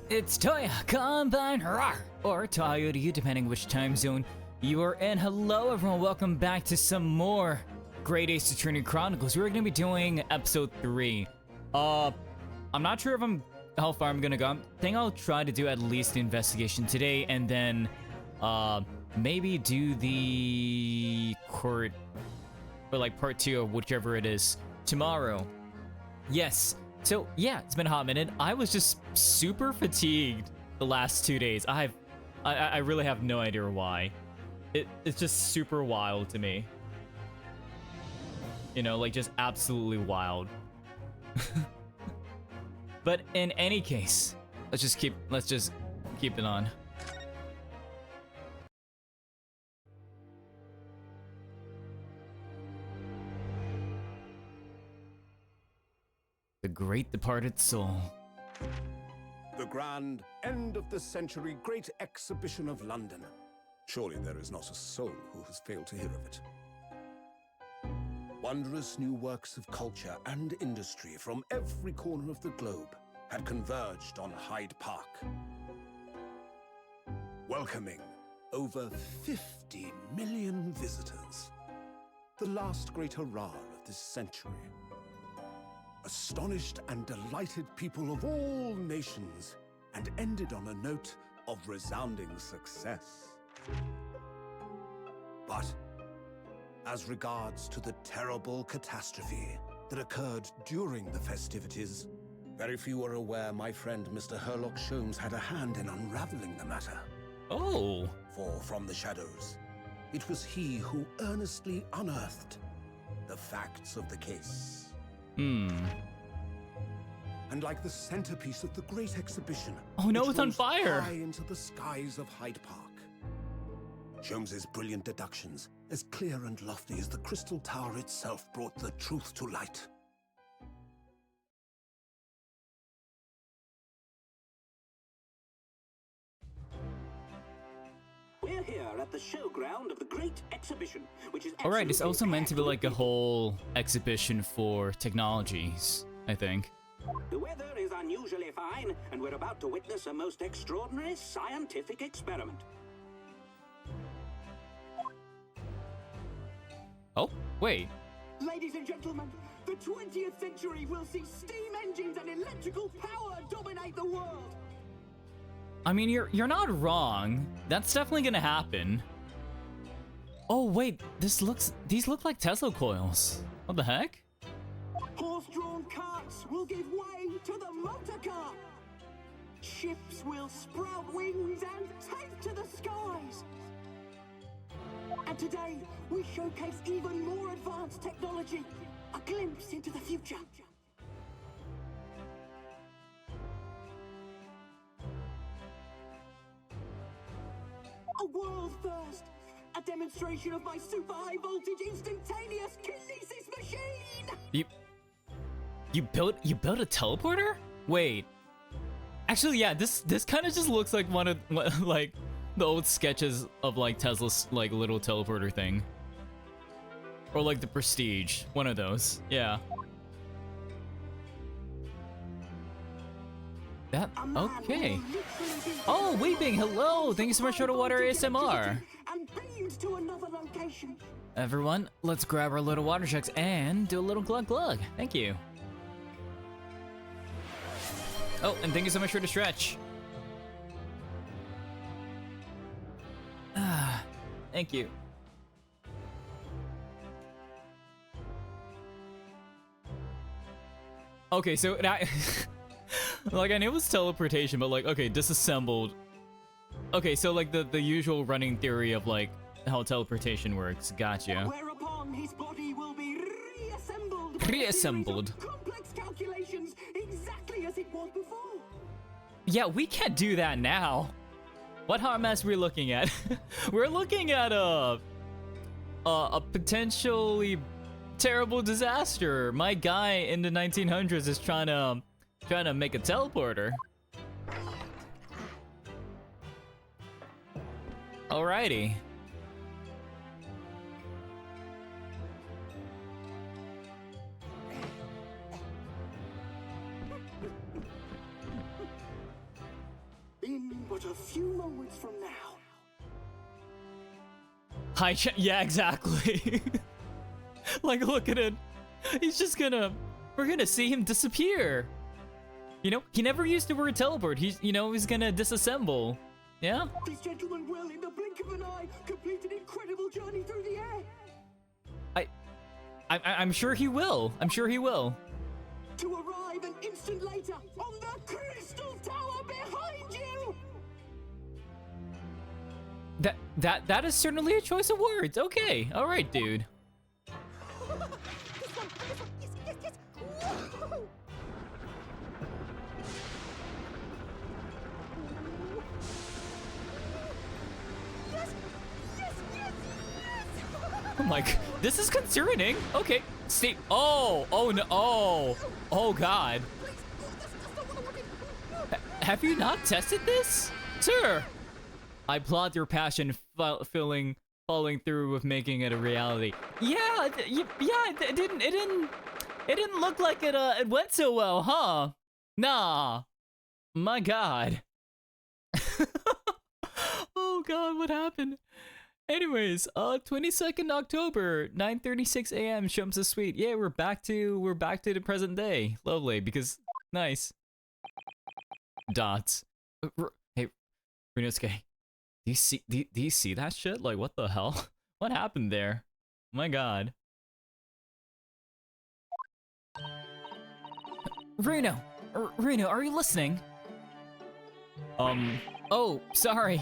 It's Toya Combine Rawr, or Tayo to you, depending which time zone you are in. Hello, everyone. Welcome back to some more Great Ace Attorney Chronicles. We're going to be doing episode 3. I'm not sure if how far I'm going to go. I think I'll try to do at least the investigation today, and then maybe do the court, or like part 2 or whichever it is tomorrow. Yes. So yeah, it's been a hot minute. I was just super fatigued the last 2 days. I really have no idea why. It's just super wild to me. You know, like just absolutely wild. But in any case, let's just keep it on. The Great Departed Soul. The grand end of the century Great Exhibition of London. Surely there is not a soul who has failed to hear of it. Wondrous new works of culture and industry from every corner of the globe had converged on Hyde Park, welcoming over 50 million visitors. The last great hurrah of this century. Astonished and delighted people of all nations, and ended on a note of resounding success. But as regards to the terrible catastrophe that occurred during the festivities, very few are aware my friend Mr. Herlock Sholmes had a hand in unraveling the matter. Oh. For from the shadows, it was he who earnestly unearthed the facts of the case. And like the centerpiece of the great exhibition, oh no, it's on rose fire! High into the skies of Hyde Park. Sholmes's brilliant deductions, as clear and lofty as the crystal tower itself, brought the truth to light. We're here at the showground of the Great Exhibition, which is Alright, it's also meant to be like a absolutely whole exhibition for technologies, I think. The weather is unusually fine, and we're about to witness a most extraordinary scientific experiment. Oh, wait. Ladies and gentlemen, the 20th century will see steam engines and electrical power dominate the world. I mean, you're not wrong. That's definitely gonna happen. Oh wait, these look like Tesla coils. What the heck? Horse-drawn carts will give way to the motor car. Ships will sprout wings and take to the skies. And today, we showcase even more advanced technology. A glimpse into the future. A world first. A demonstration of my super high voltage instantaneous kinesis machine. You built a teleporter? Wait. Actually, yeah, this kind of just looks like one of like the old sketches of like Tesla's like little teleporter thing. Or like the Prestige, one of those. Yeah. That okay. Oh, Weeping, hello! Thank you so much for the water ASMR. And beamed to another location. Everyone, let's grab our little water jugs and do a little glug glug. Thank you. Oh, and thank you so much for the stretch. Ah, thank you. Okay, so like I knew it was teleportation, but like, okay, disassembled. Okay, so like the usual running theory of like how teleportation works. Gotcha. Whereupon his body will be reassembled. Reassembled. Complex calculations exactly as it was before. Yeah, we can't do that now. What hot mess we're looking at? We're looking at a potentially terrible disaster. My guy in the 1900s is trying to make a teleporter. Alrighty. a few moments from now. Yeah, exactly. Like, look at it. He's just gonna... We're gonna see him disappear. You know, he never used the word teleport. He's gonna disassemble. Yeah? This gentleman will, in the blink of an eye, complete an incredible journey through the air. I'm sure he will. I'm sure he will. To arrive an instant later on the Crystal Tower behind you! That is certainly a choice of words. Okay. All right, dude. Oh my, this is concerning. Okay, stay. Oh no. Oh God. Have you not tested this, sir? I applaud your passion following through with making it a reality. Yeah, it didn't look like it went so well, huh? Nah. My God. Oh God, what happened? Anyways, 22nd October, 9:36 a.m. Shumsa Suite. Yeah, we're back to the present day. Lovely, because nice. Dots. Hey, Rinosuke, do you see that shit? Like, what the hell? What happened there? My God. Reno, are you listening? Oh, sorry.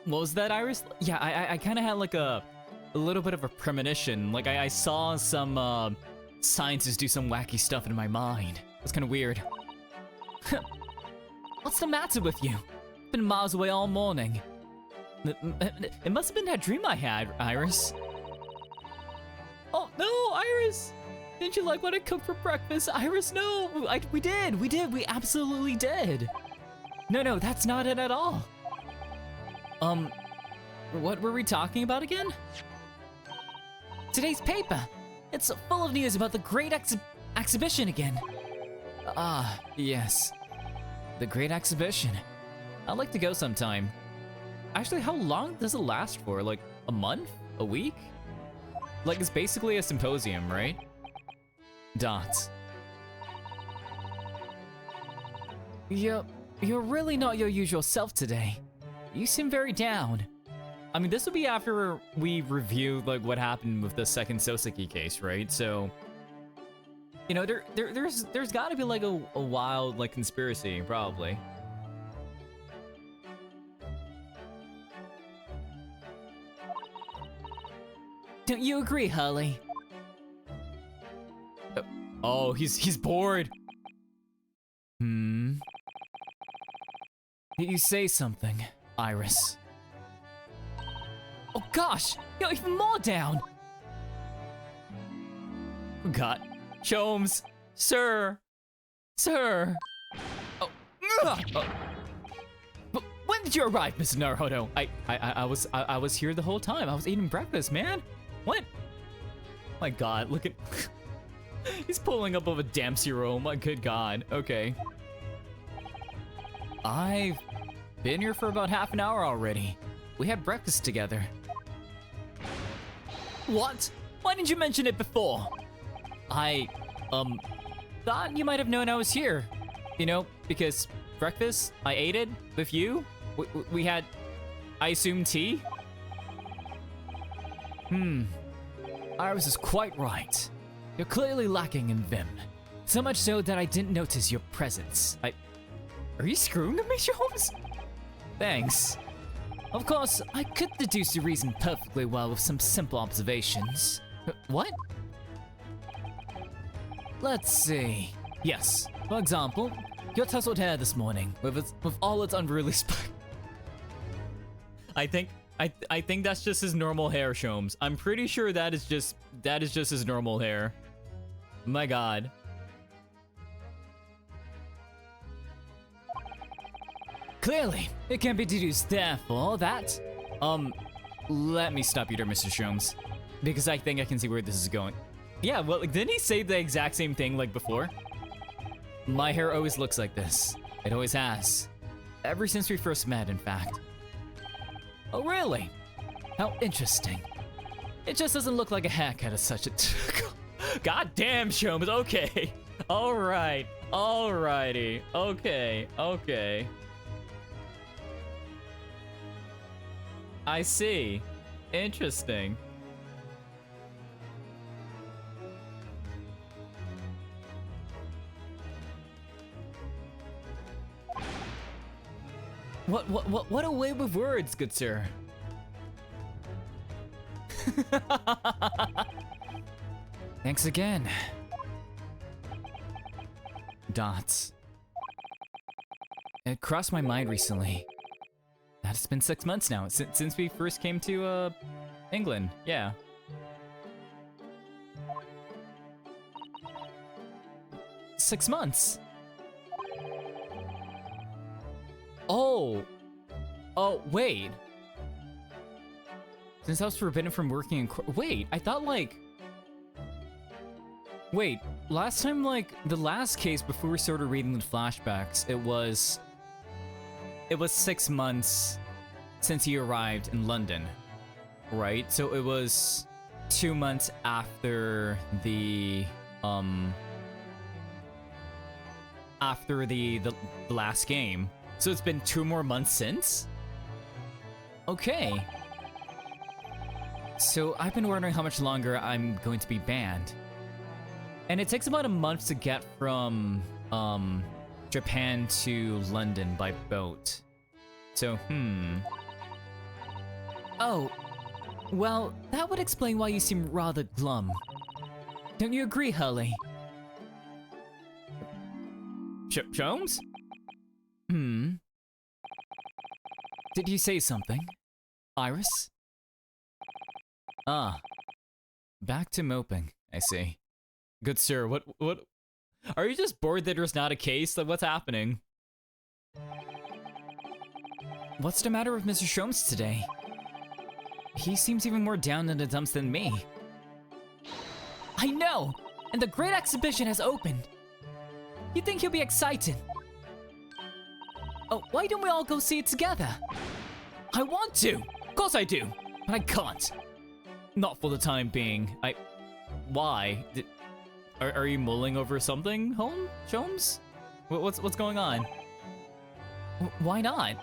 What was that, Iris? Yeah, I kind of had like a little bit of a premonition. Like I saw some scientists do some wacky stuff in my mind. It's kind of weird. What's the matter with you? Been miles away all morning. It must have been that dream I had, Iris. Oh no, Iris! Didn't you like what I cooked for breakfast, Iris? No, we did. We absolutely did. No, that's not it at all. What were we talking about again? Today's paper. It's full of news about the great exhibition again. Ah, yes. The great exhibition. I'd like to go sometime. Actually, how long does it last for? Like, a month? A week? Like, it's basically a symposium, right? Dots. You're really not your usual self today. You seem very down. I mean, this will be after we review like what happened with the second Soseki case, right? So, you know, there's got to be like a wild like conspiracy, probably. Don't you agree, Hurley? Oh, he's bored. Did you say something, Iris? Oh gosh, you're even more down. God, Sholmes, sir. Oh, when did you arrive, Mr. Naruhodo? I was here the whole time. I was eating breakfast, man. What? My God, look at. He's pulling up of a Dempsey roll. My good God. Okay. I've been here for about half an hour already. We had breakfast together. What? Why didn't you mention it before? I, thought you might have known I was here. You know, because breakfast, I ate it with you. We had, I assume, tea? Iris is quite right. You're clearly lacking in vim. So much so that I didn't notice your presence. Are you screwing with me, Sholmes? Thanks. Of course, I could deduce your reason perfectly well with some simple observations. What? Let's see. Yes, for example, your tousled hair this morning, with all its unruly spikes. I think that's just his normal hair, Sholmes. I'm pretty sure that is just his normal hair. My God. Clearly, it can be deduced therefore that, let me stop you there, Mr. Sholmes, because I think I can see where this is going. Yeah, well, didn't he say the exact same thing like before? My hair always looks like this. It always has. Ever since we first met, in fact. Oh, really? How interesting. It just doesn't look like a haircut as such. God damn, Sholmes. Okay. Alright. Alrighty. Okay. Okay. I see. Interesting. What a way with words, good sir. Thanks again. Dots. It crossed my mind recently that it's been 6 months now since we first came to England. Yeah. Six months. Oh. Oh, wait. Since I was forbidden from working in wait, I thought like... Wait, last time, like, the last case before we started reading the flashbacks, it was 6 months since he arrived in London, right? So it was 2 months after the last game. So it's been 2 more months since? Okay. So I've been wondering how much longer I'm going to be banned. And it takes about a month to get from Japan to London by boat. So, Oh, well, that would explain why you seem rather glum. Don't you agree, Hurley? Sholmes? Did you say something? Iris? Ah. Back to moping, I see. Good sir, what? Are you just bored that there's not a case? Like, what's happening? What's the matter with Mr. Sholmes today? He seems even more down in the dumps than me. I know! And the great exhibition has opened. You think he'll be excited? Oh, why don't we all go see it together? I want to! Of course I do! But I can't. Not for the time being. Why? Are you mulling over something, Sholmes? What's going on? Why not?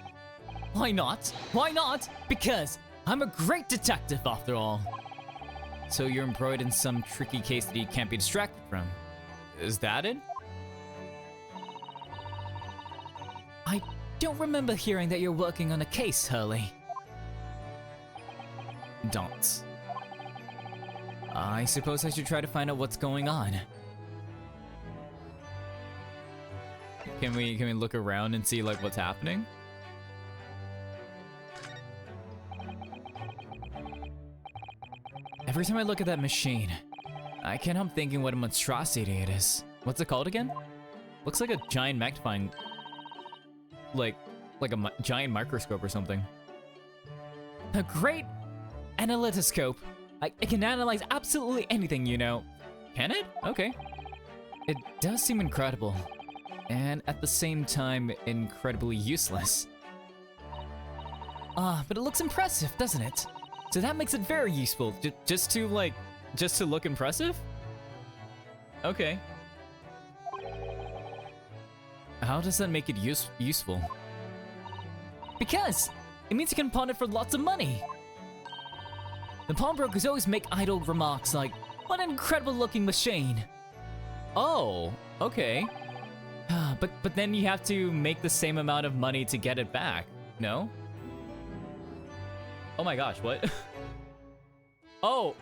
Why not? Why not? Because I'm a great detective after all. So you're embroiled in some tricky case that you can't be distracted from. Is that it? I don't remember hearing that you're working on a case, Hurley. Don't. I suppose I should try to find out what's going on. Can we look around and see like what's happening? Every time I look at that machine, I can't help thinking what a monstrosity it is. What's it called again? Looks like a giant magnifying, like a giant microscope or something. A great analytoscope. I can analyze absolutely anything, you know. Can it? Okay. It does seem incredible. And at the same time, incredibly useless. But it looks impressive, doesn't it? So that makes it very useful. Just to look impressive? Okay. How does that make it useful? Because it means you can pawn it for lots of money. The pawnbrokers always make idle remarks like, "What an incredible looking machine." Oh, okay. But then you have to make the same amount of money to get it back, no? Oh my gosh, what? Oh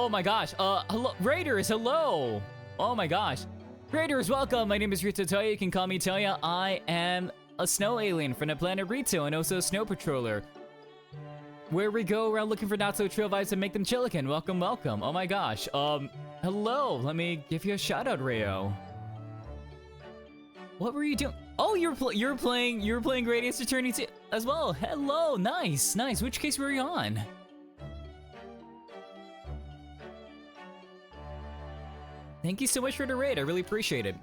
my gosh, hello, Raiders, hello! Oh my gosh. Raiders, welcome, my name is Rito Toya, you can call me Toya. I am a snow alien from the planet Rito and also a snow patroller, where we go around looking for not-so-chill vibes and make them chill again. Welcome, welcome. Oh my gosh. Hello. Let me give you a shout-out, Rayo. What were you doing? Oh, you were playing Great Ace Attorney as well. Hello. Nice, nice. Which case were you on? Thank you so much for the raid. I really appreciate it.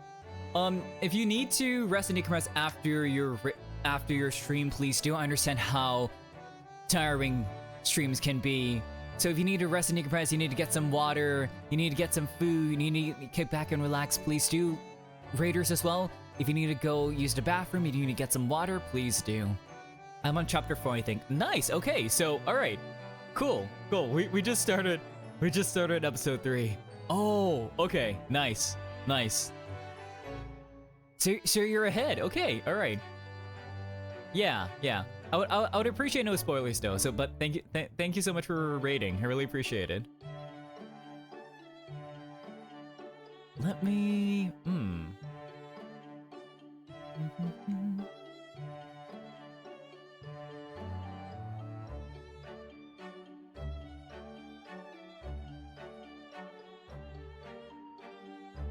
If you need to rest and decompress after your stream, please do. I understand how tiring streams can be. So if you need to rest and decompress, you need to get some water, you need to get some food, you need to kick back and relax, please do. Raiders as well, if you need to go use the bathroom, you need to get some water, please do. I'm on chapter 4, I think. Nice, okay, so, alright. Cool. We just started episode 3. Oh, okay, nice. So you're ahead, okay, alright. Yeah. I would appreciate no spoilers though. So, but thank you so much for rating. I really appreciate it. Let me.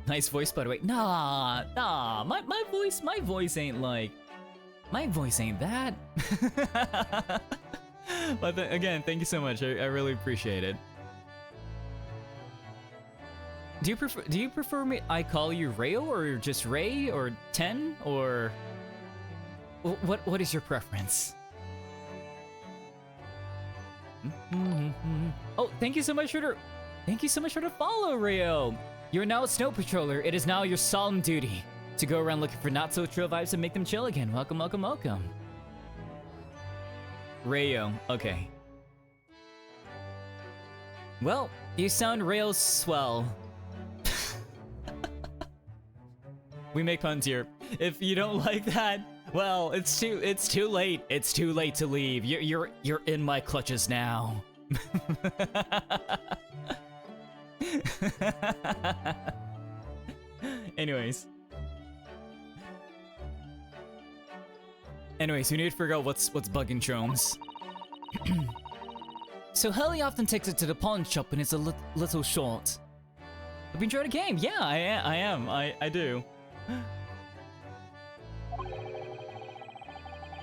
Nice voice, by the way. Nah. My voice ain't like. My voice ain't that. But again, thank you so much. I really appreciate it. Do you prefer me I call you Rayo or just Ray or 10 or what is your preference? Oh, thank you so much for the follow, Rayo. You're now a snow patroller. It is now your solemn duty to go around looking for not-so-chill vibes and make them chill again. Welcome. Rayo, okay. Well, you sound real swell. We make puns here. If you don't like that, well, it's too late. It's too late to leave. You're in my clutches now. Anyways, we need to figure out what's bugging Chomes. So Hurley often takes it to the pawn shop when it's a little short. Have you enjoyed the game? Yeah, I am. I do.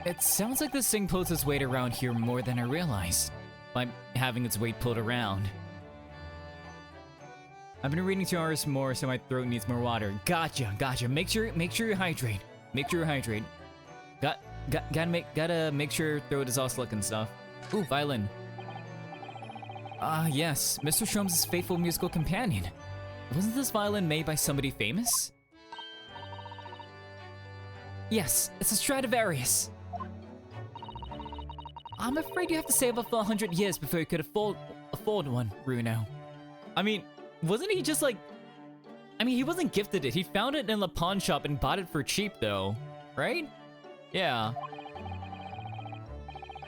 It sounds like this thing pulls its weight around here more than I realized, by having its weight pulled around. I've been reading 2 hours more, so my throat needs more water. Gotcha. Make sure you hydrate. Gotta make sure your throat is all slick and stuff. Ooh, violin. Yes, Mr. Shrooms' faithful musical companion. Wasn't this violin made by somebody famous? Yes, it's a Stradivarius. I'm afraid you have to save up for 100 years before you could afford one, Bruno. I mean, wasn't he just like... he wasn't gifted it. He found it in the pawn shop and bought it for cheap though, right? Yeah.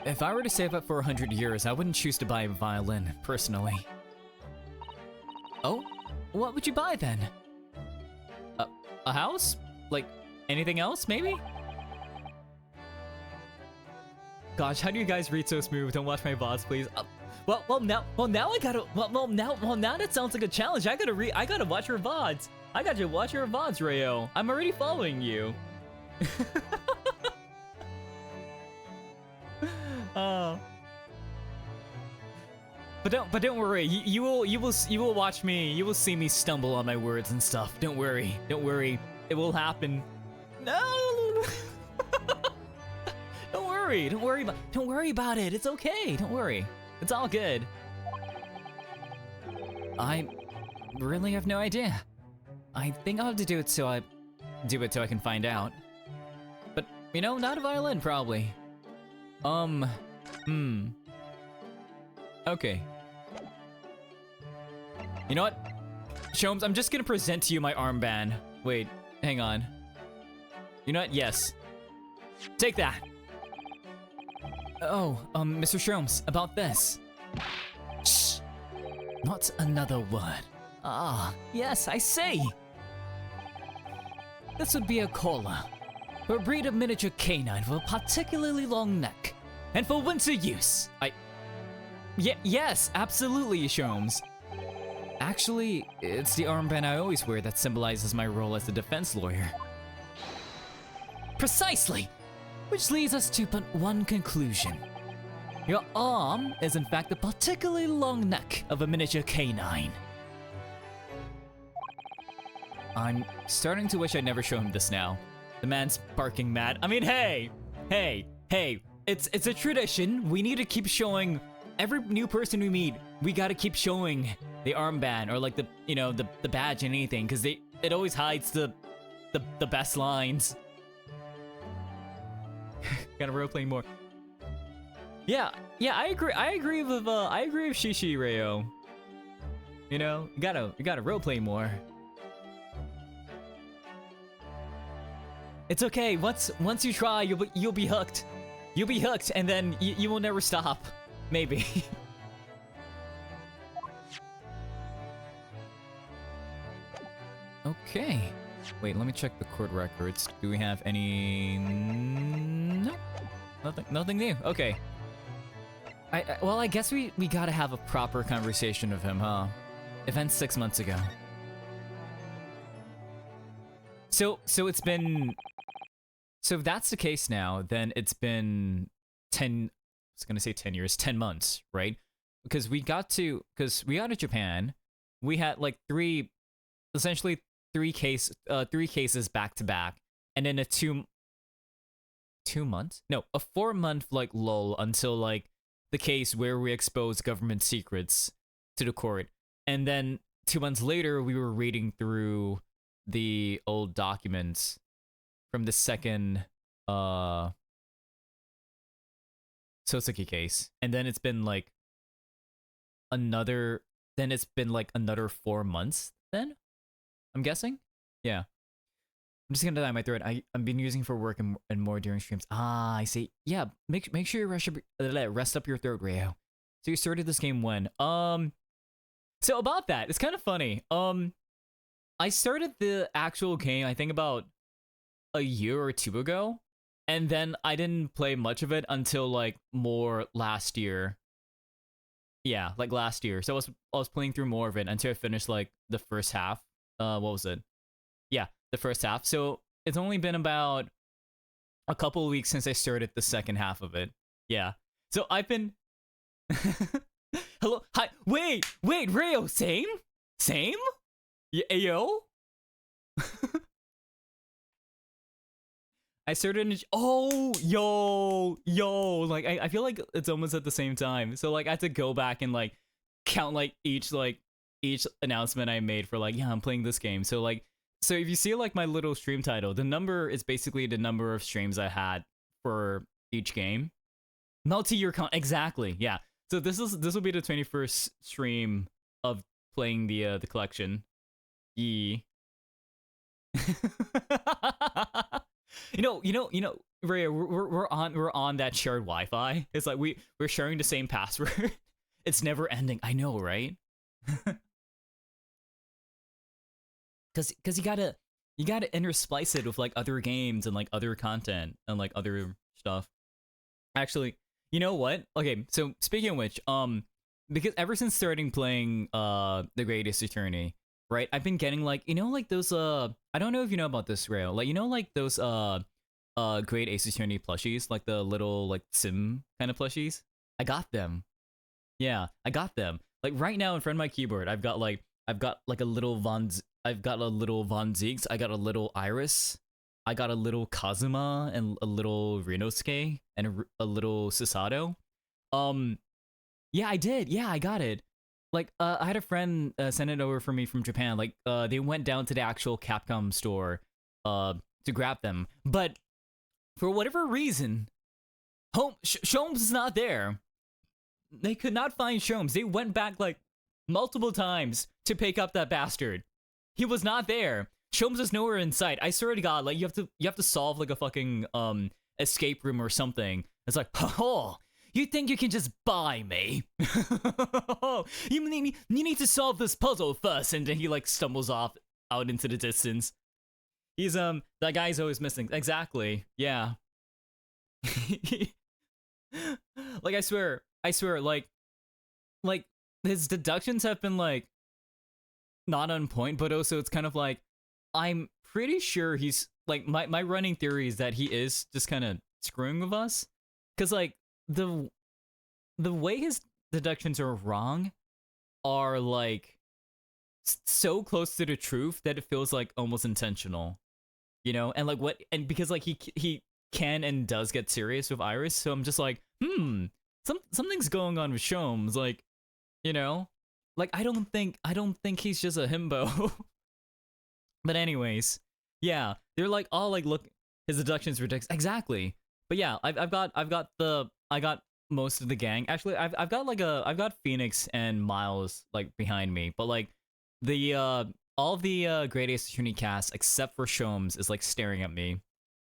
If I were to save up for 100 years, I wouldn't choose to buy a violin, personally. Oh? What would you buy then? A house? Like, anything else, maybe? Gosh, how do you guys read so smooth? Don't watch my VODs, please. Well, now I gotta. Now that sounds like a challenge. I gotta watch your VODs. I gotta watch your VODs, Rayo. I'm already following you. But don't worry. You will watch me. You will see me stumble on my words and stuff. Don't worry. It will happen. No. Don't worry about it. It's okay. Don't worry. It's all good. I really have no idea. I think I'll have to do it so I can find out. But not a violin probably. Okay. You know what? Shomes, I'm just gonna present to you my armband. Wait, hang on. You know what? Yes. Take that. Oh, Mr. Shomes, about this. Shh. Not another word. Ah, yes, I see. This would be a collar. For a breed of miniature canine with a particularly long neck. And for winter use. Yes, absolutely, Shomes. Actually, it's the armband I always wear that symbolizes my role as a defense lawyer. Precisely! Which leads us to but one conclusion. Your arm is in fact the particularly long neck of a miniature canine. I'm starting to wish I'd never shown him this now. The man's barking mad. I mean, hey! hey, it's a tradition. We need to keep showing every new person we meet. We gotta keep showing the armband or like the the badge and anything, because it always hides the best lines. Gotta roleplay more. Yeah, I agree with Shishi Reo. You know, you gotta roleplay more. It's okay. Once you try, you'll be hooked. You'll be hooked, and then you will never stop. Maybe. Okay. Wait, let me check the court records. Do we have any? No. Nothing new. Okay. Well, I guess we gotta have a proper conversation with him, huh? Event 6 months ago. So it's been. So if that's the case now, then it's been 10. I was gonna say 10 years, 10 months, right? Because we got to Japan. We had like essentially three cases back to back, and then a 4-month like lull until like the case where we exposed government secrets to the court, and then 2 months later we were reading through the old documents from the second Soseki case, and then it's been like another 4 months then, I'm guessing. Yeah, I'm just gonna die my throat. I've been using for work and more during streams. Ah, I see. Yeah, make sure you rest up your throat, Reo. So you started this game when? So about that, it's kind of funny. I started the actual game I think about a year or two ago, and then I didn't play much of it until like more last year. Yeah, like last year. So I was playing through more of it until I finished like the first half. What was it? Yeah, the first half. So it's only been about a couple of weeks since I started the second half of it. Yeah. So I've been. Hello. Hi. Wait, Reo. Same. Yo. I started in. Oh, yo. Like I feel like it's almost at the same time. So like I had to go back and like count like each announcement I made for like, yeah, I'm playing this game. So like, so if you see like my little stream title, the number is basically the number of streams I had for each game. Multi-year exactly. Yeah. So this will be the 21st stream of playing the collection. You know, Ray, we're on that shared Wi-Fi. It's like we're sharing the same password. It's never ending. I know, right? Cause you gotta intersplice it with like other games and like other content and like other stuff. Actually, you know what? Okay, so speaking of which, because ever since starting playing The Greatest Attorney, right? I've been getting like, like those I don't know if you know about this, Rail. Like, like those Great Ace Attorney plushies, like the little like sim kind of plushies. I got them. Yeah, I got them. Like right now in front of my keyboard, I've got a little Von Zieg's, I got a little Iris, I got a little Kazuma and a little Rinosuke and a little Susato. Yeah, I did. Yeah, I got it. Like, I had a friend send it over for me from Japan. Like, they went down to the actual Capcom store to grab them, but for whatever reason, Sholmes is not there. They could not find Sholmes. They went back like multiple times to pick up that bastard. He was not there. Sholmes is nowhere in sight. I swear to God, like you have to solve like a fucking escape room or something. It's like, oh, you think you can just buy me? You need to solve this puzzle first, and then he like stumbles off out into the distance. He's that guy's always missing. Exactly. Yeah. Like I swear, like his deductions have been like not on point, but also it's kind of like I'm pretty sure he's like my running theory is that he is just kind of screwing with us, because like the way his deductions are wrong are like so close to the truth that it feels like almost intentional, and like what, and because like he can and does get serious with Iris, so I'm just like, something's going on with Sholmes, like, you know? Like, I don't think he's just a himbo. But anyways, yeah, they're like all like, look, his deduction's ridiculous. Exactly. But yeah, I got most of the gang. Actually, I've got Phoenix and Miles like behind me, but like the all of the Great Ace Attorney cast except for Sholmes is like staring at me,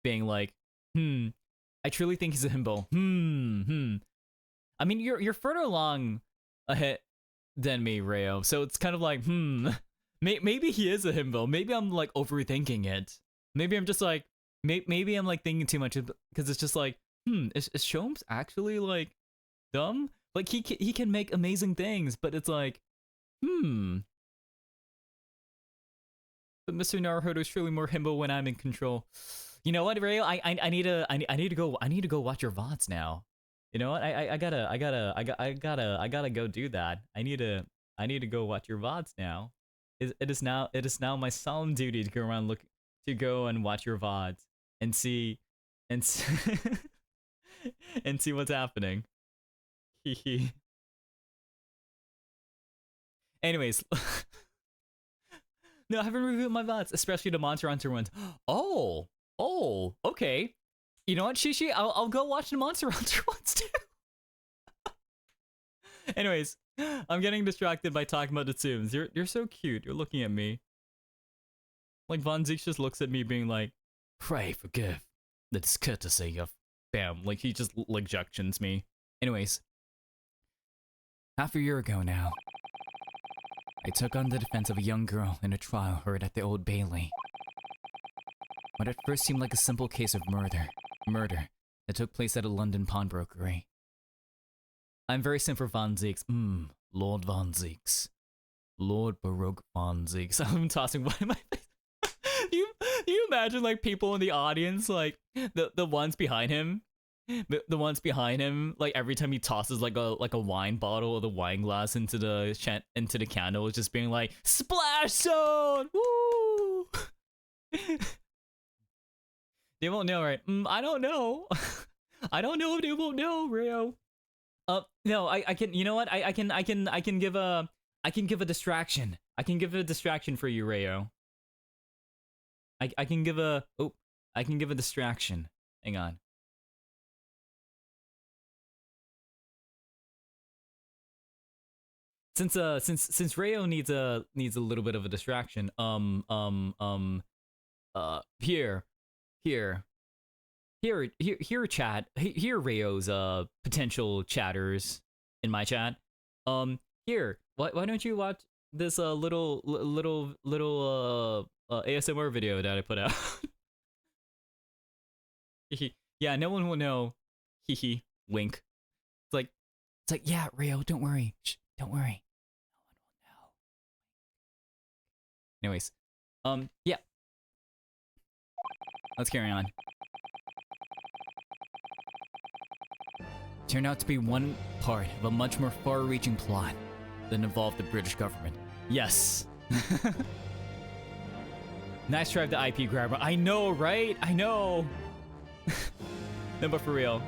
being like, I truly think he's a himbo. I mean, you're further along ahead than me, Rayo. So it's kind of like, maybe he is a himbo. Maybe I'm like overthinking it. Maybe I'm just like, maybe I'm like thinking too much because it's just like, is Sholmes actually like dumb? Like he can make amazing things, but it's like, But Mr. Naruhodo is truly more himbo when I'm in control. You know what, Rayo? I need to go watch your VODs now. You know what? I gotta go do that. I need to go watch your VODs now. It is now my solemn duty to go and watch your VODs and see and see what's happening. Hehe. Anyways, no, I haven't reviewed my VODs, especially the Monster Hunter ones. Oh, okay. You know what, Shishi? I'll go watch the Monster Hunter ones too. Anyways, I'm getting distracted by talking about the Tsums. You're so cute. You're looking at me. Like Von Zeek just looks at me being like, pray forgive the discourtesy of bam. Like he just like junctions me. Anyways, half a year ago now, I took on the defense of a young girl in a trial heard at the Old Bailey. What at first seemed like a simple case of murder that took place at a London pawnbrokery. I'm very simple for Von Zeeks. Lord Von Zeeks. Lord Baroque Von Zeeks. I'm tossing one in my face. you imagine like people in the audience, like the ones behind him? The ones behind him, like every time he tosses like a wine bottle or the wine glass into the candle, it's just being like, splash zone! Woo! They won't know, right? I don't know. I don't know if they won't know, Rio. No, I can. You know what? I can give a distraction. I can give a distraction for you, Rayo. I can give a distraction. Hang on. Since Rayo needs a little bit of a distraction. Here, chat. Here, Rayo's potential chatters in my chat. Here, why don't you watch this little ASMR video that I put out? Yeah, no one will know. Hehe. Wink. It's like yeah, Rayo, don't worry. Shh, don't worry. No one will know. Anyways, yeah. Let's carry on. Turned out to be one part of a much more far-reaching plot that involved the British government. Yes. Nice try, the IP grabber. I know, right? I know. No, but for real.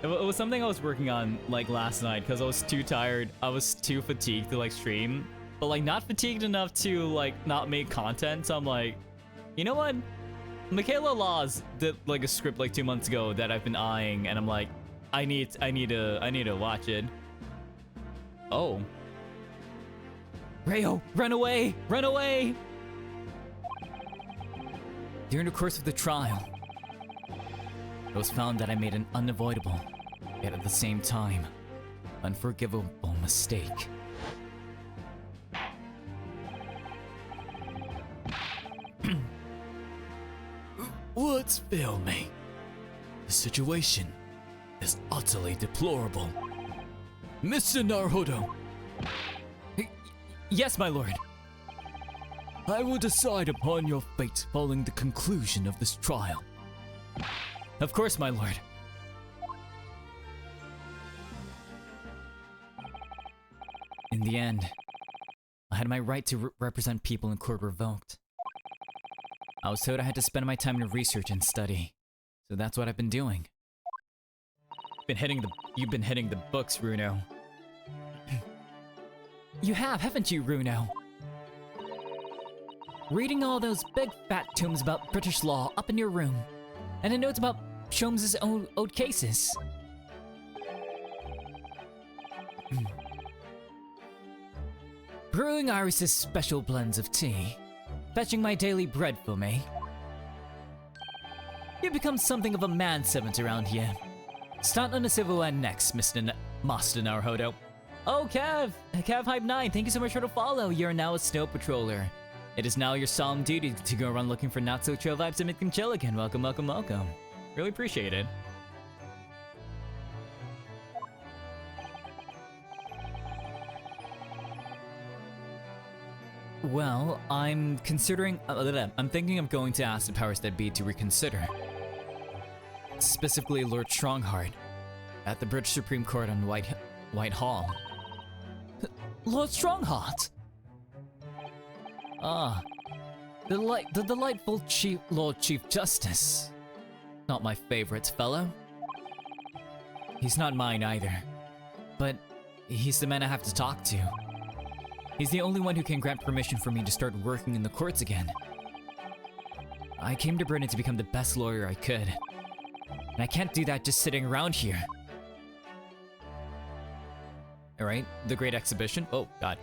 It was something I was working on like last night because I was too tired. I was too fatigued to like stream, but like not fatigued enough to like not make content. So I'm like, you know what? Michaela Laws did like a script like 2 months ago that I've been eyeing, and I'm like, I need to watch it. Oh. Rayo, run away! Run away! During the course of the trial, it was found that I made an unavoidable, yet at the same time, unforgivable mistake. What's failed me? The situation is utterly deplorable. Mr. Naruhodo! Yes, my lord. I will decide upon your fate following the conclusion of this trial. Of course, my lord. In the end, I had my right to represent people in court revoked. I was told I had to spend my time in research and study, So that's what I've been doing. You've been hitting the books, Runo. You have, haven't you, Runo? Reading all those big fat tomes about British law up in your room. And a note about Sholmes' old cases. Brewing Iris's special blends of tea. Fetching my daily bread for me. You've become something of a manservant around here. Start on the silverware next, Master Naruhodo. Oh, Kev Hype 9, thank you so much for the follow. You're now a snow patroller. It is now your solemn duty to go around looking for not so chill vibes and make them chill again. Welcome, welcome, welcome. Really appreciate it. Well, I'm thinking of going to ask the powers that be to reconsider. Specifically Lord Strongheart, at the British Supreme Court on Whitehall. Lord Strongheart? Ah, the delightful Lord Chief Justice. Not my favorite fellow. He's not mine either, but he's the man I have to talk to. He's the only one who can grant permission for me to start working in the courts again. I came to Britain to become the best lawyer I could. And I can't do that just sitting around here. Alright, the Great Exhibition. Oh, God.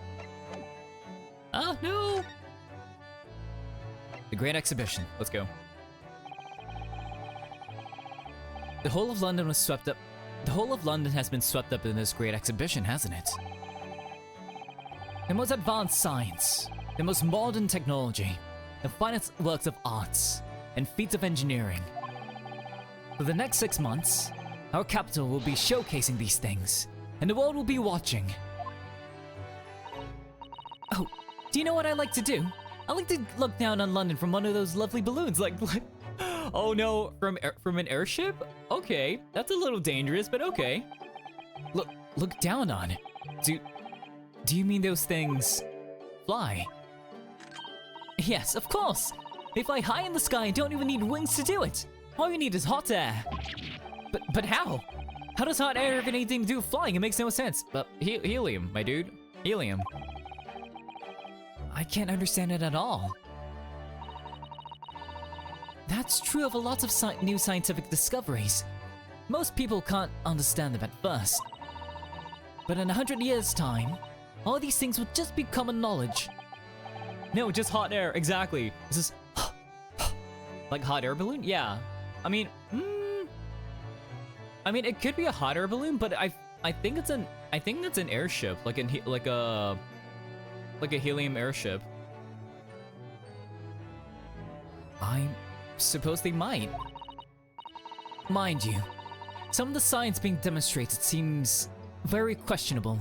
Ah, no! The Great Exhibition. Let's go. The whole of London was swept up. The whole of London has been swept up in this Great Exhibition, hasn't it? The most advanced science, the most modern technology, the finest works of arts, and feats of engineering. For the next 6 months, our capital will be showcasing these things, and the world will be watching. Oh, do you know what I like to do? I like to look down on London from one of those lovely balloons, like oh no, from an airship? Okay, that's a little dangerous, but okay. Look down on it. Do you mean those things fly? Yes, of course. They fly high in the sky and don't even need wings to do it. All you need is hot air. But how? How does hot air have anything to do with flying? It makes no sense. But helium, my dude. Helium. I can't understand it at all. That's true of a lot of new scientific discoveries. Most people can't understand them at first. But in 100 years' time, all these things will just be common knowledge. No, just hot air, exactly. This is like hot air balloon? Yeah. I mean, it could be a hot air balloon, but I think it's an airship, like a helium airship. I suppose they might. Mind you, some of the science being demonstrated seems very questionable.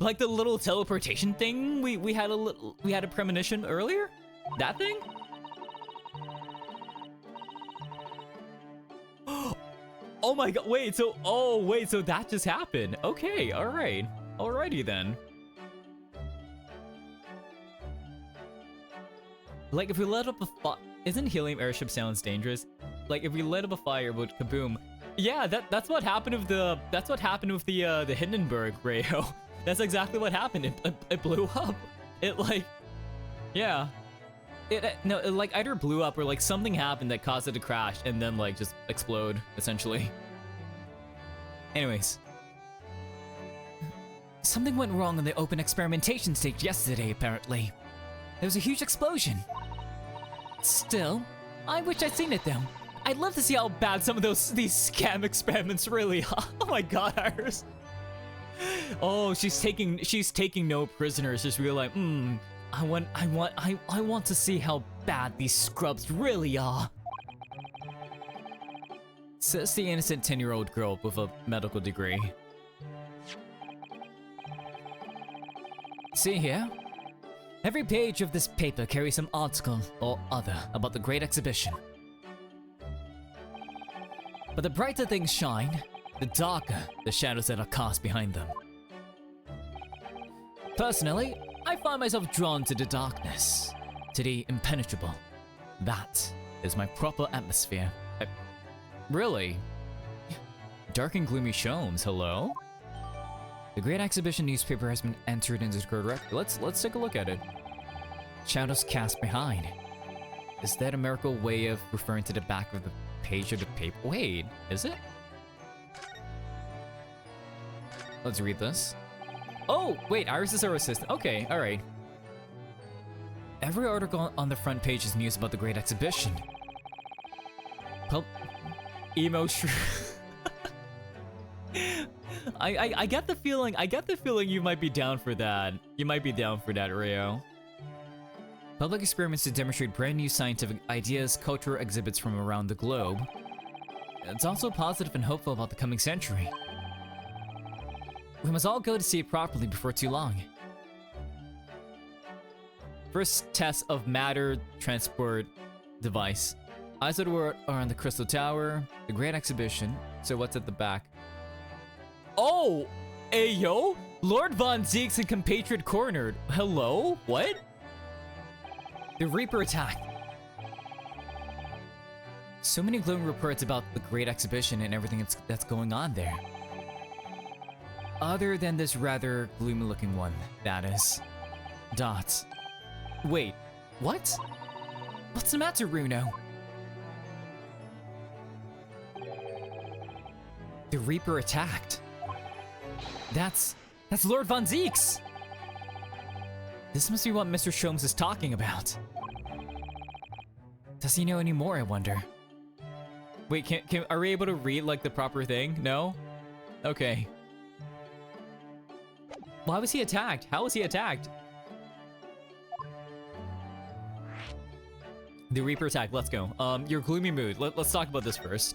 Like the little teleportation thing we had a premonition earlier? That thing? Oh my god, wait, so that just happened. Okay, alright. Alrighty then. Like if we lit up a isn't helium airship sounds dangerous? Like if we lit up a fire, it would kaboom. Yeah, that's what happened with the Hindenburg Rayo. That's exactly what happened. It blew up. It like, yeah. It like either blew up or like something happened that caused it to crash and then like just explode essentially. Anyways, something went wrong on the open experimentation stage yesterday. Apparently, there was a huge explosion. Still, I wish I'd seen it though. I'd love to see how bad some of these scam experiments really are. Oh my god, Iris. Oh, she's taking no prisoners. Just real like, I want to see how bad these scrubs really are. Says the innocent 10-year-old girl with a medical degree. See here? Every page of this paper carries some article or other about the Great Exhibition. But the brighter things shine, the darker the shadows that are cast behind them. Personally, I find myself drawn to the darkness, to the impenetrable. That is my proper atmosphere. Really? Dark and gloomy Sholmes, hello? The Great Exhibition newspaper has been entered into the correct. Let's take a look at it. Shadows cast behind. Is that a miracle way of referring to the back of the page of the paper? Wait, is it? Let's read this. Oh, wait, Iris is our assistant. Okay, alright. Every article on the front page is news about the Great Exhibition. Emo I get the feeling you might be down for that. You might be down for that, Rio. Public experiments to demonstrate brand new scientific ideas, cultural exhibits from around the globe. It's also positive and hopeful about the coming century. We must all go to see it properly before too long. First test of matter transport device. Eyes of the world are on the Crystal Tower, the Great Exhibition. So what's at the back? Oh! Ayo! Lord Von Zeeks and compatriot cornered. Hello? What? The Reaper attack. So many glowing reports about the Great Exhibition and everything that's going on there. Other than this rather gloomy looking one, that is. Dots. Wait, what? What's the matter, Runo? The Reaper attacked. That's Lord Von Zeeks! This must be what Mr. Sholmes is talking about. Does he know any more, I wonder? Wait, are we able to read, like, the proper thing? No? Okay. Why was he attacked? How was he attacked? The Reaper attack, let's go. Your gloomy mood. Let's talk about this first.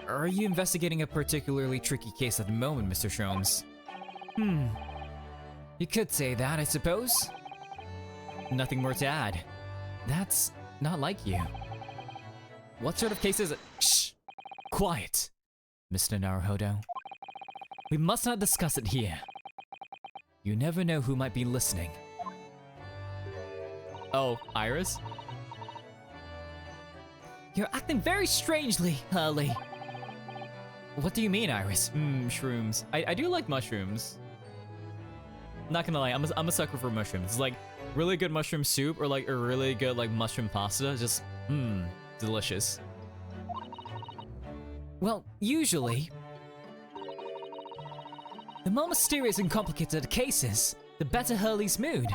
Are you investigating a particularly tricky case at the moment, Mr. Sholmes? You could say that, I suppose. Nothing more to add. That's not like you. What sort of case is it? Shh! Quiet, Mr. Naruhodo. We must not discuss it here. You never know who might be listening. Oh, Iris? You're acting very strangely, Hurley. What do you mean, Iris? Shrooms. I do like mushrooms. Not gonna lie, I'm a sucker for mushrooms. It's like really good mushroom soup or like a really good like mushroom pasta. Just, delicious. Well, usually, the more mysterious and complicated the cases, the better Hurley's mood.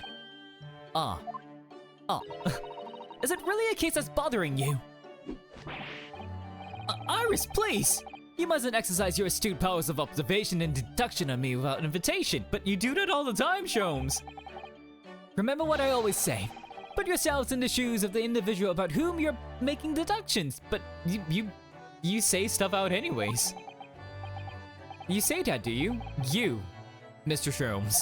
Is it really a case that's bothering you? Iris, please! You mustn't exercise your astute powers of observation and deduction on me without an invitation, but you do that all the time, Sholmes. Remember what I always say. Put yourselves in the shoes of the individual about whom you're making deductions, but you say stuff out anyways. You say that, do you? You, Mr. Sholmes.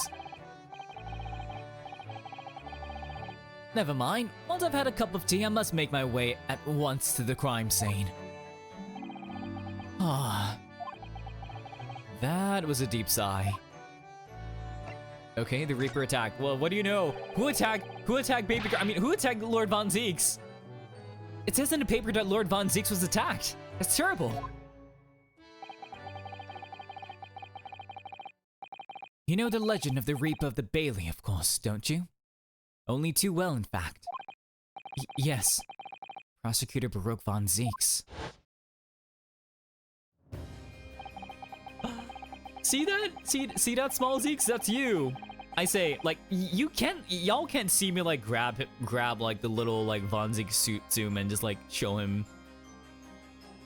Never mind. Once I've had a cup of tea, I must make my way at once to the crime scene. That was a deep sigh. Okay, the Reaper attack. Well, what do you know? Who attacked Baby Girl? I mean, who attacked Lord Von Zeeks? It says in the paper that Lord Von Zeeks was attacked. That's terrible. You know the legend of the Reaper of the Bailey, of course, don't you? Only too well, in fact. Yes. Prosecutor Baroque Von Zeeks. See that? See that, small Zeeks? That's you. I say, like, y'all can't see me like grab like the little like Von Zeeks suit zoom and just like show him,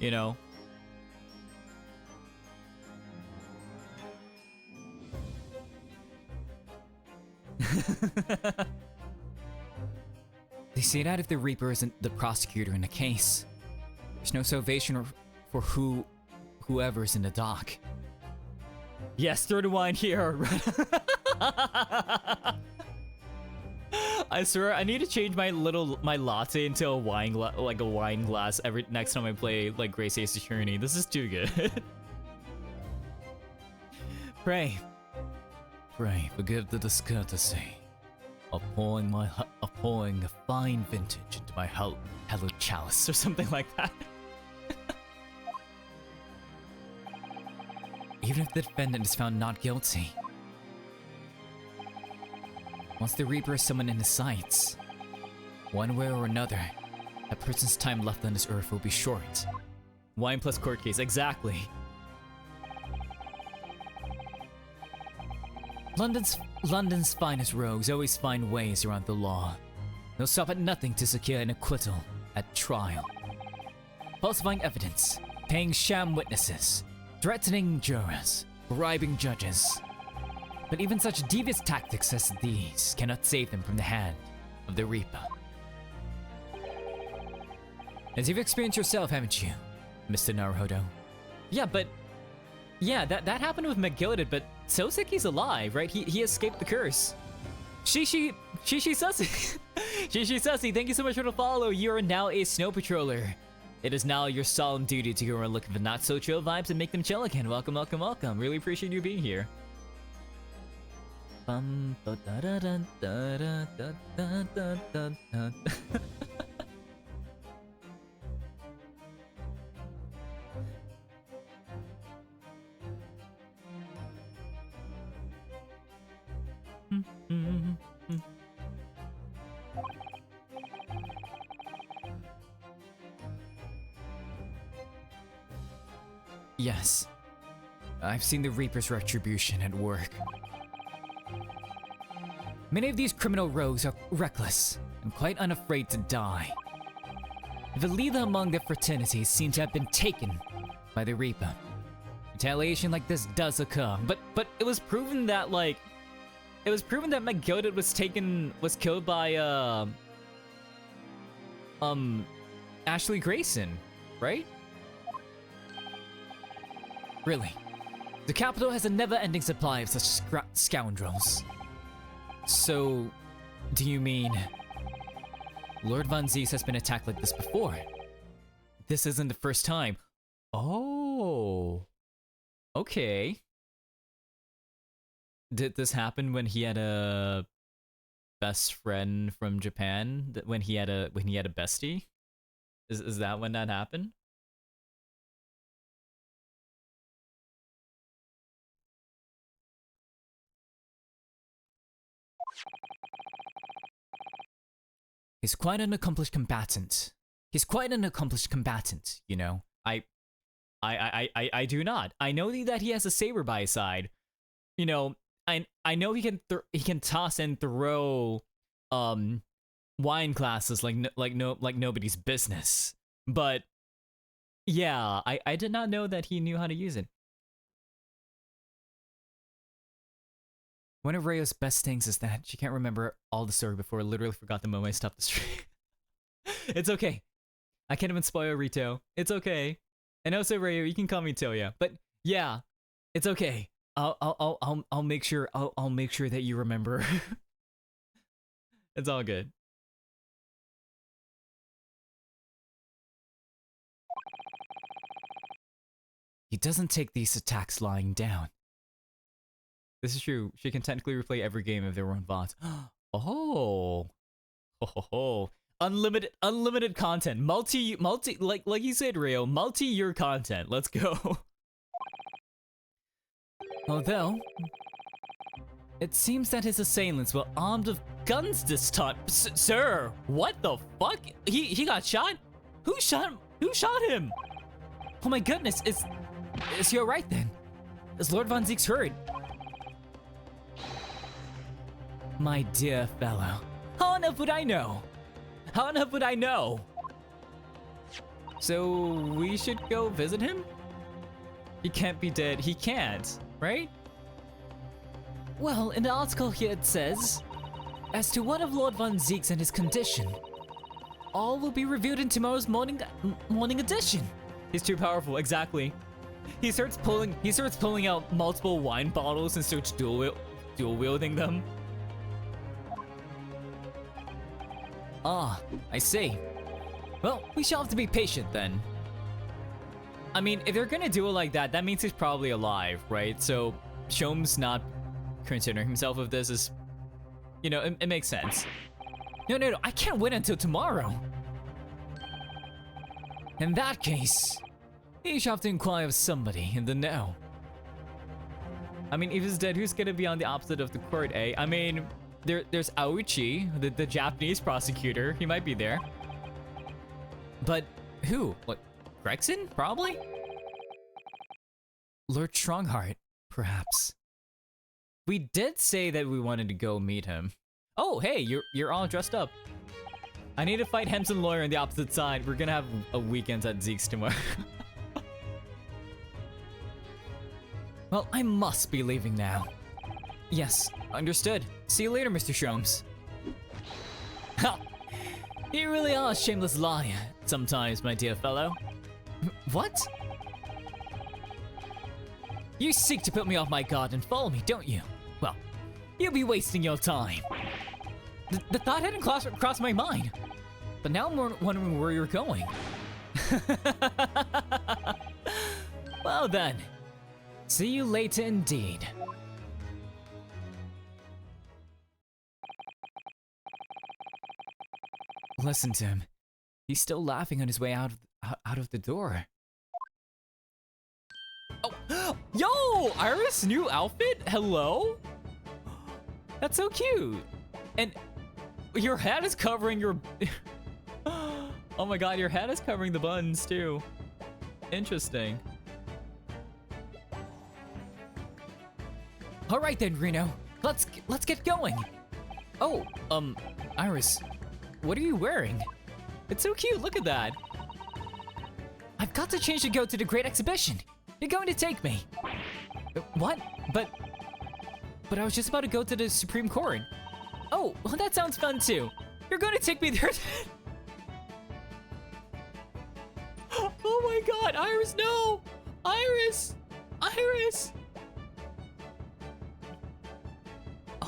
you know. They say that if the Reaper isn't the prosecutor in the case, there's no salvation for whoever's in the dock. Yes, throw the wine here. I swear, I need to change my latte into a wine glass every next time I play like Grace Ace Attorney. This is too good. Pray, forgive the discourtesy. pouring a fine vintage into my hello chalice or something like that. Even if the defendant is found not guilty, once the Reaper is summoned in his sights, one way or another, that person's time left on this earth will be short. Wine plus court case, exactly. London's finest rogues always find ways around the law. They'll stop at nothing to secure an acquittal at trial. Falsifying evidence, paying sham witnesses, threatening jurors, bribing judges. But even such devious tactics as these cannot save them from the hand of the Reaper. As you've experienced yourself, haven't you, Mr. Naruhodo? Yeah, that happened with McGilded, but Soseki's alive, right? He escaped the curse. Shishi Sussy! Shishi Sussy, thank you so much for the follow. You are now a snow patroller. It is now your solemn duty to go around looking for not so chill vibes and make them chill again. Welcome, welcome, welcome. Really appreciate you being here. Yes, I've seen the Reaper's retribution at work. Many of these criminal rogues are reckless and quite unafraid to die. The leader among their fraternities seems to have been taken by the Reaper. Retaliation like this does occur, but it was proven that McGilded was killed by Ashley Grayson, right? Really? The capital has a never-ending supply of such scoundrels. So, do you mean Lord Von Zieks has been attacked like this before? This isn't the first time. Oh. Okay. Did this happen when he had a best friend from Japan? When he had a bestie? Is that when that happened? He's quite an accomplished combatant. You know. I do not. I know that he has a saber by his side. You know, I know he can toss and throw wine glasses like nobody's business. But yeah, I did not know that he knew how to use it. One of Rayo's best things is that she can't remember all the story before. I literally forgot the moment I stopped the stream. It's okay. I can't even spoil Rito. It's okay. And also Rayo, you can call me Toya. But yeah, it's okay. I'll make sure I'll make sure that you remember. It's all good. He doesn't take these attacks lying down. This is true. She can technically replay every game if there weren't bots. Oh. Oh. Unlimited content. Multi like you said, Rio, multi-year content. Let's go. Although it seems that his assailants were armed with guns this time. Sir, what the fuck? He got shot? Who shot him? Oh my goodness, is he alright then? Is Lord Von Zieks hurt? My dear fellow, how on earth would I know? How on earth would I know? So we should go visit him? He can't be dead. He can't, right? Well, in the article here it says, as to what of Lord Von Zieks and his condition, all will be revealed in tomorrow's morning edition. He's too powerful, exactly. He starts pulling out multiple wine bottles and starts dual wielding them. Ah, I see. Well, we shall have to be patient then. I mean, if they're gonna do it like that, that means he's probably alive, right? So, Shom's not considering himself of this is You know, it makes sense. No, I can't wait until tomorrow. In that case, you shall have to inquire of somebody in the know. I mean, if he's dead, who's gonna be on the opposite of the court, eh? I mean, there's Aoichi, the Japanese prosecutor. He might be there. But who? What? Gregson? Probably? Lord Strongheart, perhaps. We did say that we wanted to go meet him. Oh, hey, you're all dressed up. I need to fight Hemson Lawyer on the opposite side. We're gonna have a weekend at Zeke's tomorrow. Well, I must be leaving now. Yes, understood. See you later, Mr. Sholmes. Ha! You really are a shameless liar sometimes, my dear fellow. What? You seek to put me off my guard and follow me, don't you? Well, you'll be wasting your time. The thought hadn't crossed my mind, but now I'm wondering where you're going. Well then, see you later indeed. Listen to him. He's still laughing on his way out of the door. Oh, yo, Iris' new outfit? Hello? That's so cute. And your hat is covering your... Oh my god, your hat is covering the buttons too. Interesting. All right then, Reno. Let's get going. Oh, Iris, what are you wearing? It's so cute, look at that. I've got to change to go to the Great Exhibition. You're going to take me. What? But I was just about to go to the Supreme Court. Oh, well that sounds fun too. You're going to take me there. Oh my god, Iris, no! Iris! Iris!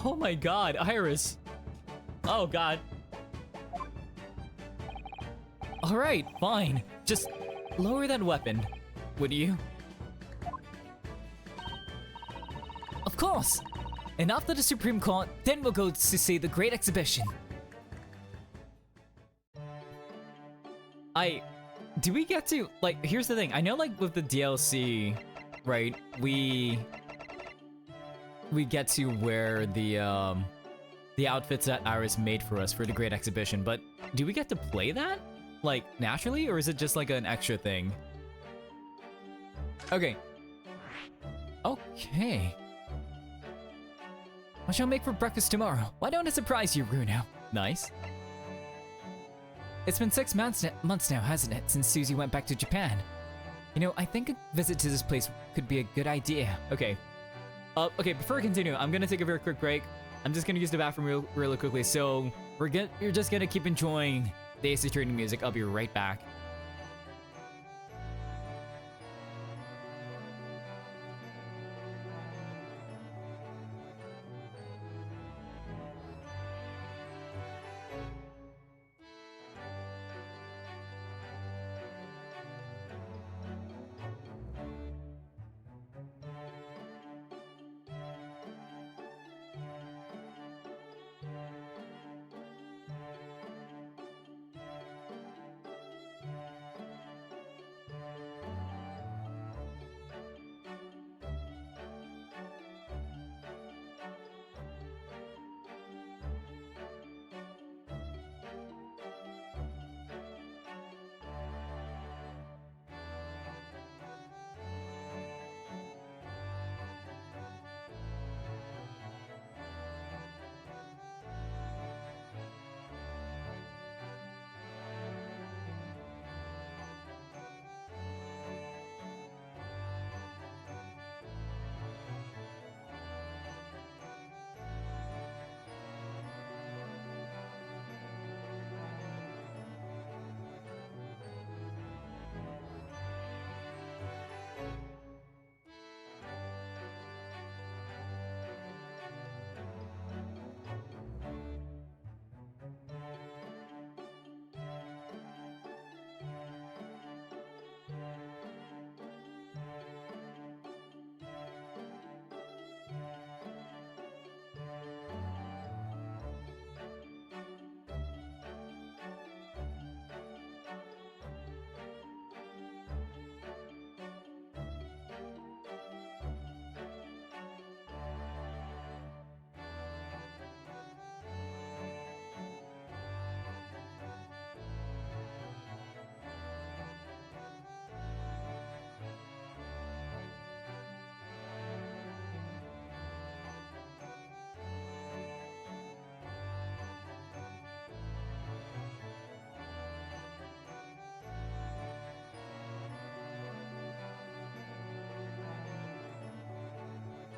Oh my god, Iris. Oh god. Alright, fine. Just lower that weapon, would you? Of course! And after the Supreme Court, then we'll go to see the Great Exhibition. Do we get to, like, here's the thing. I know, like, with the DLC, right, we get to wear the outfits that Iris made for us for the Great Exhibition, but do we get to play that? Like, naturally, or is it just like an extra thing? Okay. Okay. What shall I make for breakfast tomorrow? Why don't I surprise you, Bruno? Nice. It's been 6 months now, hasn't it, since Susie went back to Japan? You know, I think a visit to this place could be a good idea. Okay. Okay, before I continue, I'm gonna take a very quick break. I'm just gonna use the bathroom really quickly, so you're just gonna keep enjoying the Ace Attorney music. I'll be right back.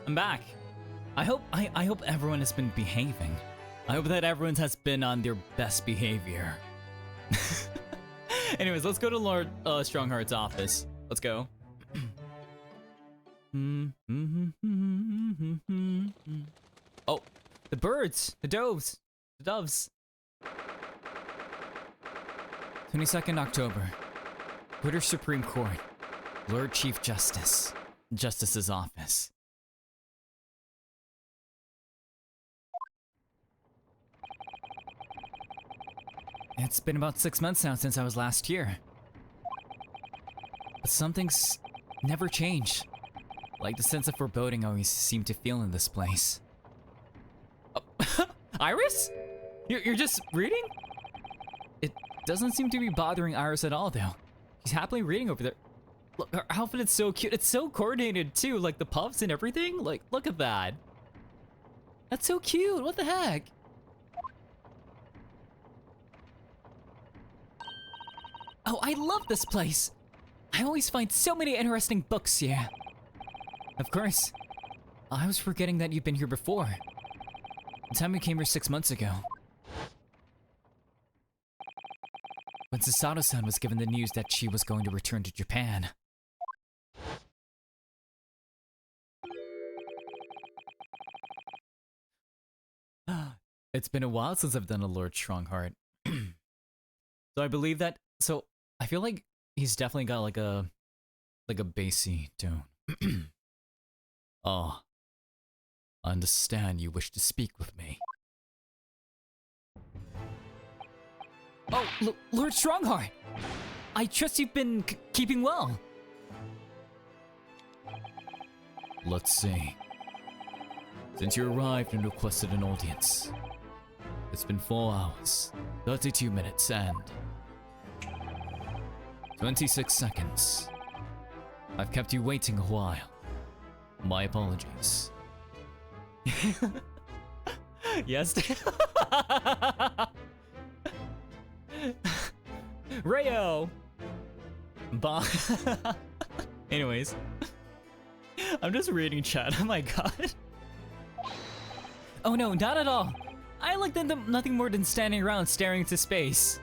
I'm back. I hope everyone has been behaving. I hope that everyone has been on their best behavior. Anyways, let's go to Lord Strongheart's office. Let's go. Oh, the birds, the doves, the doves. 22nd October, British Supreme Court, Lord Chief Justice, Justice's office. It's been about 6 months now since I was last here. But some things never change. Like the sense of foreboding I always seem to feel in this place. Oh, Iris? You're just reading? It doesn't seem to be bothering Iris at all, though. She's happily reading over there. Look, her outfit is so cute. It's so coordinated, too. Like the puffs and everything. Like, look at that. That's so cute. What the heck? Oh, I love this place. I always find so many interesting books here. Of course. I was forgetting that you've been here before. The time we came here 6 months ago. When Susato-san was given the news that she was going to return to Japan. It's been a while since I've done a Lord Strongheart. So I believe that, so I feel like he's definitely got like a bassy tone. Oh, I understand you wish to speak with me. Oh, Lord Strongheart! I trust you've been keeping well. Let's see. Since you arrived and requested an audience, it's been 4 hours, 32 minutes, and 26 seconds. I've kept you waiting a while. My apologies. Yes. Rayo! Anyways. I'm just reading chat, oh my god. Oh no, not at all. I like them nothing more than standing around staring into space.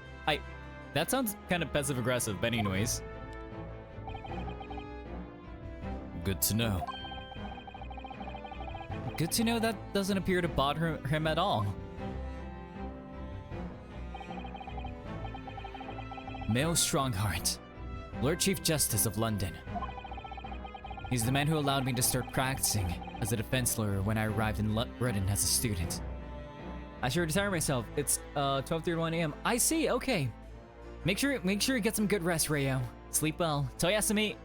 That sounds kind of passive aggressive, but anyways. Good to know. Good to know that doesn't appear to bother him at all. Mayo Strongheart, Lord Chief Justice of London. He's the man who allowed me to start practicing as a defense lawyer when I arrived in Britain as a student. I should retire myself. It's 12:31 a.m. I see. Okay. Make sure you get some good rest, Rayo. Sleep well. Toyasumi.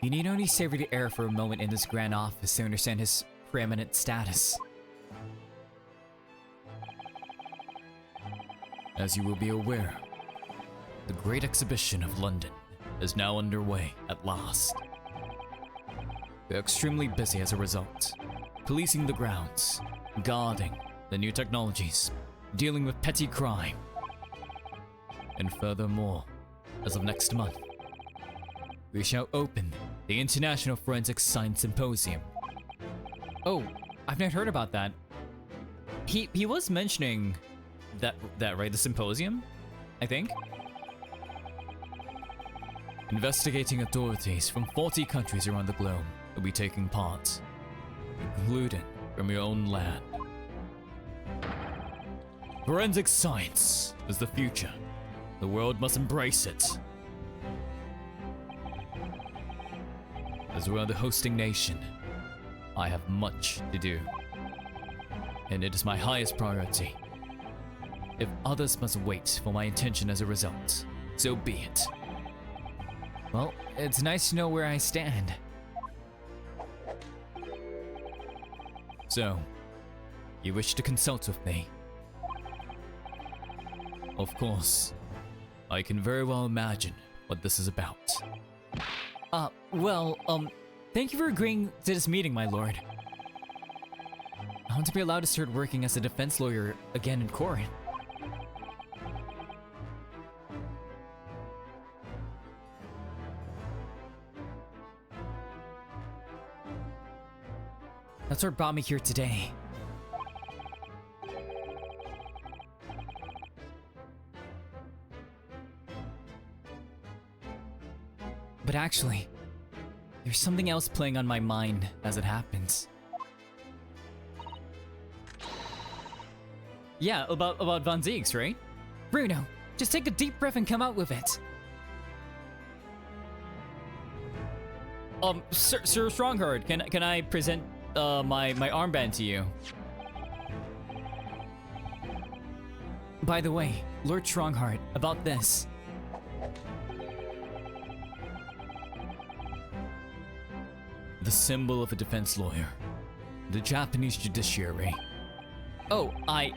You need only savor the air for a moment in this grand office to understand his preeminent status. As you will be aware, the Great Exhibition of London is now underway at last. We're extremely busy as a result, policing the grounds, guarding the new technologies, dealing with petty crime. And furthermore, as of next month, we shall open the International Forensic Science Symposium. Oh, I've not heard about that. He was mentioning that right, the symposium, I think. Investigating authorities from 40 countries around the globe will be taking part, including from your own land. Forensic science is the future. The world must embrace it. As we are the hosting nation, I have much to do, and it is my highest priority. If others must wait for my attention as a result, so be it. Well, it's nice to know where I stand. So, you wish to consult with me? Of course. I can very well imagine what this is about. Thank you for agreeing to this meeting, my lord. I want to be allowed to start working as a defense lawyer again in court. That's what brought me here today. But actually, there's something else playing on my mind as it happens. Yeah, about Von Zieg's, right? Bruno, just take a deep breath and come out with it. Sir Strongheart, can I present my armband to you? By the way, Lord Strongheart, about this. The symbol of a defense lawyer. The Japanese judiciary. Oh, I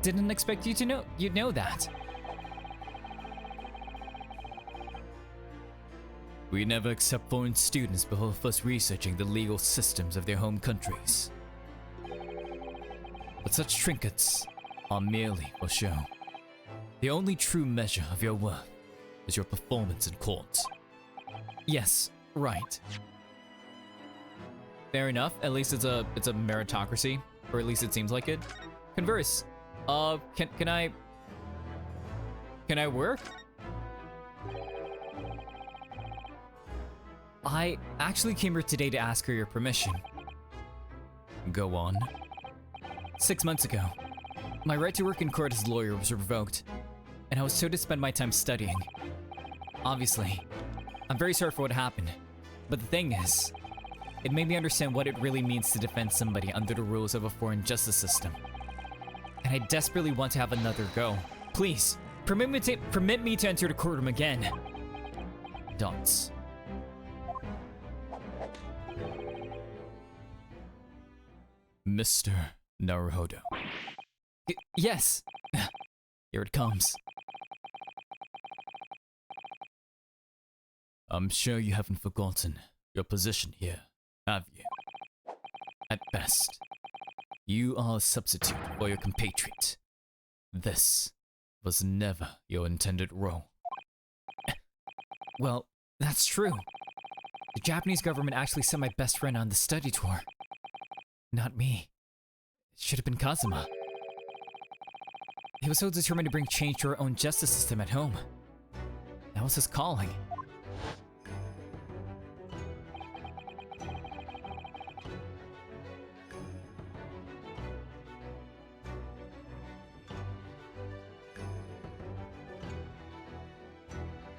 didn't expect you to know you'd know that. We never accept foreign students before first researching the legal systems of their home countries. But such trinkets are merely for show. The only true measure of your worth is your performance in court. Yes, right. Fair enough. At least it's a meritocracy, or at least it seems like it. Converse. Can I work? I actually came here today to ask her your permission. Go on. 6 months ago, my right to work in court as a lawyer was revoked, and I was told to spend my time studying. Obviously, I'm very sorry for what happened, but the thing is, it made me understand what it really means to defend somebody under the rules of a foreign justice system. And I desperately want to have another go. Please, permit me to enter the courtroom again. Dots. Mr. Naruhodo. Yes! Here it comes. I'm sure you haven't forgotten your position here, have you? At best, you are a substitute for your compatriot. This was never your intended role. Well, that's true. The Japanese government actually sent my best friend on the study tour. Not me. It should have been Kazuma. He was so determined to bring change to our own justice system at home. That was his calling.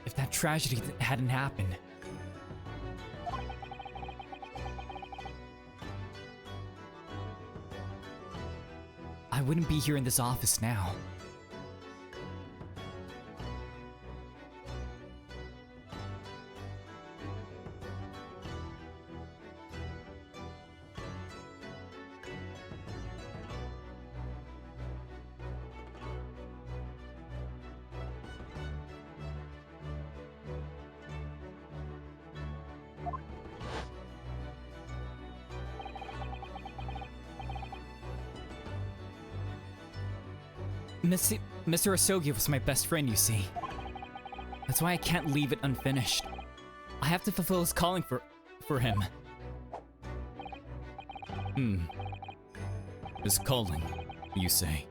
If that tragedy hadn't happened, I wouldn't be here in this office now. Mr. Asogi was my best friend, you see. That's why I can't leave it unfinished. I have to fulfill his calling for him. His calling, you say?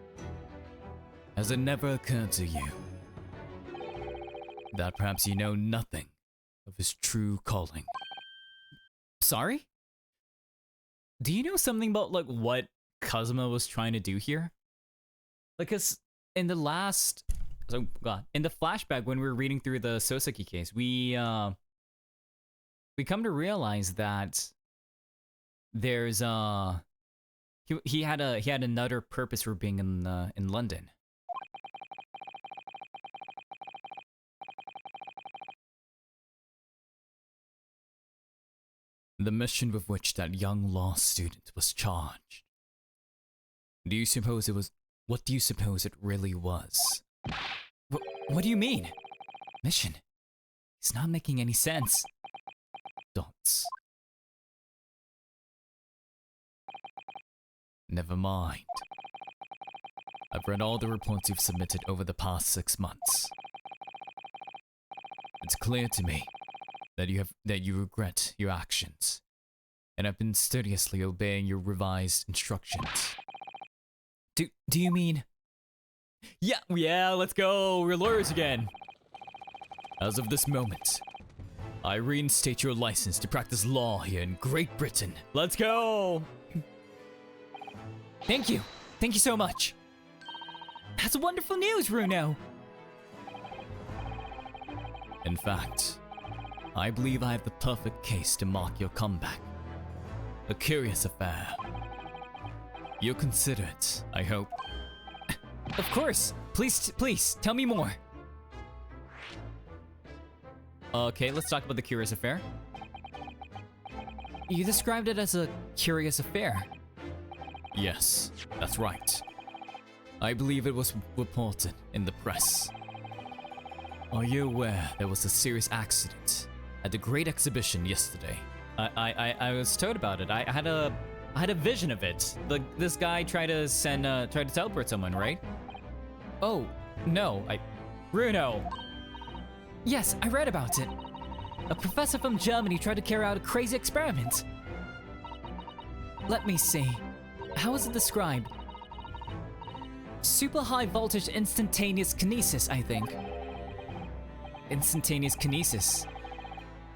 Has it never occurred to you that perhaps you know nothing of his true calling? Sorry? Do you know something about, like, what Kazuma was trying to do here? Like, 'cause in the last... Oh, God. In the flashback, when we were reading through the Soseki case, we come to realize that there's, he had another purpose for being in London. The mission with which that young law student was charged. Do you suppose it was... What do you suppose it really was? What do you mean? Mission? It's not making any sense. Dots. Never mind. I've read all the reports you've submitted over the past 6 months. It's clear to me that you regret your actions, and I've been studiously obeying your revised instructions. Do you mean? Yeah, let's go. We're lawyers again. As of this moment, I reinstate your license to practice law here in Great Britain. Let's go. Thank you so much. That's wonderful news, Bruno. In fact, I believe I have the perfect case to mark your comeback. A curious affair. You'll consider it, I hope. Of course. Please, tell me more. Okay, let's talk about the curious affair. You described it as a curious affair. Yes, that's right. I believe it was reported in the press. Are you aware there was a serious accident at the Great Exhibition yesterday? I was told about it. I had a vision of it. This guy tried to teleport someone, right? Oh, no, Bruno. Yes, I read about it. A professor from Germany tried to carry out a crazy experiment. Let me see. How is it described? Super high voltage instantaneous kinesis, I think. Instantaneous kinesis.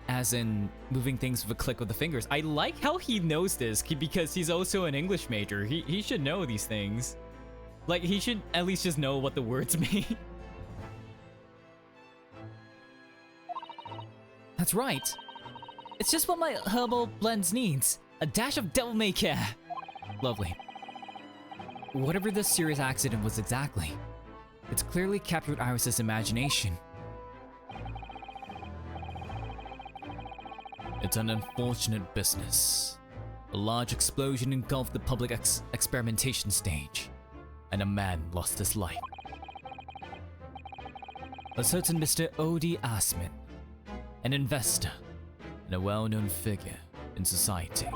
As in moving things with a click of the fingers. I like how he knows this because he's also an English major. He should know these things. Like, he should at least just know what the words mean. That's right. It's just what my herbal blends needs. A dash of devil may care. Lovely. Whatever this serious accident was exactly, it's clearly captured Iris's imagination. It's an unfortunate business. A large explosion engulfed the public experimentation stage, and a man lost his life. A certain Mr. O.D. Assman, an investor and a well-known figure in society.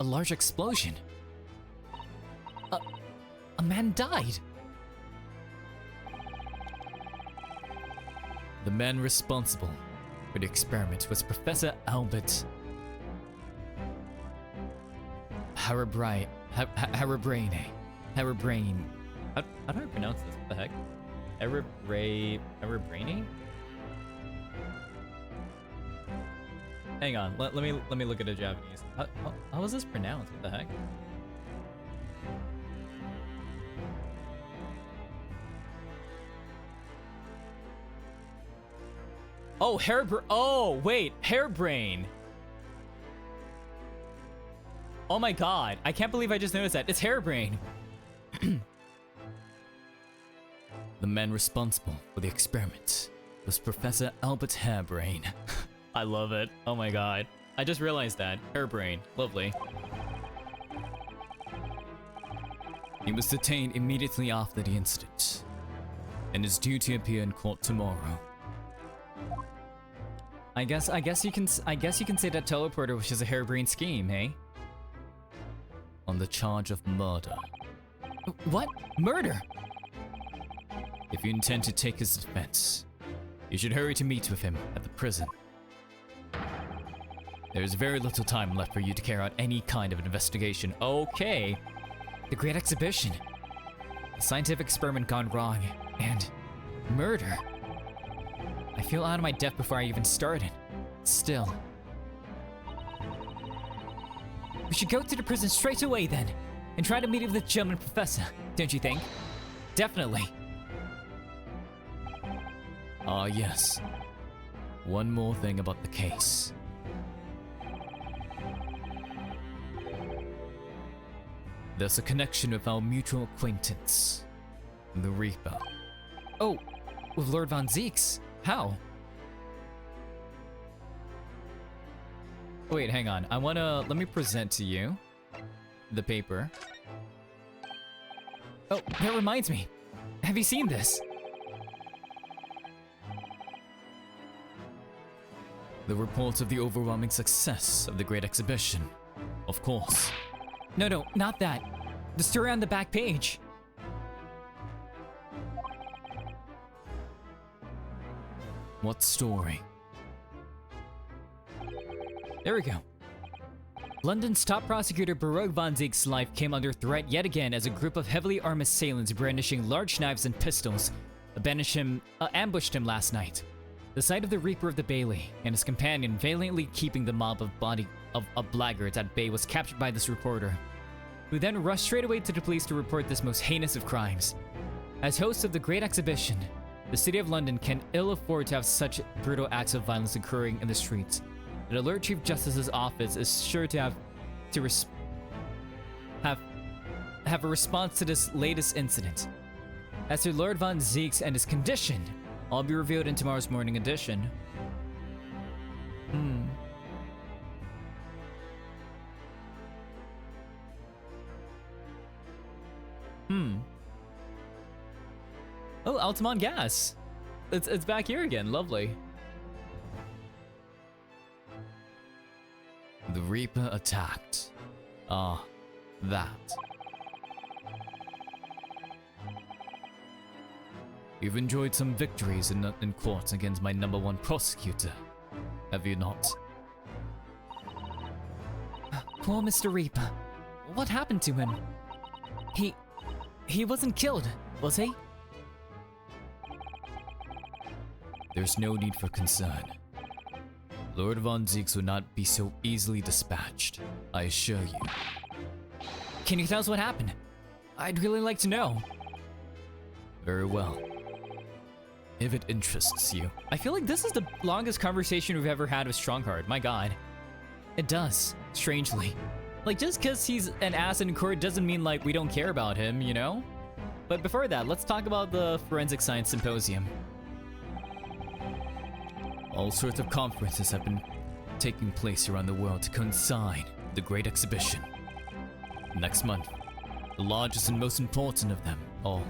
A large explosion? A man died? The man responsible for the experiment was Professor Albert Harabrain. How do I pronounce this? What the heck? Harabraini? Hang on, let me look at a Japanese. How is this pronounced? What the heck? Oh, hairbrain. Oh my god, I can't believe I just noticed that. It's hairbrain. The man responsible for the experiment was Professor Albert Hairbrain. I love it. Oh my god. I just realized that. Hairbrain. Lovely. He was detained immediately after the incident and is due to appear in court tomorrow. I guess you can say that teleporter was just a harebrained scheme, hey? On the charge of murder. What? Murder? If you intend to take his defense, you should hurry to meet with him at the prison. There is very little time left for you to carry out any kind of an investigation. Okay. The Great Exhibition. A scientific experiment gone wrong. And murder. I feel out of my depth before I even started. Still. We should go to the prison straight away then, and try to meet with the German professor, don't you think? Definitely. Ah, yes. One more thing about the case. There's a connection with our mutual acquaintance, the Reaper. Oh, with Lord Von Zeeks? How? Wait, hang on. Let me present to you the paper. Oh, that reminds me. Have you seen this? The reports of the overwhelming success of the Great Exhibition. Of course. No, not that. The story on the back page. What story? There we go. London's top prosecutor Baruch von Zieg's life came under threat yet again as a group of heavily armed assailants brandishing large knives and pistols ambushed him last night. The sight of the Reaper of the Bailey and his companion valiantly keeping the mob of blackguards at bay was captured by this reporter, who then rushed straight away to the police to report this most heinous of crimes. As host of the Great Exhibition, the City of London can ill afford to have such brutal acts of violence occurring in the streets. The Lord Chief Justice's office is sure to have a response to this latest incident. As to Lord von Zieks and his condition, all be revealed in tomorrow's morning edition. Oh, Altamont Gas. It's back here again. Lovely. The Reaper attacked. Ah, that. You've enjoyed some victories in court against my #1 prosecutor, have you not? Poor Mr. Reaper. What happened to him? He wasn't killed, was he? There's no need for concern. Lord von Zieks would not be so easily dispatched, I assure you. Can you tell us what happened? I'd really like to know. Very well. If it interests you. I feel like this is the longest conversation we've ever had with Strongheart, my god. It does, strangely. Like, just because he's an ass in court doesn't mean, like, we don't care about him, you know? But before that, let's talk about the Forensic Science Symposium. All sorts of conferences have been taking place around the world to coincide with the Great Exhibition. Next month, the largest and most important of them all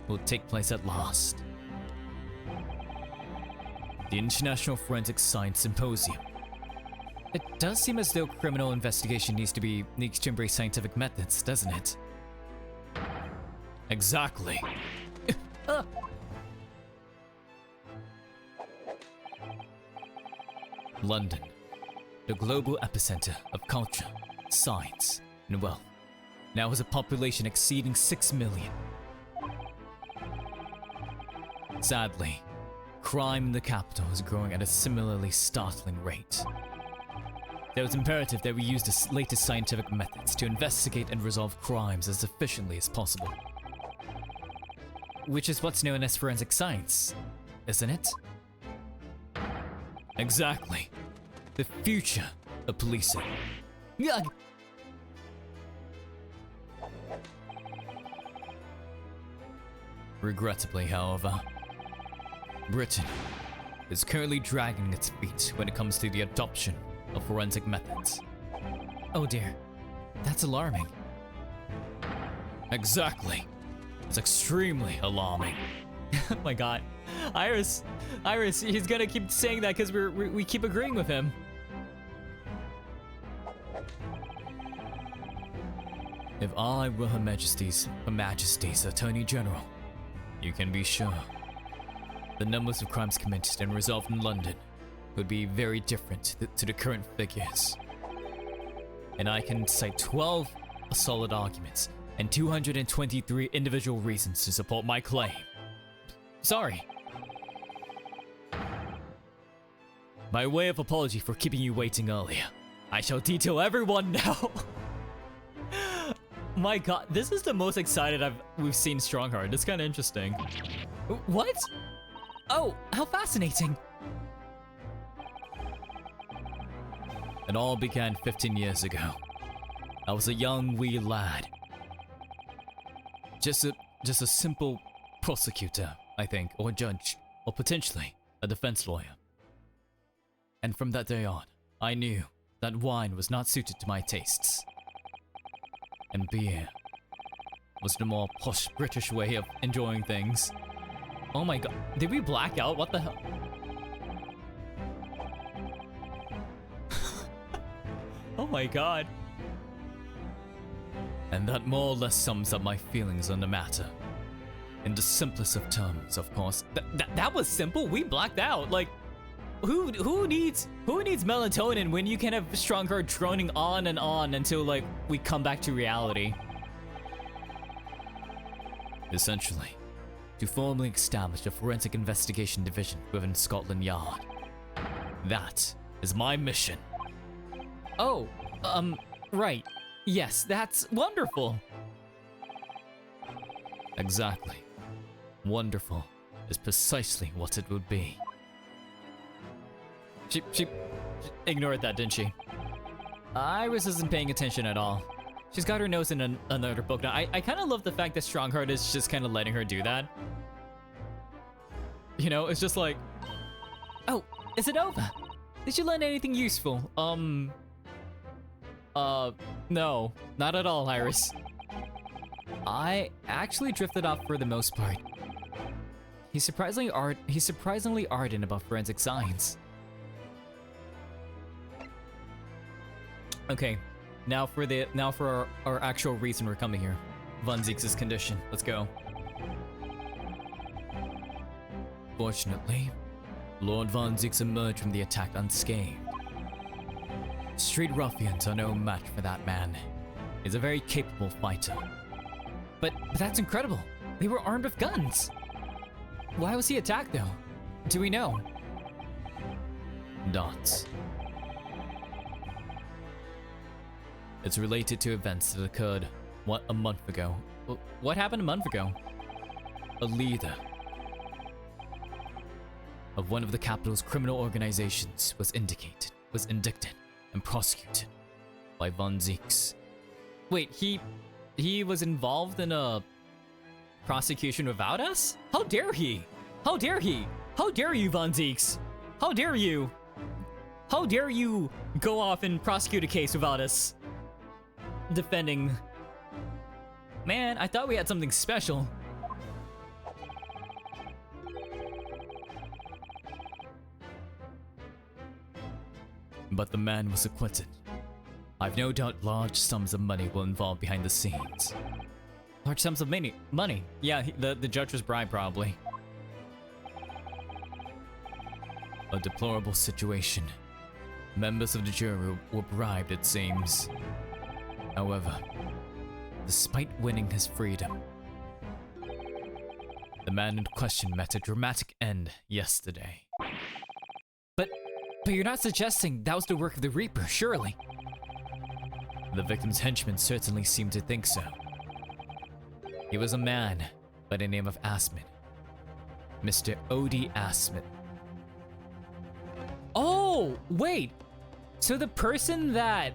will take place at last. The International Forensic Science Symposium. It does seem as though criminal investigation needs to embrace scientific methods, doesn't it? Exactly. London, the global epicenter of culture, science, and wealth, now has a population exceeding 6 million. Sadly, crime in the capital is growing at a similarly startling rate. It was imperative that we use the latest scientific methods to investigate and resolve crimes as efficiently as possible. Which is what's known as forensic science, isn't it? Exactly. The future of policing. Yuck! Regrettably, however, Britain is currently dragging its feet when it comes to the adoption of forensic methods. Oh dear, that's alarming. Exactly. It's extremely alarming. Oh my god. Iris, he's gonna keep saying that because we keep agreeing with him. If I were Her Majesty's Attorney General, you can be sure the numbers of crimes committed and resolved in London would be very different to the current figures. And I can cite 12 solid arguments and 223 individual reasons to support my claim. Sorry. By way of apology for keeping you waiting earlier, I shall detail everyone now. My god, this is the most excited we've seen Strongheart. It's kind of interesting. What? Oh, how fascinating. It all began 15 years ago. I was a young wee lad. Just a simple prosecutor, I think, or judge, or potentially a defense lawyer. And from that day on, I knew that wine was not suited to my tastes. And beer was the more posh British way of enjoying things. Oh my god, did we black out? What the hell? Oh my god. And that more or less sums up my feelings on the matter. In the simplest of terms, of course. That was simple, we blacked out, like... who needs melatonin when you can have Strongheart droning on and on until like we come back to reality? Essentially, to formally establish a forensic investigation division within Scotland Yard. That is my mission. Oh, right. Yes, that's wonderful. Exactly. Wonderful is precisely what it would be. She ignored that, didn't she? Iris isn't paying attention at all. She's got her nose in another book now. I kind of love the fact that Strongheart is just kind of letting her do that. You know, it's just like, oh, is it over? Did you learn anything useful? No, not at all, Iris. I actually drifted off for the most part. He's surprisingly ardent about forensic science. Okay, now for our actual reason we're coming here. Von Zieks' condition. Let's go. Fortunately, Lord Von Zieks emerged from the attack unscathed. Street ruffians are no match for that man. He's a very capable fighter. But that's incredible. They were armed with guns. Why was he attacked though? Do we know? Dots. It's related to events that occurred, a month ago. What happened a month ago? A leader of one of the capital's criminal organizations was indicted and prosecuted by Von Zieks. Wait, he was involved in a prosecution without us? How dare he? How dare he? How dare you, Von Zieks? How dare you? How dare you go off and prosecute a case without us defending? Man, I thought we had something special. But the man was acquitted. I've no doubt large sums of money were involved behind the scenes. Large sums of money? Yeah, the judge was bribed, probably. A deplorable situation. Members of the jury were bribed, it seems. However, despite winning his freedom, the man in question met a dramatic end yesterday. But you're not suggesting that was the work of the Reaper, surely? The victim's henchmen certainly seemed to think so. He was a man by the name of Asmund. Mr. O.D. Asmund. Oh, wait! So the person that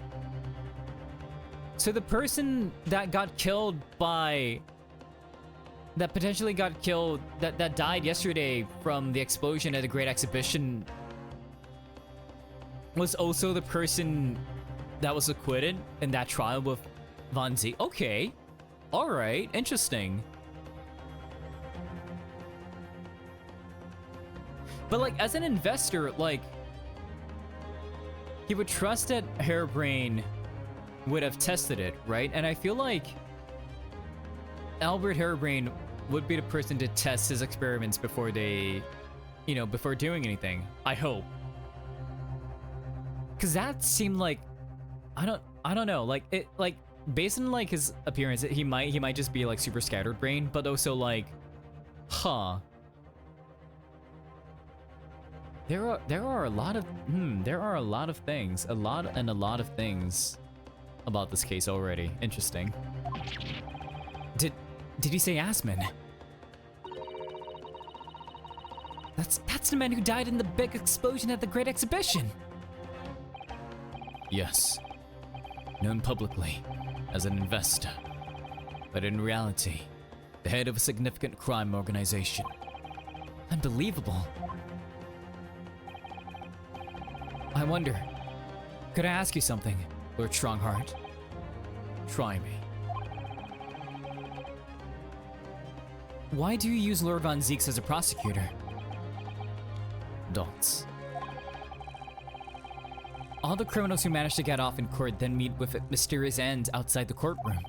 got killed by... That potentially got killed, that died yesterday from the explosion at the Great Exhibition was also the person that was acquitted in that trial with Von Zieks. Okay. Alright, interesting. But like, as an investor, like, he would trust that Harebrained would have tested it, right? And I feel like Albert Harebrained would be the person to test his experiments before they, before doing anything. I hope. Cause that seemed like, I don't know, like based on like his appearance, he might just be like super scattered brain, but also like, there are a lot of things about this case already. Interesting. Did he say Asmund? That's the man who died in the big explosion at the Great Exhibition. Yes. Known publicly as an investor, but in reality, the head of a significant crime organization. Unbelievable. I wonder, could I ask you something, Lord Strongheart? Try me. Why do you use Lord Von Zieks as a prosecutor? Dots. All the criminals who manage to get off in court then meet with a mysterious end outside the courtroom.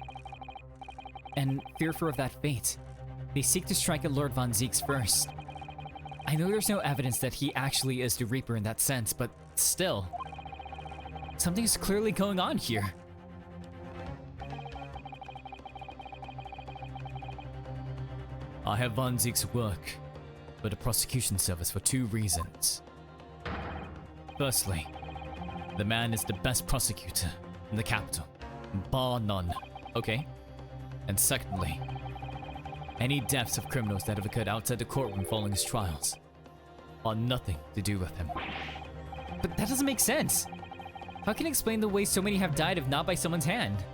And fearful of that fate, they seek to strike at Lord Von Zieks first. I know there's no evidence that he actually is the Reaper in that sense, but still. Something's clearly going on here. I have Von Ziek's work for the prosecution service for 2 reasons. Firstly, the man is the best prosecutor in the capital, bar none, okay? And secondly, any deaths of criminals that have occurred outside the courtroom following his trials are nothing to do with him. But that doesn't make sense. How can you explain the way so many have died if not by someone's hand?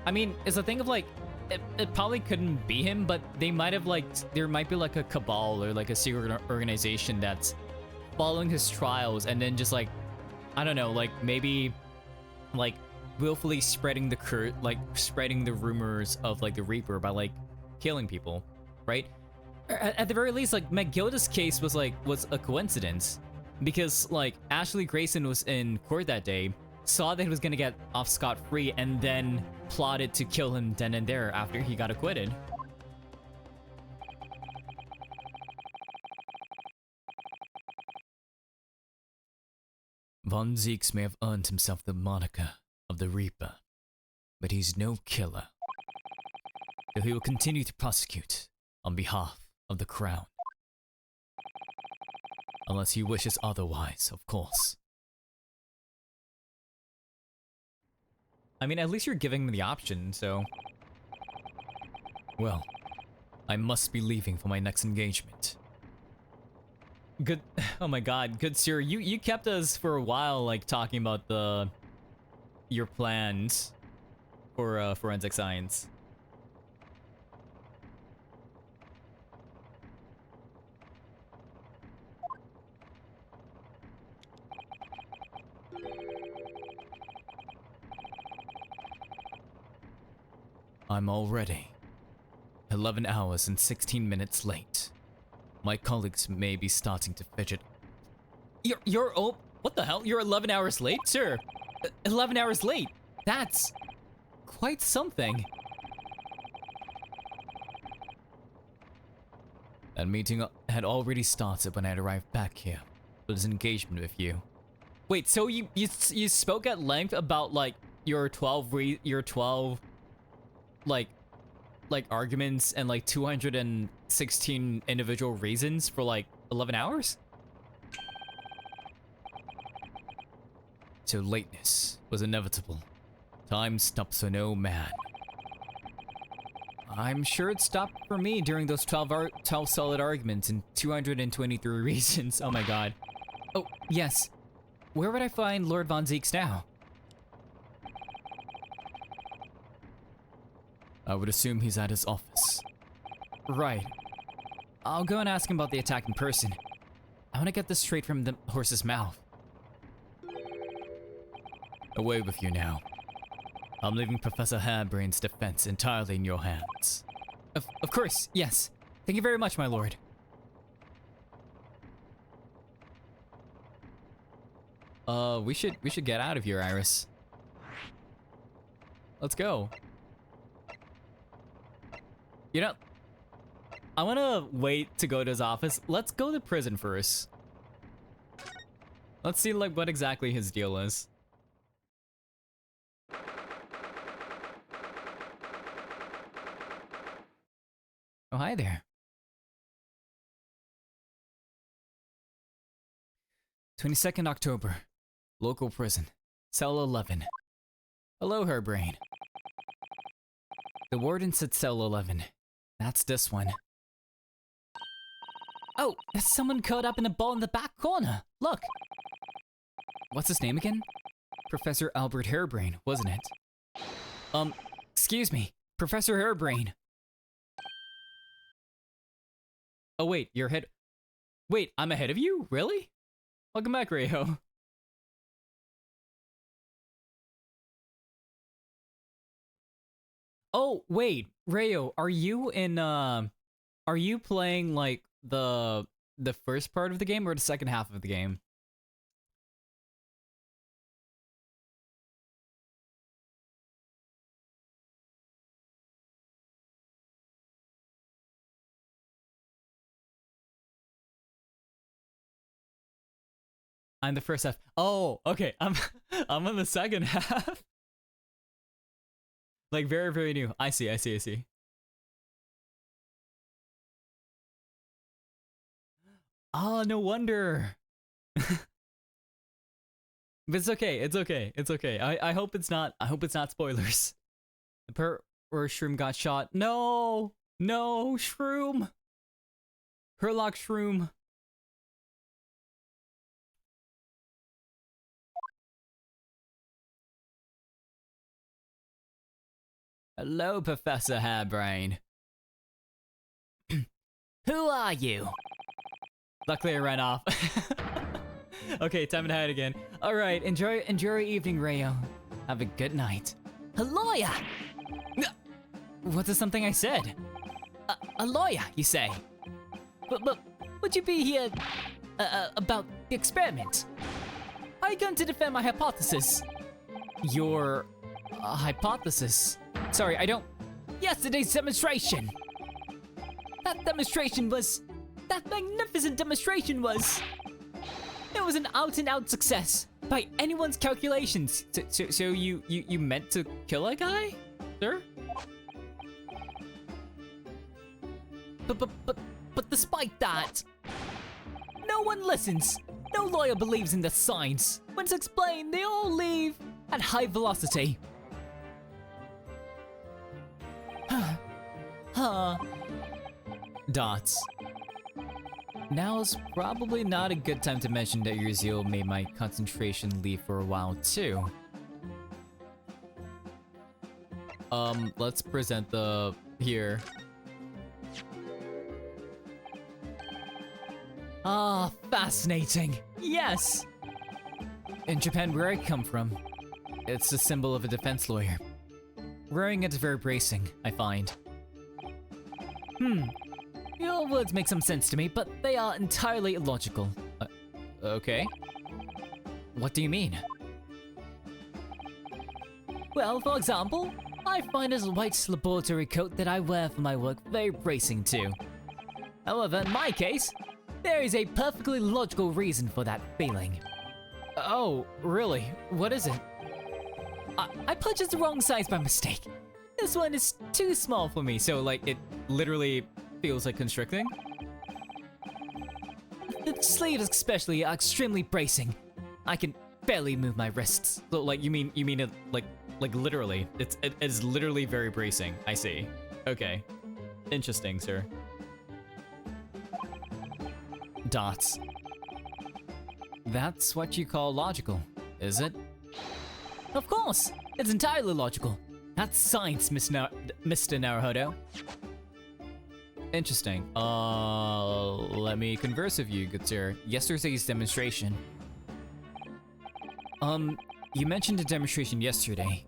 I mean, it's a thing of like, it probably couldn't be him, but they might have like, there might be like a cabal or like a secret organization that's following his trials and then just like, I don't know, like maybe like willfully spreading the spreading the rumors of like the Reaper by like killing people, right? At the very least, like McGilda's case was a coincidence because like Ashley Grayson was in court that day, saw that he was gonna get off scot-free, and then plotted to kill him then and there after he got acquitted. Von Zieks may have earned himself the moniker of the Reaper, but he's no killer. So he will continue to prosecute on behalf of the Crown. Unless he wishes otherwise, of course. I mean, at least you're giving me the option, so... Well, I must be leaving for my next engagement. Good, oh my god, good sir, you kept us for a while, like, talking about your plans for, forensic science. I'm already 11 hours and 16 minutes late. My colleagues may be starting to fidget. Oh, what the hell? You're 11 hours late, sir? 11 hours late? That's quite something. That meeting had already started when I had arrived back here for this engagement with you. Wait, so you spoke at length about like your 12 like arguments and like 216 individual reasons for like 11 hours? So lateness was inevitable. Time stops for no man. I'm sure it stopped for me during those 12 solid arguments and 223 reasons. Oh my god. Oh, yes. Where would I find Lord Von Zieks now? I would assume he's at his office. Right. I'll go and ask him about the attack in person. I want to get this straight from the horse's mouth. Away with you now. I'm leaving Professor Hairbrain's defense entirely in your hands. Of course, yes. Thank you very much, my lord. We should get out of here, Iris. Let's go. You know, I want to wait to go to his office. Let's go to prison first. Let's see like what exactly his deal is. Oh, hi there. 22nd October. Local prison. Cell 11. Hello, Hairbrain. The warden said cell 11. That's this one. Oh, that's someone curled up in a ball in the back corner. Look. What's his name again? Professor Albert Hairbrain, wasn't it? Excuse me. Professor Hairbrain. Oh wait, you're ahead. Wait, I'm ahead of you? Really? Welcome back, Rayo. Oh, wait, Rayo, are you playing like the first part of the game or the second half of the game? I'm the first half. Oh, okay. I'm on the second half. Like very, very new. I see. Oh, no wonder. But it's okay. I hope it's not. I hope it's not spoilers. The part where Shroom got shot. No, Shroom. Herlock Shroom. Hello, Professor Hairbrain. Who are you? Luckily, I ran off. Okay, time to hide again. All right, enjoy your evening, Rayo. Have a good night. A lawyer. What is something I said? A lawyer, you say? But would you be here about the experiment? Are you going to defend my hypothesis? Your hypothesis? Sorry, I don't. Yesterday's demonstration. That magnificent demonstration was. It was an out-and-out success by anyone's calculations. So you meant to kill a guy, sir? But despite that, no one listens. No lawyer believes in the science. When it's explained, they all leave at high velocity. Dots. Now's probably not a good time to mention that your zeal made my concentration leave for a while too. Let's present the here. Ah, fascinating. Yes. In Japan, where I come from, it's a symbol of a defense lawyer. Wearing it is very bracing, I find. Your words make some sense to me, but they are entirely illogical. Okay. What do you mean? Well, for example, I find this white laboratory coat that I wear for my work very bracing too. However, in my case, there is a perfectly logical reason for that feeling. Oh, really? What is it? I purchased the wrong size by mistake. This one is too small for me, so like it literally feels like constricting. The sleeves especially are extremely bracing. I can barely move my wrists. So like you mean it like literally. It is literally very bracing. I see. Okay. Interesting, sir. Dots. That's what you call logical, is it? Of course! It's entirely logical. That's science, Mr. Naruhodo. Interesting. Let me converse with you, good sir. Yesterday's demonstration. You mentioned a demonstration yesterday.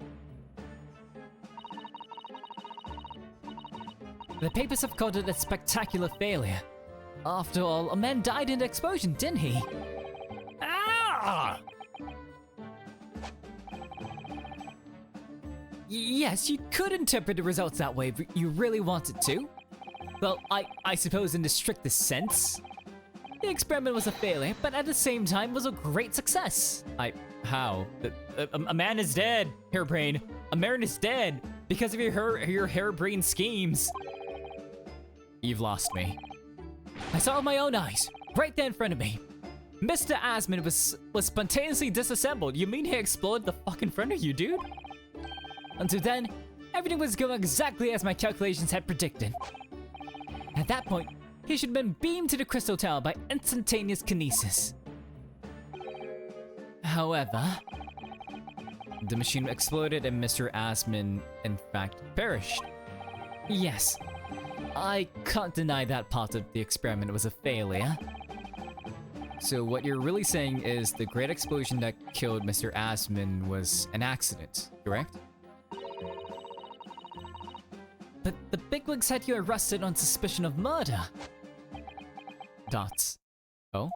The papers have called it a spectacular failure. After all, a man died in the explosion, didn't he? Ah! Yes, you could interpret the results that way if you really wanted to. Well, I suppose in the strictest sense, the experiment was a failure, but at the same time was a great success. How? A man is dead, Hairbrain. A man is dead because of your harebrained schemes. You've lost me. I saw it with my own eyes, right there in front of me. Mr. Asman was spontaneously disassembled. You mean he exploded the fuck in front of you, dude? Until then, everything was going exactly as my calculations had predicted. At that point, he should have been beamed to the Crystal Tower by instantaneous kinesis. However, the machine exploded and Mr. Asman, in fact, perished. Yes, I can't deny that part of the experiment was a failure. So what you're really saying is the great explosion that killed Mr. Asman was an accident, correct? But the bigwigs had you arrested on suspicion of murder. Dots. Oh?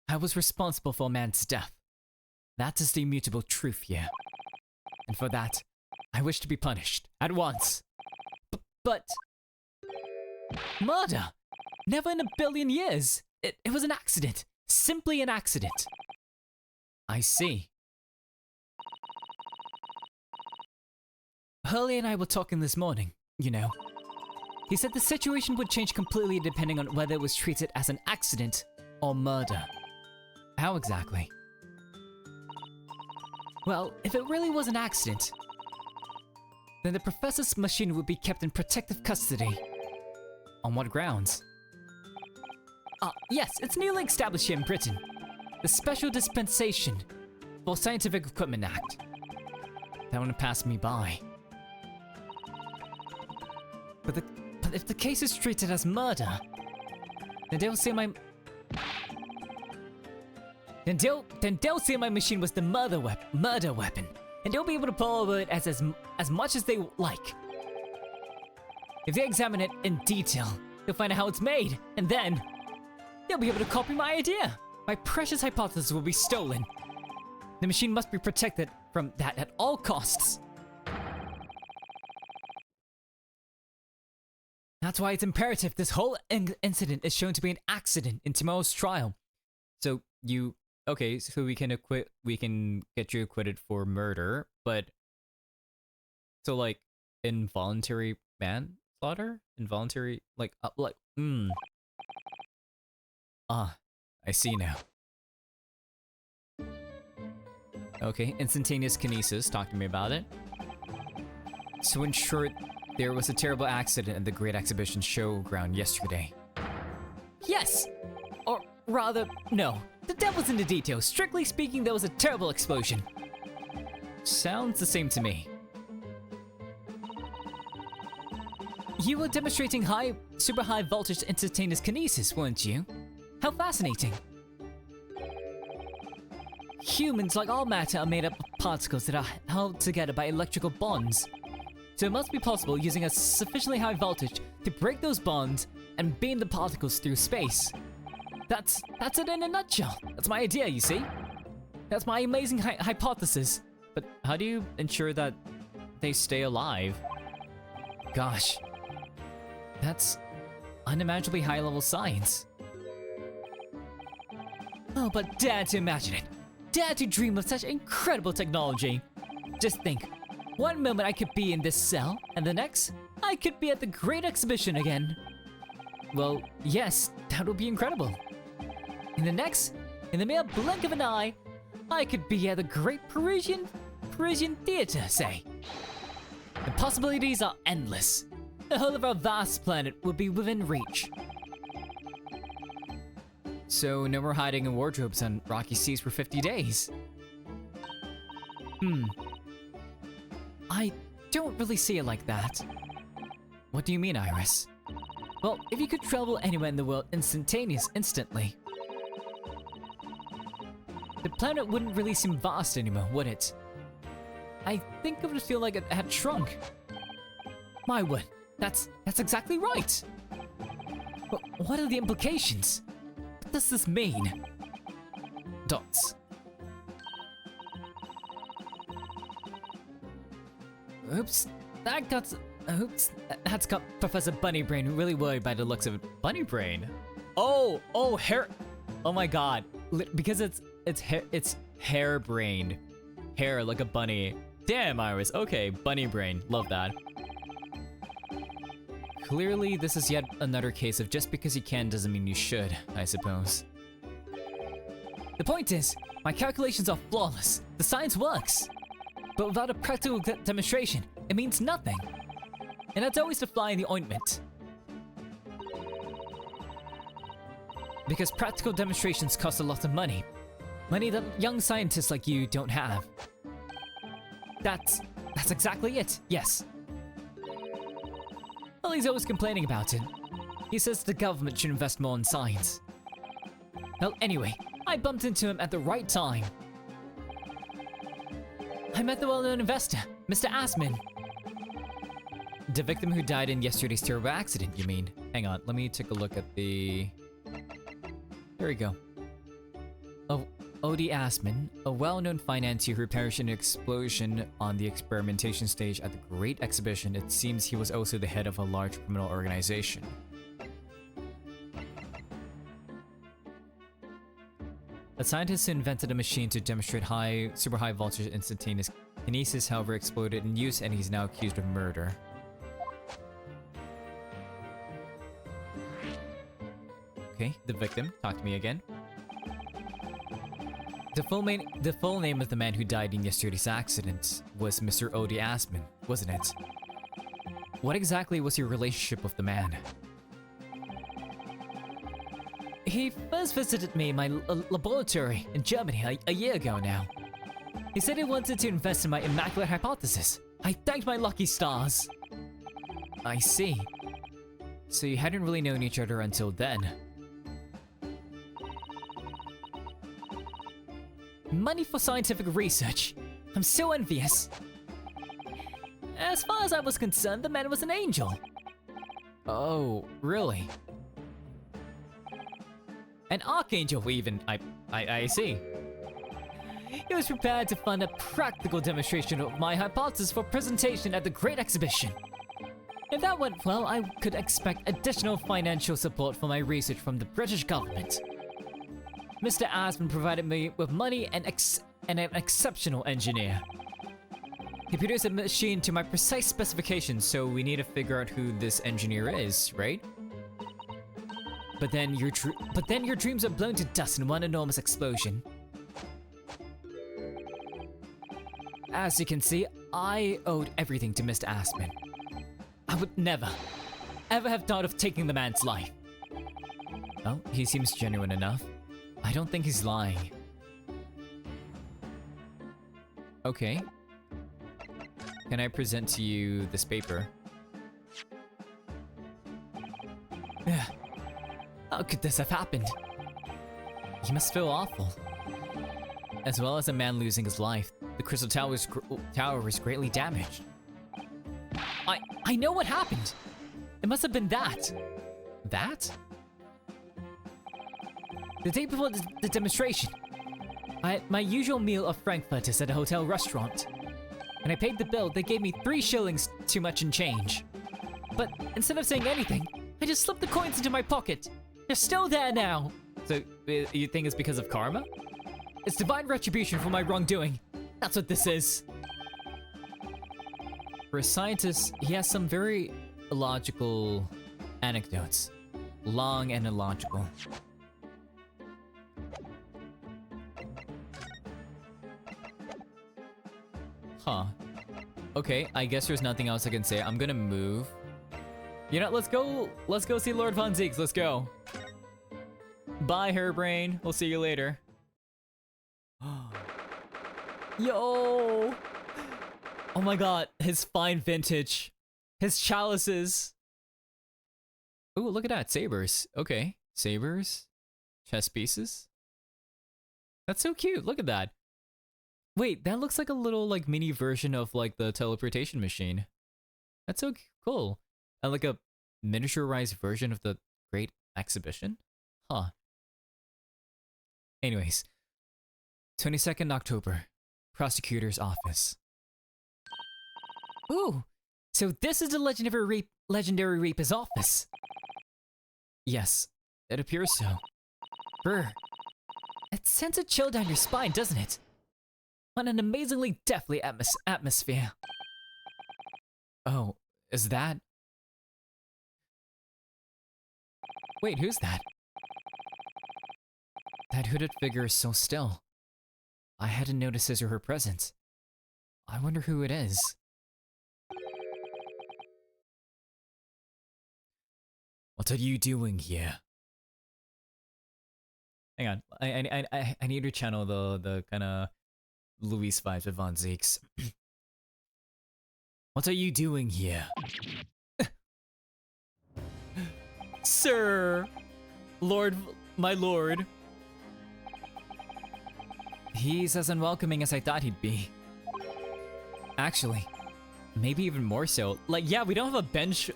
I was responsible for a man's death. That is the immutable truth here. And for that, I wish to be punished at once. But murder? Never in a billion years. It was an accident. Simply an accident. I see. Hurley and I were talking this morning, you know. He said the situation would change completely depending on whether it was treated as an accident or murder. How exactly? Well, if it really was an accident, then the professor's machine would be kept in protective custody. On what grounds? Yes, it's newly established here in Britain. The Special Dispensation for Scientific Equipment Act. That one passed me by. But if the case is treated as murder, then they'll say my... Then they'll say my machine was the murder weapon, and they'll be able to borrow it as much as they like. If they examine it in detail, they'll find out how it's made, and then they'll be able to copy my idea. My precious hypothesis will be stolen. The machine must be protected from that at all costs. That's why it's imperative this whole incident is shown to be an accident in tomorrow's trial. So okay, so we can get you acquitted for murder, but so like involuntary manslaughter? Involuntary I see now. Okay, instantaneous kinesis, talk to me about it. So in short, there was a terrible accident at the Great Exhibition Showground yesterday. Yes! Or rather, no. The devil's in the details. Strictly speaking, there was a terrible explosion. Sounds the same to me. You were demonstrating super high voltage instantaneous kinesis, weren't you? How fascinating. Humans, like all matter, are made up of particles that are held together by electrical bonds. So it must be possible using a sufficiently high voltage to break those bonds and beam the particles through space. That's it in a nutshell. That's my idea, you see? That's my amazing hypothesis. But how do you ensure that they stay alive? Gosh, that's unimaginably high-level science. Oh, but dare to imagine it. Dare to dream of such incredible technology. Just think, one moment I could be in this cell, and the next, I could be at the Great Exhibition again. Well, yes, that would be incredible. In the next, in the mere blink of an eye, I could be at the Great Parisian Theater, say. The possibilities are endless. The whole of our vast planet would be within reach. So no more hiding in wardrobes on rocky seas for 50 days. I don't really see it like that. What do you mean, Iris? Well, if you could travel anywhere in the world instantly, the planet wouldn't really seem vast anymore, would it? I think it would feel like it had shrunk. My word, that's exactly right. But what are the implications? What does this mean? Dots. Oops, that's got Professor Bunnybrain really worried by the looks of it. Bunnybrain? Oh, hair. Oh my god. Because it's hair-brained. Hair like a bunny. Damn, Iris. Okay, Bunnybrain. Love that. Clearly, this is yet another case of just because you can doesn't mean you should, I suppose. The point is, my calculations are flawless. The science works. But without a practical demonstration, it means nothing. And that's always the fly in the ointment. Because practical demonstrations cost a lot of money. Money that young scientists like you don't have. That's exactly it, yes. Well, he's always complaining about it. He says the government should invest more in science. Well, anyway, I bumped into him at the right time. I met the well-known investor, Mr. Assman. The victim who died in yesterday's terrible accident, you mean? Hang on, let me take a look at the... There we go. Oh, O.D. Assman, a well-known financier who perished in an explosion on the experimentation stage at the Great Exhibition. It seems he was also the head of a large criminal organization. A scientist who invented a machine to demonstrate super high voltage instantaneous kinesis, however, exploded in use, and he's now accused of murder. Okay, the victim. Talk to me again. The full name of the man who died in yesterday's accident was Mr. Odie Asman, wasn't it? What exactly was your relationship with the man? He first visited me in my laboratory in Germany a year ago now. He said he wanted to invest in my immaculate hypothesis. I thanked my lucky stars. I see. So you hadn't really known each other until then. Money for scientific research. I'm so envious. As far as I was concerned, the man was an angel. Oh, really? An archangel even, I see. He was prepared to fund a practical demonstration of my hypothesis for presentation at the Great Exhibition. If that went well, I could expect additional financial support for my research from the British government. Mr. Asman provided me with money and an exceptional engineer. He produced a machine to my precise specifications, so we need to figure out who this engineer is, right? But then your dreams are blown to dust in one enormous explosion. As you can see, I owed everything to Mr. Asman. I would never, ever have thought of taking the man's life. Oh, he seems genuine enough. I don't think he's lying. Okay. Can I present to you this paper? How could this have happened? He must feel awful. As well as a man losing his life, the Crystal Tower was greatly damaged. I know what happened! It must have been that. That? The day before the demonstration, I had my usual meal of frankfurters at a hotel restaurant. When I paid the bill, they gave me 3 shillings too much in change. But instead of saying anything, I just slipped the coins into my pocket. They're still there now. So, you think it's because of karma? It's divine retribution for my wrongdoing. That's what this is. For a scientist, he has some very illogical anecdotes. Long and illogical. Huh. Okay, I guess there's nothing else I can say. I'm gonna move. You know, let's go see Lord Von Zieks. Let's go. Bye, Hairbrain. We'll see you later. Yo! Oh my god, his fine vintage. His chalices. Ooh, look at that. Sabers. Okay. Sabers. Chess pieces. That's so cute. Look at that. Wait, that looks like a little like mini version of like the teleportation machine. That's so cool. And like a miniaturized version of the Great Exhibition? Huh. Anyways. 22nd October. Prosecutor's office. Ooh! So this is the legendary Reaper's office. Yes, it appears so. Brr. It sends a chill down your spine, doesn't it? What an amazingly deathly atmosphere. Oh, is that? Wait, who's that? That hooded figure is so still. I hadn't noticed his or her presence. I wonder who it is. What are you doing here? Hang on, I need to channel the kind of Luis vibes with Von Zieks. What are you doing here? Sir! My lord. He's as unwelcoming as I thought he'd be. Actually, maybe even more so. Like, yeah, we don't have a bench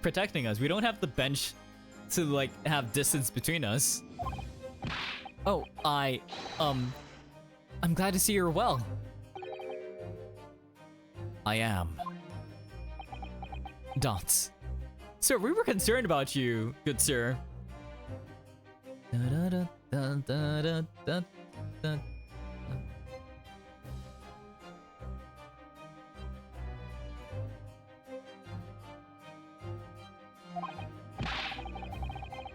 protecting us. We don't have the bench to like have distance between us. Oh, I'm glad to see you're well. I am. Dots. Sir, we were concerned about you, good sir. dun.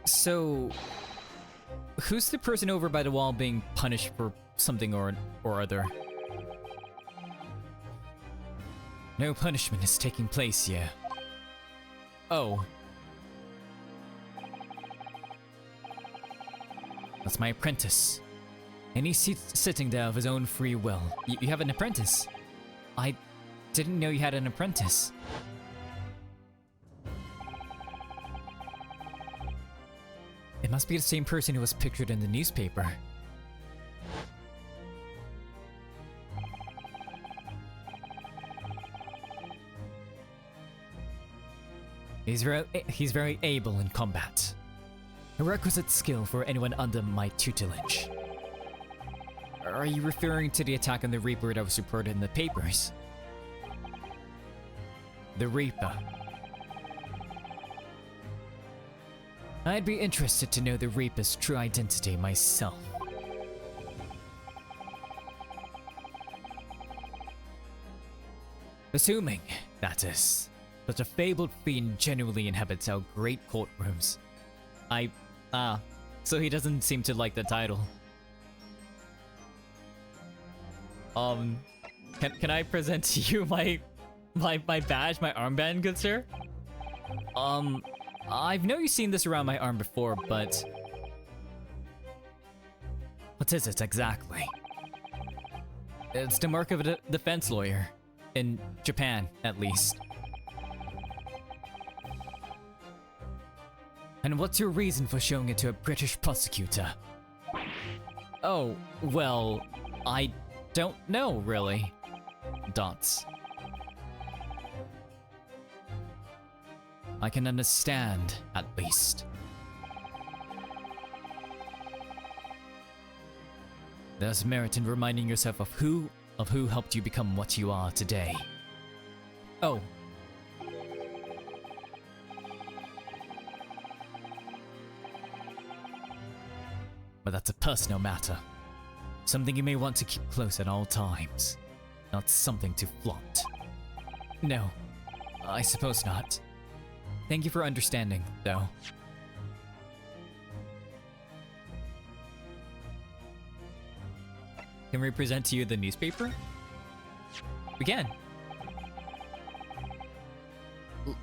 So, who's the person over by the wall being punished for something or other? No punishment is taking place here. Oh. That's my apprentice. And he's sitting there of his own free will. You have an apprentice? I didn't know you had an apprentice. It must be the same person who was pictured in the newspaper. He's very able in combat. A requisite skill for anyone under my tutelage. Are you referring to the attack on the Reaper that was reported in the papers? The Reaper. I'd be interested to know the Reaper's true identity myself. Assuming, that is, that a fabled fiend genuinely inhabits our great courtrooms. So he doesn't seem to like the title. Can I present to you my badge, my armband, good sir? I've know you've seen this around my arm before, but what is it exactly? It's the mark of a defense lawyer. In Japan, at least. And what's your reason for showing it to a British prosecutor? Oh, well, I don't know, really. Dots. I can understand, at least. There's merit in reminding yourself of who helped you become what you are today. Oh. But that's a personal matter. Something you may want to keep close at all times. Not something to flaunt. No, I suppose not. Thank you for understanding, though. Can we present to you the newspaper? We can.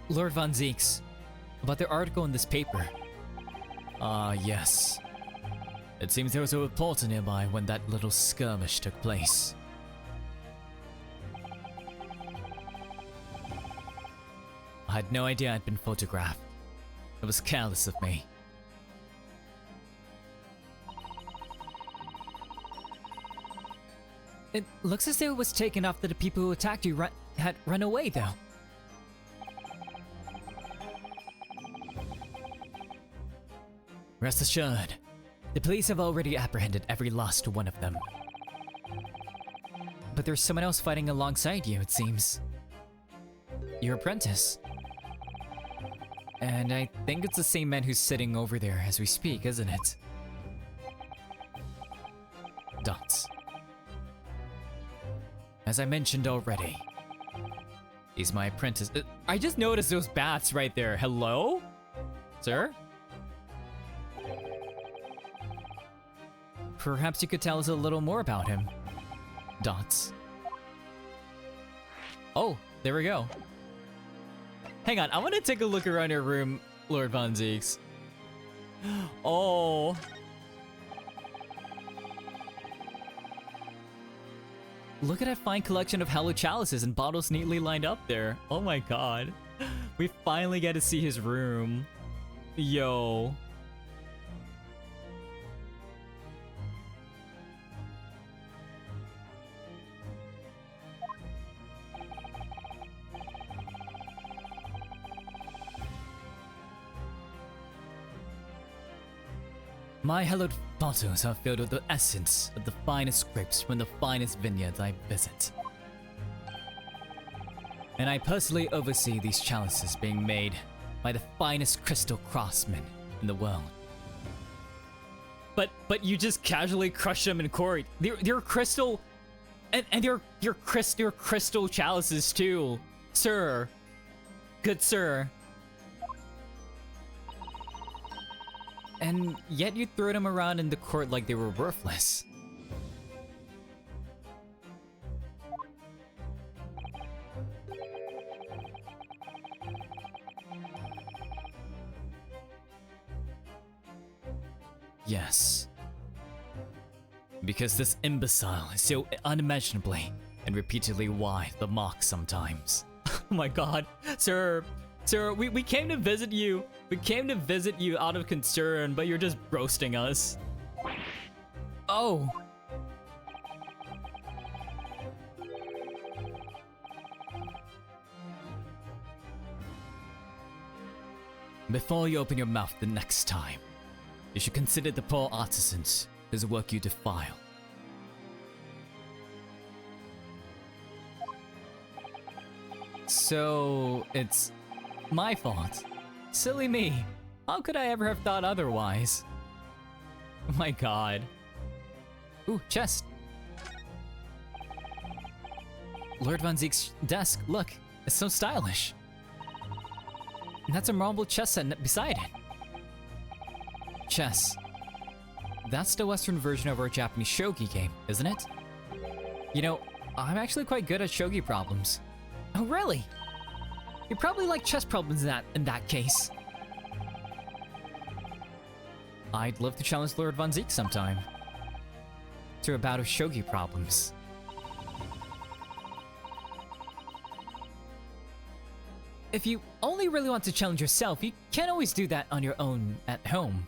Lord Von Zeeks, about the article in this paper. Ah, yes. It seems there was a reporter nearby when that little skirmish took place. I had no idea I'd been photographed. It was careless of me. It looks as though it was taken after the people who attacked you had run away, though. Rest assured, the police have already apprehended every last one of them. But there's someone else fighting alongside you, it seems. Your apprentice. And I think it's the same man who's sitting over there as we speak, isn't it? Dots. As I mentioned already, he's my apprentice. I just noticed those bats right there. Hello? Sir? Perhaps you could tell us a little more about him. Dots. Oh, there we go. Hang on, I want to take a look around your room, Lord Von Zeeks. Oh. Look at that fine collection of hallowed chalices and bottles neatly lined up there. Oh my god. We finally get to see his room. Yo. My hallowed bottles are filled with the essence of the finest grapes from the finest vineyards I visit. And I personally oversee these chalices being made by the finest crystal craftsmen in the world. but you just casually crush them in court. They're crystal, and they're crystal chalices too, sir. Good sir. And yet you throw them around in the court like they were worthless. Yes. Because this imbecile is so unimaginably and repeatedly wide the mark sometimes. Oh my god. Sir, we came to visit you. We came to visit you out of concern, but you're just roasting us. Oh. Before you open your mouth the next time, you should consider the poor artisans whose work you defile. So, it's my fault. Silly me. How could I ever have thought otherwise? Oh my god. Ooh, chest. Lord Von Ziek's desk, look, it's so stylish. And that's a marble chess set beside it. Chess. That's the Western version of our Japanese shogi game, isn't it? You know, I'm actually quite good at shogi problems. Oh, really? You probably like chess problems in that case. I'd love to challenge Lord Von Ziek sometime. To a bout of shogi problems. If you only really want to challenge yourself, you can't always do that on your own at home.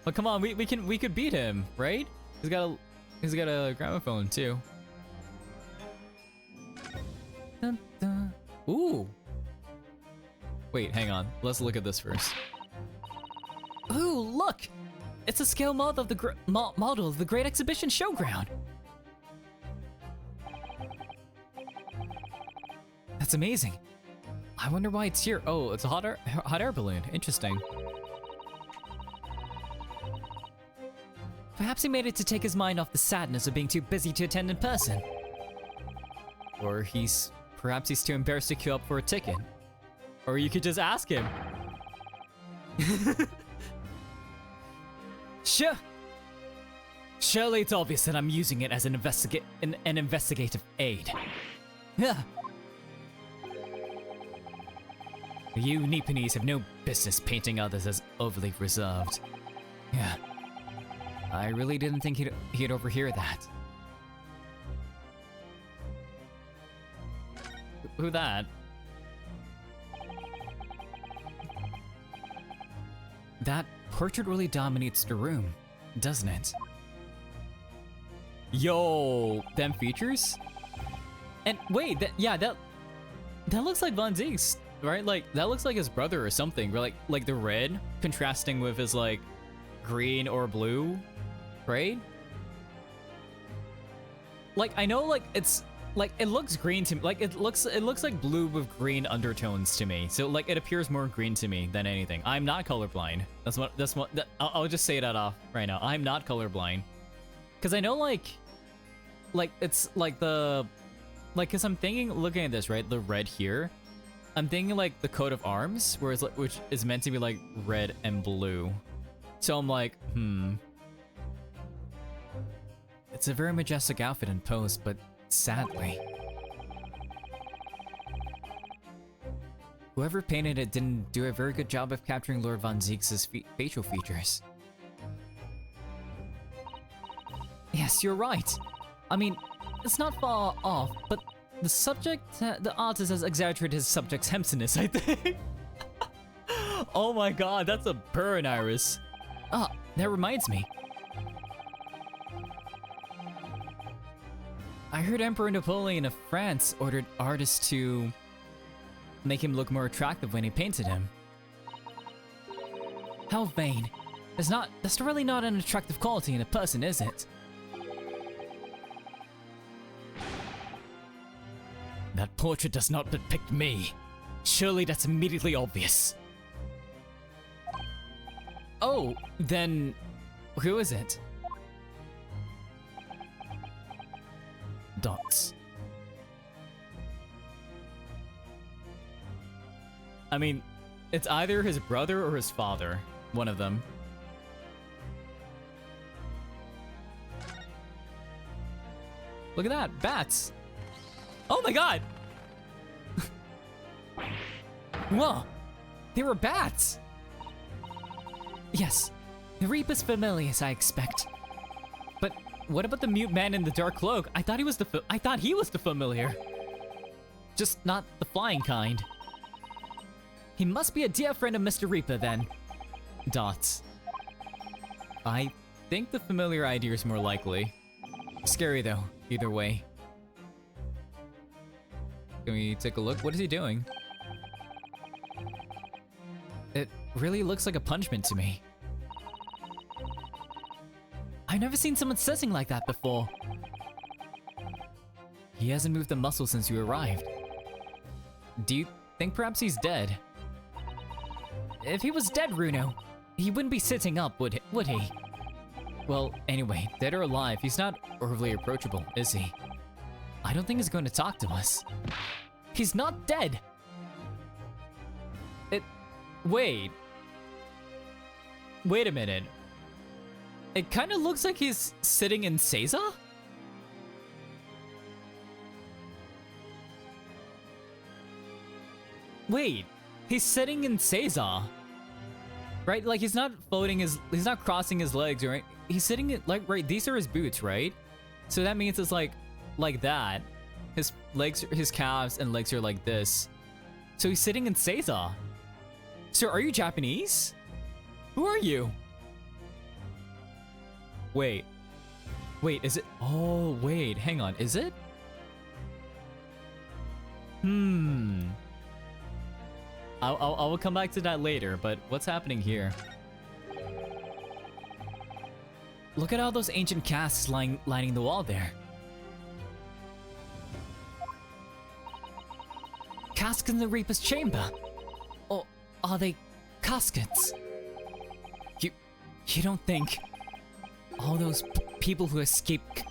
But come on, we could beat him, right? He's got a gramophone too. Dun, dun. Ooh. Wait, hang on. Let's look at this first. Ooh, look! It's a scale model of the Great Exhibition Showground. That's amazing. I wonder why it's here. Oh, it's a hot air balloon. Interesting. Perhaps he made it to take his mind off the sadness of being too busy to attend in person. Or perhaps he's too embarrassed to queue up for a ticket. Or you could just ask him. Sure. Surely it's obvious that I'm using it as an investigative aid. Yeah. You Nipponese have no business painting others as overly reserved. Yeah. I really didn't think he'd overhear that. Who that? That portrait really dominates the room, doesn't it? Yo, them features? And wait, that looks like Von Ziek's, right? Like that looks like his brother or something. Or like the red contrasting with his like green or blue, right? Like I know like it's like it looks green to me. Like it looks like blue with green undertones to me. So like it appears more green to me than anything. I'm not colorblind. I'll just say that off right now. I'm not colorblind. Cause I know like it's like cause I'm thinking looking at this, right? The red here. I'm thinking like the coat of arms, which is meant to be like red and blue. So I'm like, It's a very majestic outfit and pose, but sadly, whoever painted it didn't do a very good job of capturing Lord Von Ziek's facial features. Yes, you're right. I mean, it's not far off, but the artist has exaggerated his subject's handsomeness, I think. Oh my god, that's a burn, Iris. Ah, that reminds me. I heard Emperor Napoleon of France ordered artists to make him look more attractive when he painted him. How vain. That's really not an attractive quality in a person, is it? That portrait does not depict me. Surely that's immediately obvious. Oh, then who is it? Dots. I mean, it's either his brother or his father. One of them. Look at that, bats. Oh my god! Whoa, they were bats! Yes, the Reaper's familiar, as I expect. But what about the mute man in the dark cloak? I thought he was the familiar. Just not the flying kind. He must be a dear friend of Mr. Reaper then. Dots. I think the familiar idea is more likely. Scary though, either way. Can we take a look? What is he doing? It really looks like a punishment to me. I've never seen someone sitting like that before. He hasn't moved a muscle since you arrived. Do you think perhaps he's dead? If he was dead, Runo, he wouldn't be sitting up, would he? Well, anyway, dead or alive, he's not overly approachable, is he? I don't think he's going to talk to us. He's not dead! Wait. Wait a minute. It kind of looks like he's sitting in Seiza? Wait, he's sitting in Seiza. Right? Like he's not he's not crossing his legs, right? He's sitting like, right, these are his boots, right? So that means it's like that. His legs, his calves and legs are like this. So he's sitting in Seiza. So are you Japanese? Who are you? Wait, is it? Oh, wait, hang on, is it? I will come back to that later, but what's happening here? Look at all those ancient casks lining the wall there. Casks in the Reaper's chamber? Or are they caskets? You don't think all those people who escaped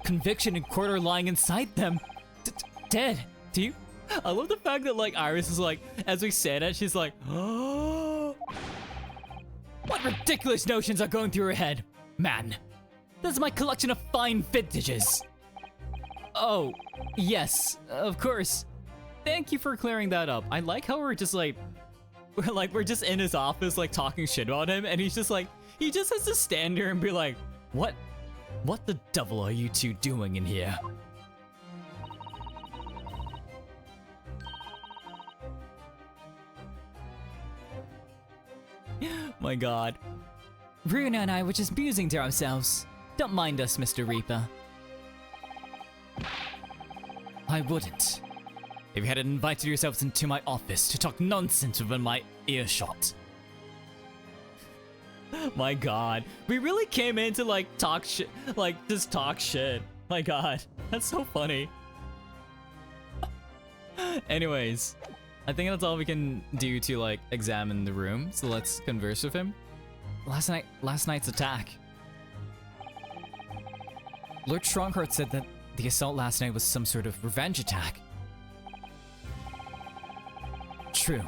conviction in court are lying inside them dead? Do you? I love the fact that like Iris is like, as we say that, she's like, oh, what ridiculous notions are going through her head? Man, this is my collection of fine vintages. Oh, yes, of course. Thank you for clearing that up. I like how we're just like, we're just in his office like talking shit about him, and he's just like, he just has to stand here and be like, what the devil are you two doing in here? My god. Runa and I were just musing to ourselves. Don't mind us, Mr. Reaper. I wouldn't. If you hadn't invited yourselves into my office to talk nonsense within my earshot. My god. We really came in to like talk shit, like just talk shit. My god. That's so funny. Anyways. I think that's all we can do to like examine the room, so let's converse with him. Last night's attack. Lord Strongheart said that the assault last night was some sort of revenge attack. True.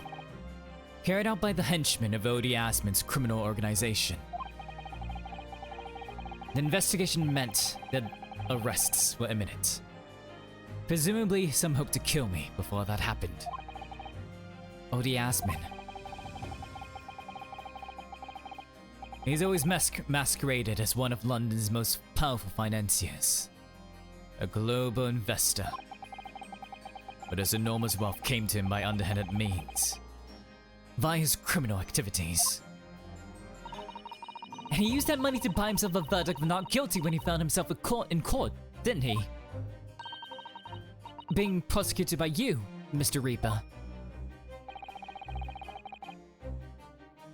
Carried out by the henchmen of Odie Asmon's criminal organization. The investigation meant that arrests were imminent. Presumably, some hoped to kill me before that happened. Odie Asmon. He's always masqueraded as one of London's most powerful financiers. A global investor. But his enormous wealth came to him by underhanded means. Via his criminal activities. And he used that money to buy himself a verdict of not guilty when he found himself in court, didn't he? Being prosecuted by you, Mr. Reaper.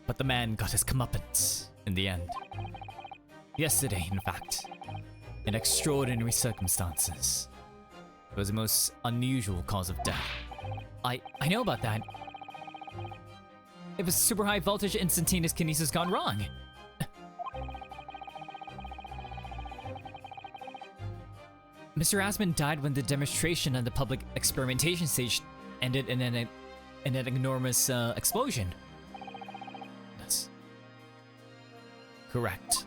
But the man got his comeuppance in the end. Yesterday, in fact. In extraordinary circumstances. It was the most unusual cause of death. I know about that. if a super high voltage instantaneous kinesis gone wrong? Mr. Asman died when the demonstration on the public experimentation stage ended in an enormous explosion. That's correct.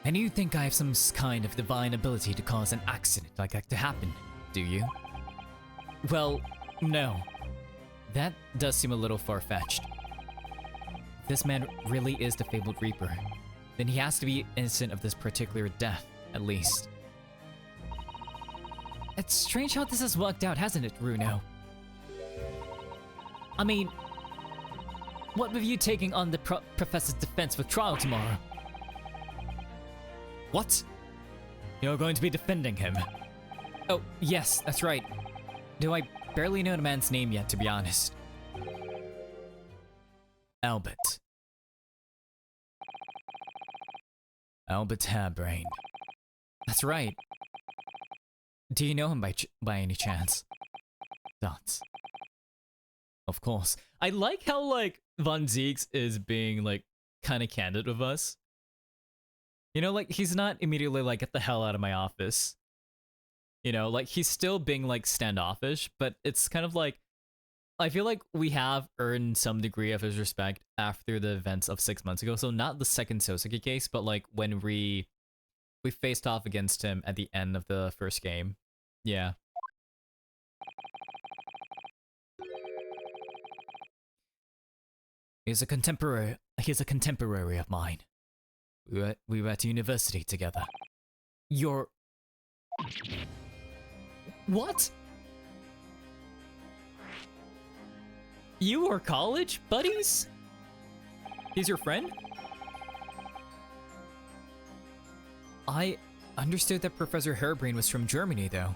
And you think I have some kind of divine ability to cause an accident like that to happen, do you? Well, no. That does seem a little far-fetched. If this man really is the fabled Reaper, then he has to be innocent of this particular death, at least. It's strange how this has worked out, hasn't it, Runo? I mean, what with you taking on the Professor's defense with trial tomorrow? What? You're going to be defending him? Oh, yes, that's right. Though I barely know the man's name yet, to be honest. Albert. Albert Hairbrain. That's right. Do you know him by any chance? Dots. Of course. I like how, like, Von Zieks is being, like, kind of candid with us. You know, like, he's not immediately like, get the hell out of my office. You know, like, he's still being, like, standoffish, but it's kind of like, I feel like we have earned some degree of his respect after the events of 6 months ago. So not the second Soseki case, but, like, when we faced off against him at the end of the first game. Yeah. He's a contemporary of mine. We were at university together. You're... What? You are college buddies? He's your friend? I understood that Professor Hairbrain was from Germany, though.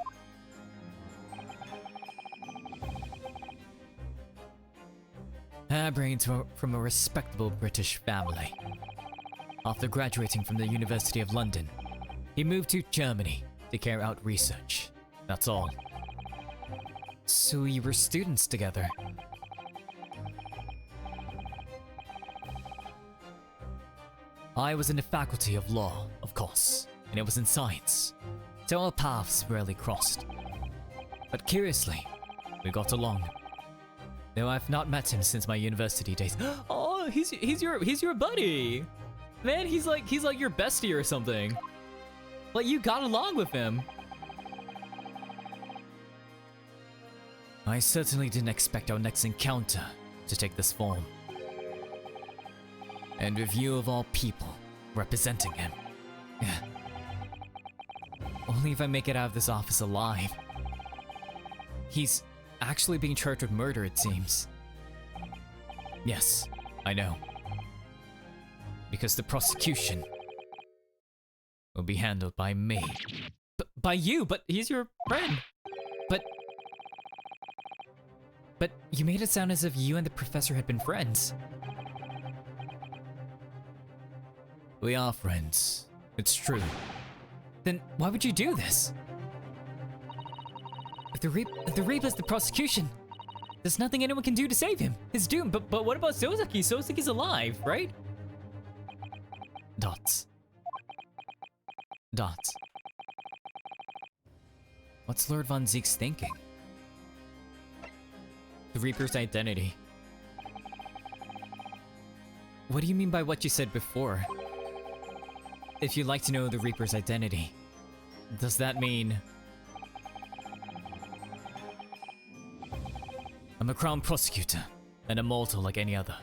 Hairbrain's from a respectable British family. After graduating from the University of London, he moved to Germany to carry out research. That's all. So you were students together? I was in the Faculty of Law, of course, and it was in science, so our paths rarely crossed. But curiously, we got along. Though I've not met him since my university days. Oh, he's your buddy! Man, he's like your bestie or something. Like, you got along with him. I certainly didn't expect our next encounter to take this form. And with you of all people representing him. Only if I make it out of this office alive. He's actually being charged with murder, it seems. Yes, I know. Because the prosecution will be handled by me. By you? But he's your friend. But you made it sound as if you and the professor had been friends. We are friends. It's true. Then why would you do this? If the Reaper is the prosecution, there's nothing anyone can do to save him. He's doomed. But what about Soseki? Soseki's alive, right? Dots. What's Lord Von Zieks thinking? The Reaper's identity. What do you mean by what you said before? If you'd like to know the Reaper's identity, does that mean... I'm a crown prosecutor, and immortal like any other.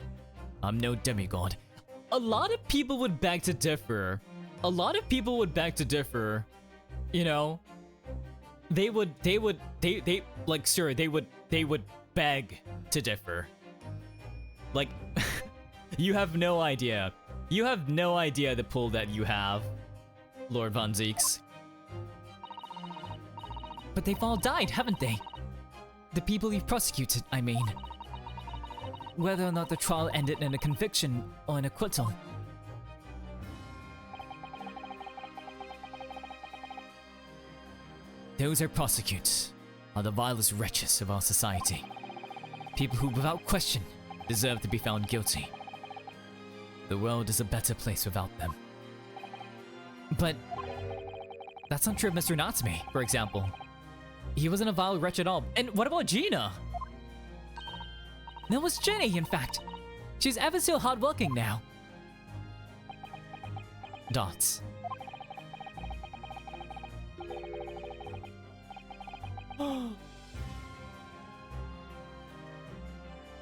I'm no demigod. A lot of people would beg to differ. You know? They would beg to differ. Like, you have no idea. You have no idea the pull that you have, Lord Von Zieks. But they've all died, haven't they? The people you've prosecuted, I mean. Whether or not the trial ended in a conviction or an acquittal. Those I prosecute are the vilest wretches of our society. People who, without question, deserve to be found guilty. The world is a better place without them. But that's not true of Mr. Natsume, for example. He wasn't a vile wretch at all. And what about Gina? That was Jenny, in fact. She's ever so hardworking now. Dots.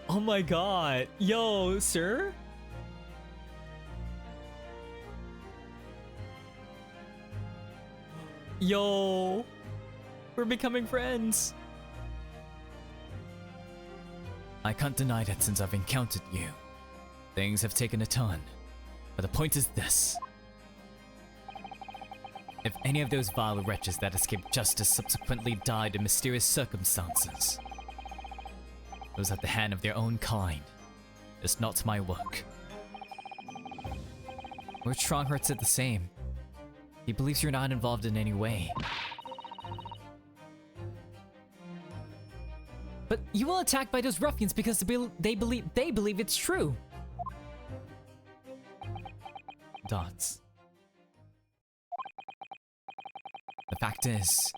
Oh my god. Yo, sir? Yo. We're becoming friends. I can't deny that since I've encountered you, things have taken a turn. But the point is this. If any of those vile wretches that escaped justice subsequently died in mysterious circumstances, it was at the hand of their own kind. It's not my work. Lord Strongheart said the same. He believes you're not involved in any way. But you were attacked by those ruffians because they believe it's true. Dots. The fact is,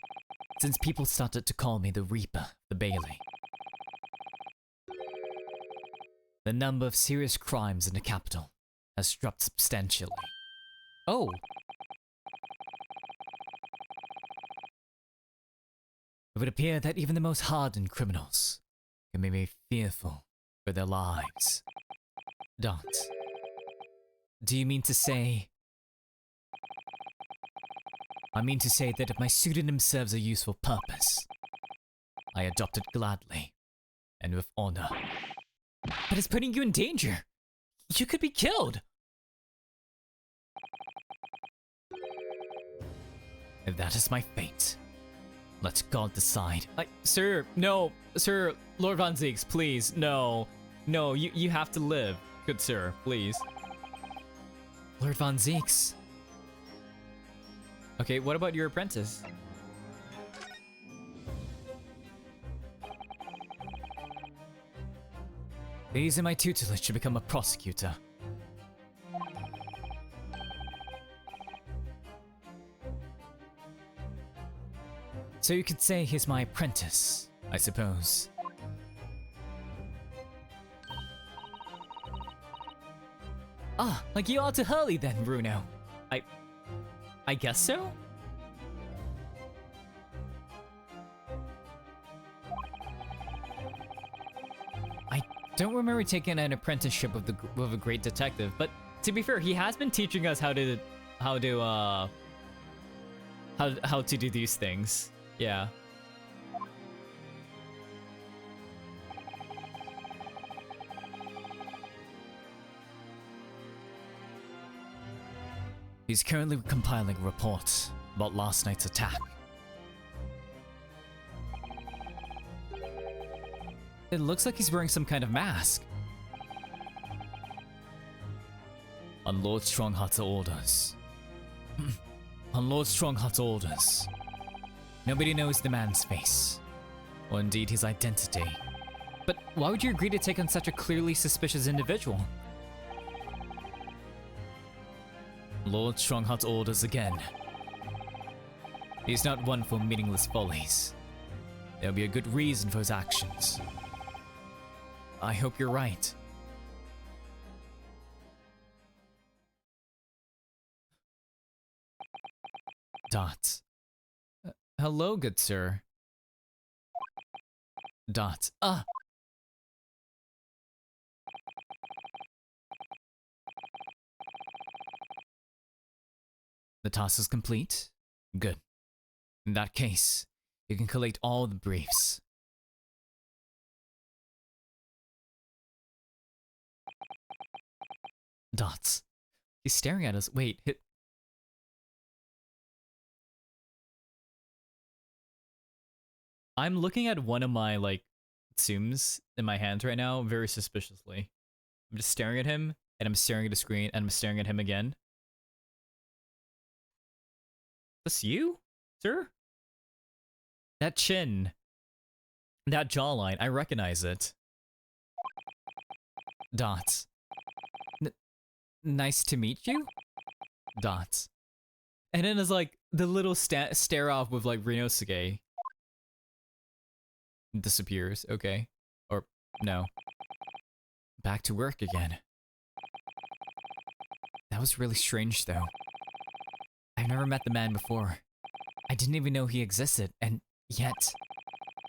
since people started to call me the Reaper, the Bailey, the number of serious crimes in the capital has dropped substantially. Oh. It would appear that even the most hardened criminals can be made fearful for their lives. Dot. Do you mean to say... I mean to say that if my pseudonym serves a useful purpose, I adopt it gladly and with honor. But it's putting you in danger. You could be killed. If that is my fate, let God decide. Sir, no. Sir, Lord Von Zieks, please, no. No, you have to live. Good sir, please. Lord Von Zieks. Okay, what about your apprentice? He's in my tutelage to become a prosecutor. So you could say he's my apprentice, I suppose. Ah, like you are to Hurley then, Bruno. I guess so? I don't remember taking an apprenticeship with a great detective, but to be fair, he has been teaching us how to do these things. Yeah. He's currently compiling a report about last night's attack. It looks like he's wearing some kind of mask. On Lord Strongheart's orders. On Lord Strongheart's orders. Nobody knows the man's face, or indeed his identity. But why would you agree to take on such a clearly suspicious individual? Lord Strongheart's orders again. He's not one for meaningless follies. There'll be a good reason for his actions. I hope you're right. Dot. Hello, good sir. Dot. Ah! The task is complete? Good. In that case, you can collate all the briefs. Dots. He's staring at us. Wait, I'm looking at one of my, zooms in my hands right now very suspiciously. I'm just staring at him, and I'm staring at the screen, and I'm staring at him again. This you, sir? That chin. That jawline, I recognize it. Dots. Nice to meet you? Dots. And then there's like the little stare off with like Rinosuke. Disappears, okay. Or no. Back to work again. That was really strange though. I've never met the man before. I didn't even know he existed, and yet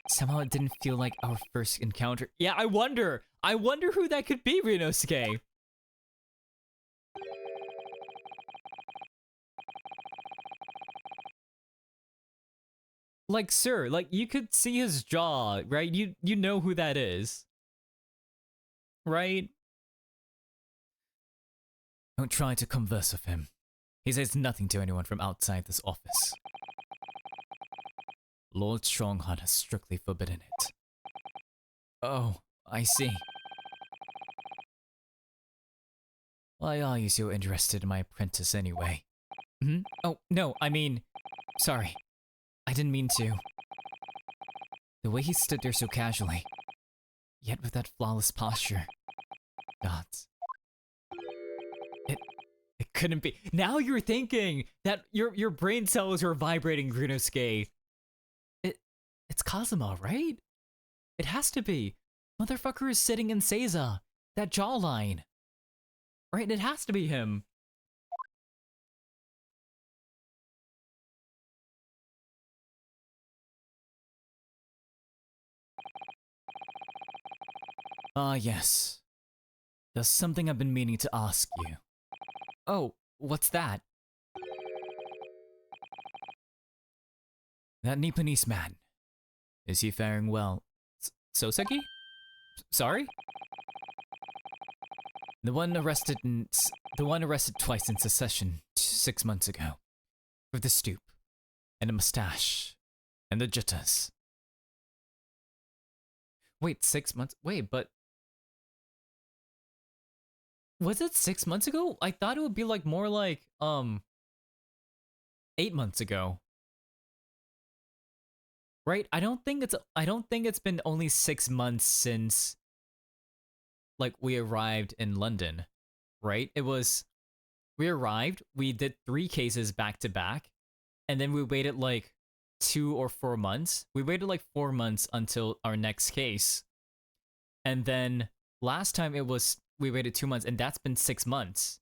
somehow it didn't feel like our first encounter. Yeah, I wonder who that could be, Rinosuke. Like, sir, like you could see his jaw, right? You know who that is. Right? Don't try to converse with him. He says nothing to anyone from outside this office. Lord Strongheart has strictly forbidden it. Oh, I see. Why are you so interested in my apprentice anyway? Hmm? Oh, no, I mean... Sorry. I didn't mean to. The way he stood there so casually, yet with that flawless posture. Gods. It couldn't be. Now you're thinking that your brain cells are vibrating, Rinosuke. It's Kazuma, right? It has to be. Motherfucker is sitting in Seiza. That jawline. Right? It has to be him. Ah, yes. There's something I've been meaning to ask you. Oh, what's that? That Nipponese man. Is he faring well? Soseki? Sorry? The one arrested twice in succession 6 months ago. With the stoop. And a mustache. And the juttas. Wait, 6 months? Wait, but... Was it 6 months ago? I thought it would be like more like, 8 months ago. Right? I don't think it's been only 6 months since like we arrived in London. Right? It was we arrived, we did 3 cases back to back, and then we waited like 2 or 4 months. We waited like 4 months until our next case. And then last time we waited 2 months, and that's been 6 months.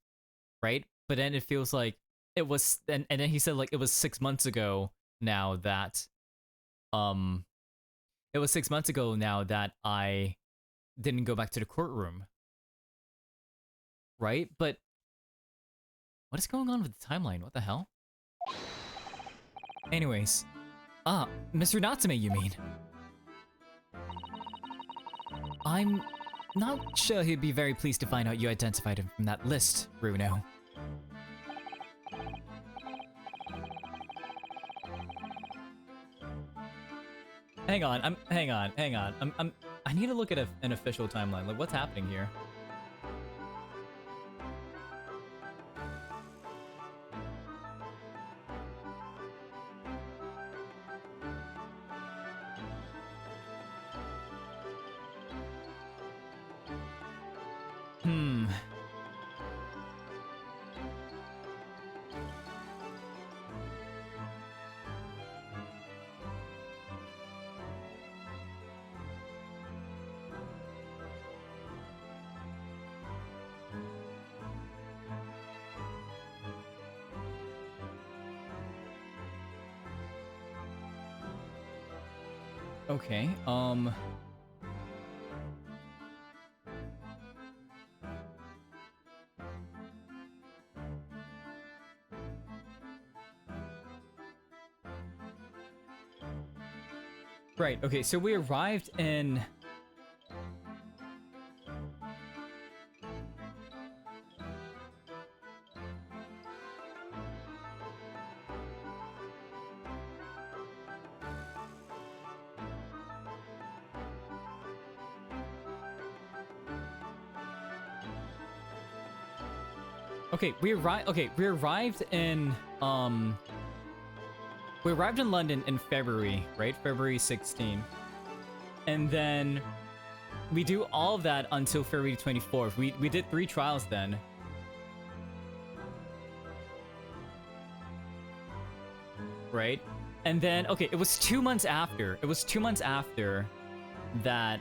Right? But then it feels like it was and then he said like it was 6 months ago now that it was 6 months ago now that I didn't go back to the courtroom. Right? But what is going on with the timeline? What the hell? Anyways. Ah, Mr. Natsume, you mean? I'm not sure he'd be very pleased to find out you identified him from that list, Bruno. Hang on. I need to look at an official timeline. Like, what's happening here? Okay, Right, okay, so we arrived in... Okay, we arrived in London in February, right? February 16. And then we do all of that until February 24th. We did 3 trials then. Right? And then, okay, it was 2 months after. It was 2 months after that,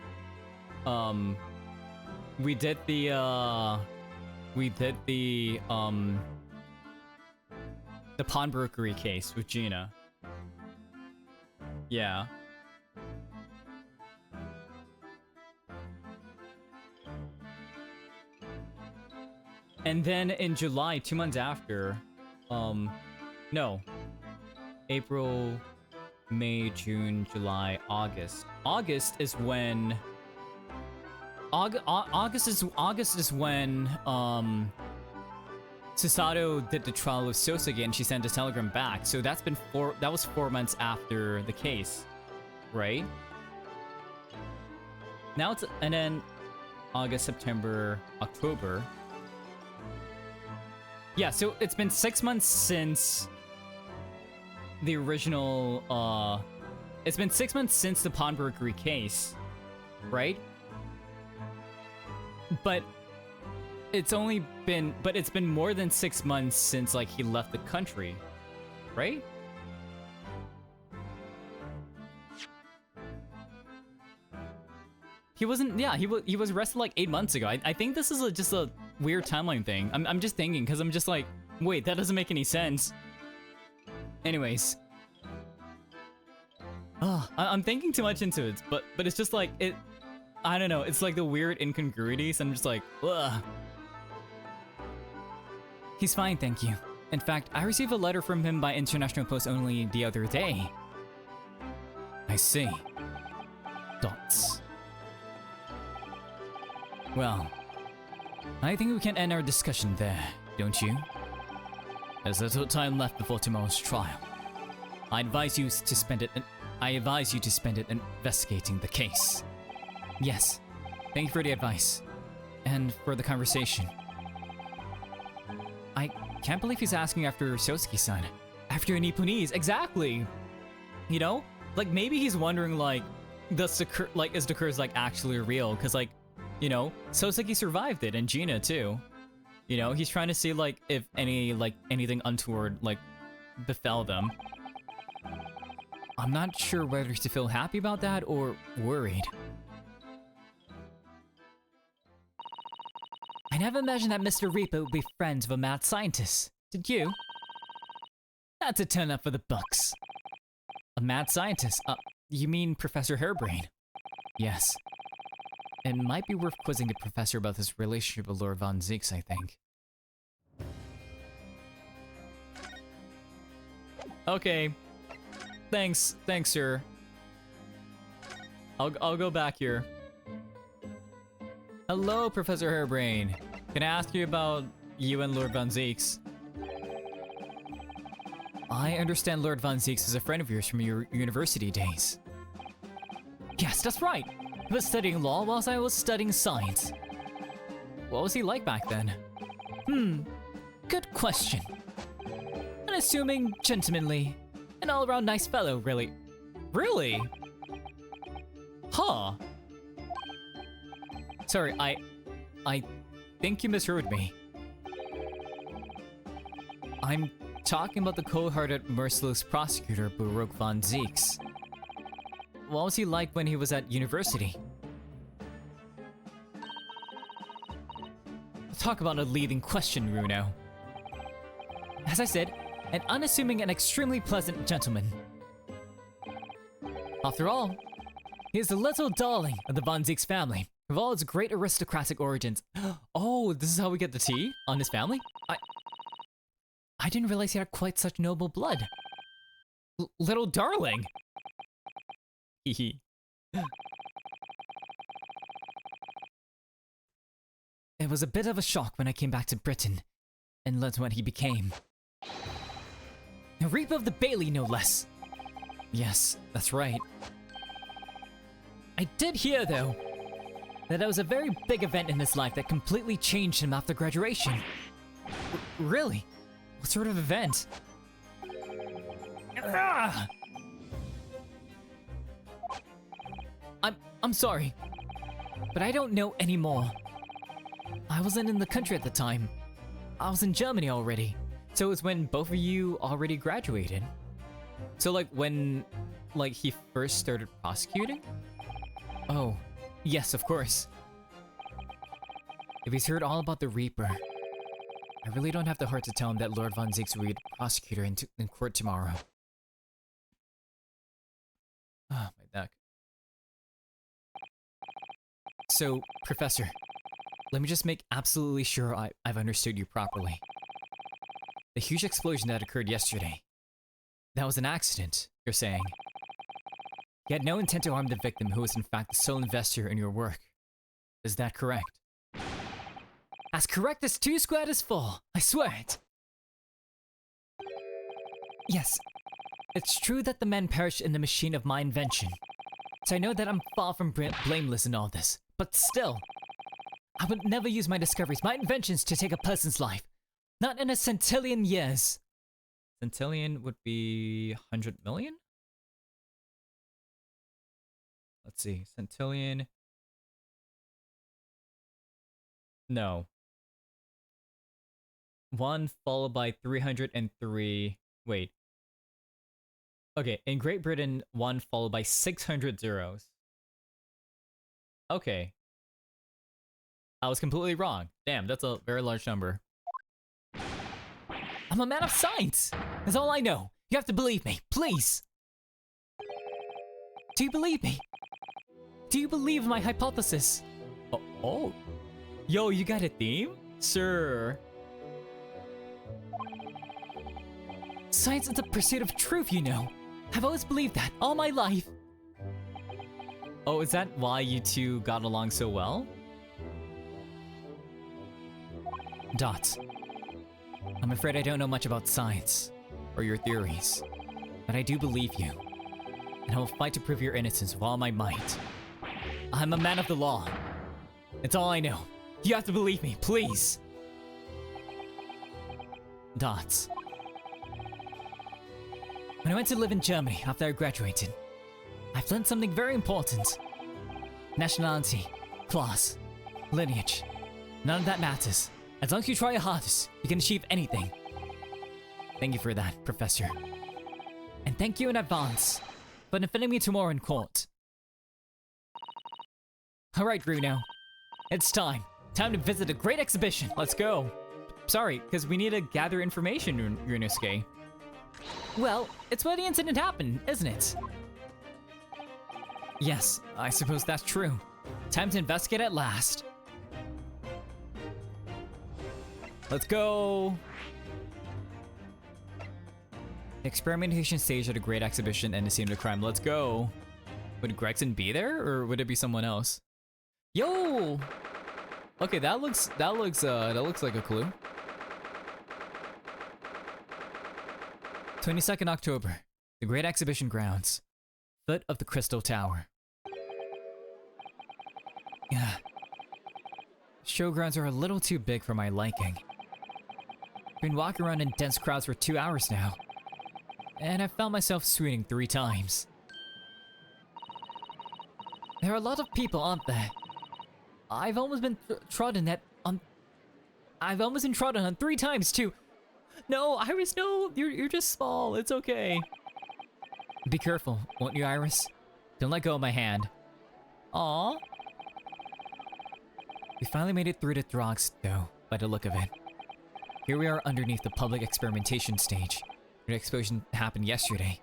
we did the pawnbrokery case with Gina. Yeah. And then in July, 2 months after, no. April, May, June, July, August. August is when Susato did the trial of Sosage and she sent a telegram back. So that was 4 months after the case, right? Now it's, and then August, September, October. Yeah, so it's been 6 months since the original, it's been 6 months since the pawnbrokery case, right? But it's been more than 6 months since, like, he left the country, right? He wasn't, yeah, he was arrested like 8 months ago. I think this is just a weird timeline thing. I'm just thinking, because I'm just like, wait, that doesn't make any sense. Anyways. I'm thinking too much into it, but it's just like, I don't know, it's like the weird incongruities, I'm just like, ugh. He's fine, thank you. In fact, I received a letter from him by international post only the other day. I see. Dots. Well, I think we can end our discussion there, don't you? There's little time left before tomorrow's trial. I advise you to spend it investigating the case. Yes, thank you for the advice. And for the conversation. I can't believe he's asking after Sosuke-san. After a Nipponese, exactly! You know? Like, maybe he's wondering, like, is the curse, like, actually real? Because, like, you know, Sosuke survived it, and Gina, too. You know, he's trying to see, like, if anything untoward, like, befell them. I'm not sure whether to feel happy about that or worried. I never imagined that Mr. Reaper would be friends with a mad scientist. Did you? That's a turn up for the Bucks. A mad scientist? You mean Professor Hairbrain? Yes. It might be worth quizzing the professor about his relationship with Lord Von Zieks, I think. Okay. Thanks, sir. I'll go back here. Hello, Professor Hairbrain. Can I ask you about you and Lord Von Zieks? I understand Lord Von Zieks is a friend of yours from your university days. Yes, that's right. He was studying law whilst I was studying science. What was he like back then? Good question. Unassuming, gentlemanly, an all-around nice fellow, really. Really? Huh. Sorry, I think you misheard me. I'm talking about the cold-hearted, merciless prosecutor, Baruch Von Zieks. What was he like when he was at university? Talk about a leading question, Runo. As I said, an unassuming and extremely pleasant gentleman. After all, he is the little darling of the Von Zieks family, with all its great aristocratic origins. Oh, this is how we get the tea on his family? I didn't realize he had quite such noble blood. Little darling! Hehe. It was a bit of a shock when I came back to Britain, and learned what he became. A Reaper of the Bailey, no less. Yes, that's right. I did hear, though, that there was a very big event in his life that completely changed him after graduation. Really? What sort of event? I'm I'm sorry, but I don't know anymore. I wasn't in the country at the time. I was in Germany already. So it was when both of you already graduated. So like when he first started prosecuting? Oh, yes, of course. If he's heard all about the Reaper, I really don't have the heart to tell him that Lord Von Ziegfried prosecutor in court tomorrow. Ah, my neck. So, Professor, let me just make absolutely sure I've understood you properly. The huge explosion that occurred yesterday, that was an accident, you're saying. You had no intent to harm the victim who was in fact the sole investor in your work. Is that correct? As correct as 2 squared is 4, I swear it! Yes, it's true that the men perished in the machine of my invention. So I know that I'm far from blameless in all this, but still, I would never use my discoveries, my inventions to take a person's life. Not in a centillion years. Centillion would be 100 million? Let's see, centillion. No. 1 followed by 303. Wait. Okay, in Great Britain, 1 followed by 600 zeros. Okay. I was completely wrong. Damn, that's a very large number. I'm a man of science! That's all I know. You have to believe me, please! Do you believe me? Do you believe my hypothesis? Oh. Yo, you got a theme? Sir. Science is the pursuit of truth, you know. I've always believed that, all my life. Oh, is that why you two got along so well? Dots. I'm afraid I don't know much about science, or your theories, but I do believe you, and I will fight to prove your innocence with all my might. I'm a man of the law. It's all I know. You have to believe me, please. Dots. When I went to live in Germany after I graduated, I've learned something very important. Nationality, class, lineage, none of that matters. As long as you try your hardest, you can achieve anything. Thank you for that, Professor. And thank you in advance for defending me tomorrow in court. Alright, Bruno. It's time. Time to visit a great exhibition. Let's go. Sorry, because we need to gather information, Ryunosuke. Well, it's where the incident happened, isn't it? Yes, I suppose that's true. Time to investigate at last. Let's go! The experimentation stage at a great exhibition and the scene of the crime. Let's go! Would Gregson be there, or would it be someone else? Yo! Okay, that looks like a clue. 22nd October, the Great Exhibition Grounds, foot of the Crystal Tower. Yeah. Showgrounds are a little too big for my liking. Been walking around in dense crowds for 2 hours now, and I've found myself swooning 3 times. There are a lot of people, aren't there? I've almost been trodden on 3 times too. No, Iris, no, you're just small. It's okay. Be careful, won't you, Iris? Don't let go of my hand. Aww. We finally made it through the Throgs, though, by the look of it. Here we are underneath the public experimentation stage. The explosion happened yesterday.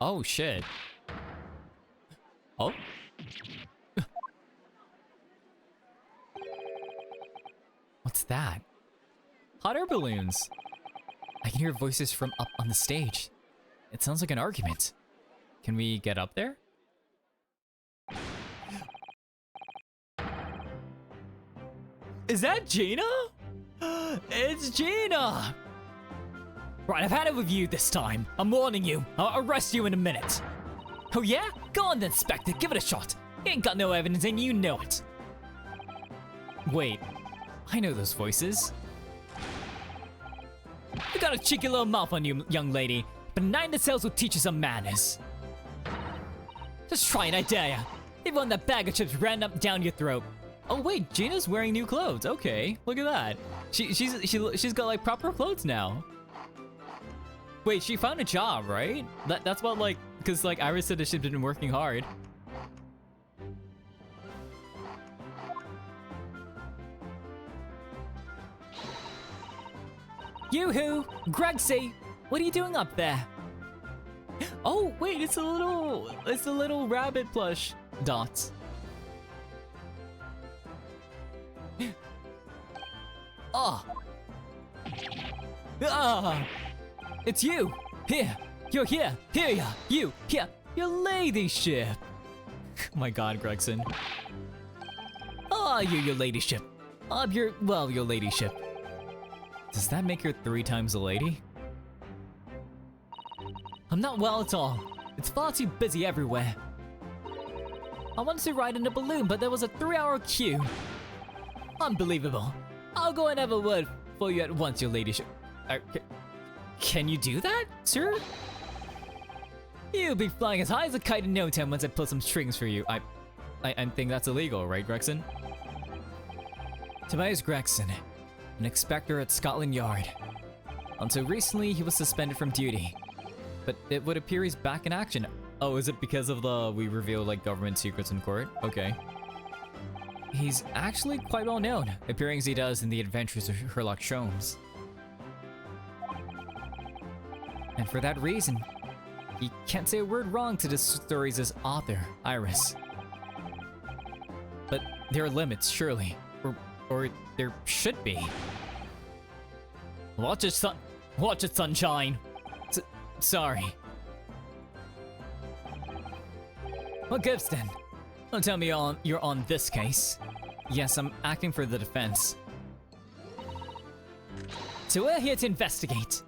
Oh, shit. Oh? What's that? Hot air balloons! I can hear voices from up on the stage. It sounds like an argument. Can we get up there? Is that Gina? It's Gina! Right, I've had it with you this time. I'm warning you. I'll arrest you in a minute. Oh yeah? Go on then, Spectre. Give it a shot. You ain't got no evidence and you know it. Wait. I know those voices. You got a cheeky little mouth on you, young lady, but 9 to cells will teach you some manners. Just try it, I dare ya. Even when that bag of chips ran up down your throat. Oh wait, Gina's wearing new clothes. Okay, look at that. She's got like proper clothes now. Wait, she found a job, right? That's what like, cause like Iris said that she's been working hard. Yoo-hoo! Gregsy! What are you doing up there? Oh, wait, it's a little rabbit plush. Dots. Oh! Ah! It's you! Here! You're here! Here ya! You! Here! Your ladyship! Oh my god, Gregson. Ah, your ladyship. Your ladyship. Does that make her 3 times a lady? I'm not well at all. It's far too busy everywhere. I wanted to ride in a balloon, but there was a 3-hour queue. Unbelievable. I'll go and have a word for you at once, your ladyship. Can you do that, sir? You'll be flying as high as a kite in no time once I pull some strings for you. I think that's illegal, right, Gregson? Tobias Gregson, an inspector at Scotland Yard. Until recently, he was suspended from duty. But it would appear he's back in action. Oh, is it because of we reveal like government secrets in court? Okay. He's actually quite well known, appearing as he does in the Adventures of Sherlock Holmes. And for that reason, he can't say a word wrong to the story's author, Iris. But there are limits, surely. Or there should be. Watch it, sunshine. Sorry. What gives then? Don't tell me you're on this case. Yes, I'm acting for the defense. So we're here to investigate.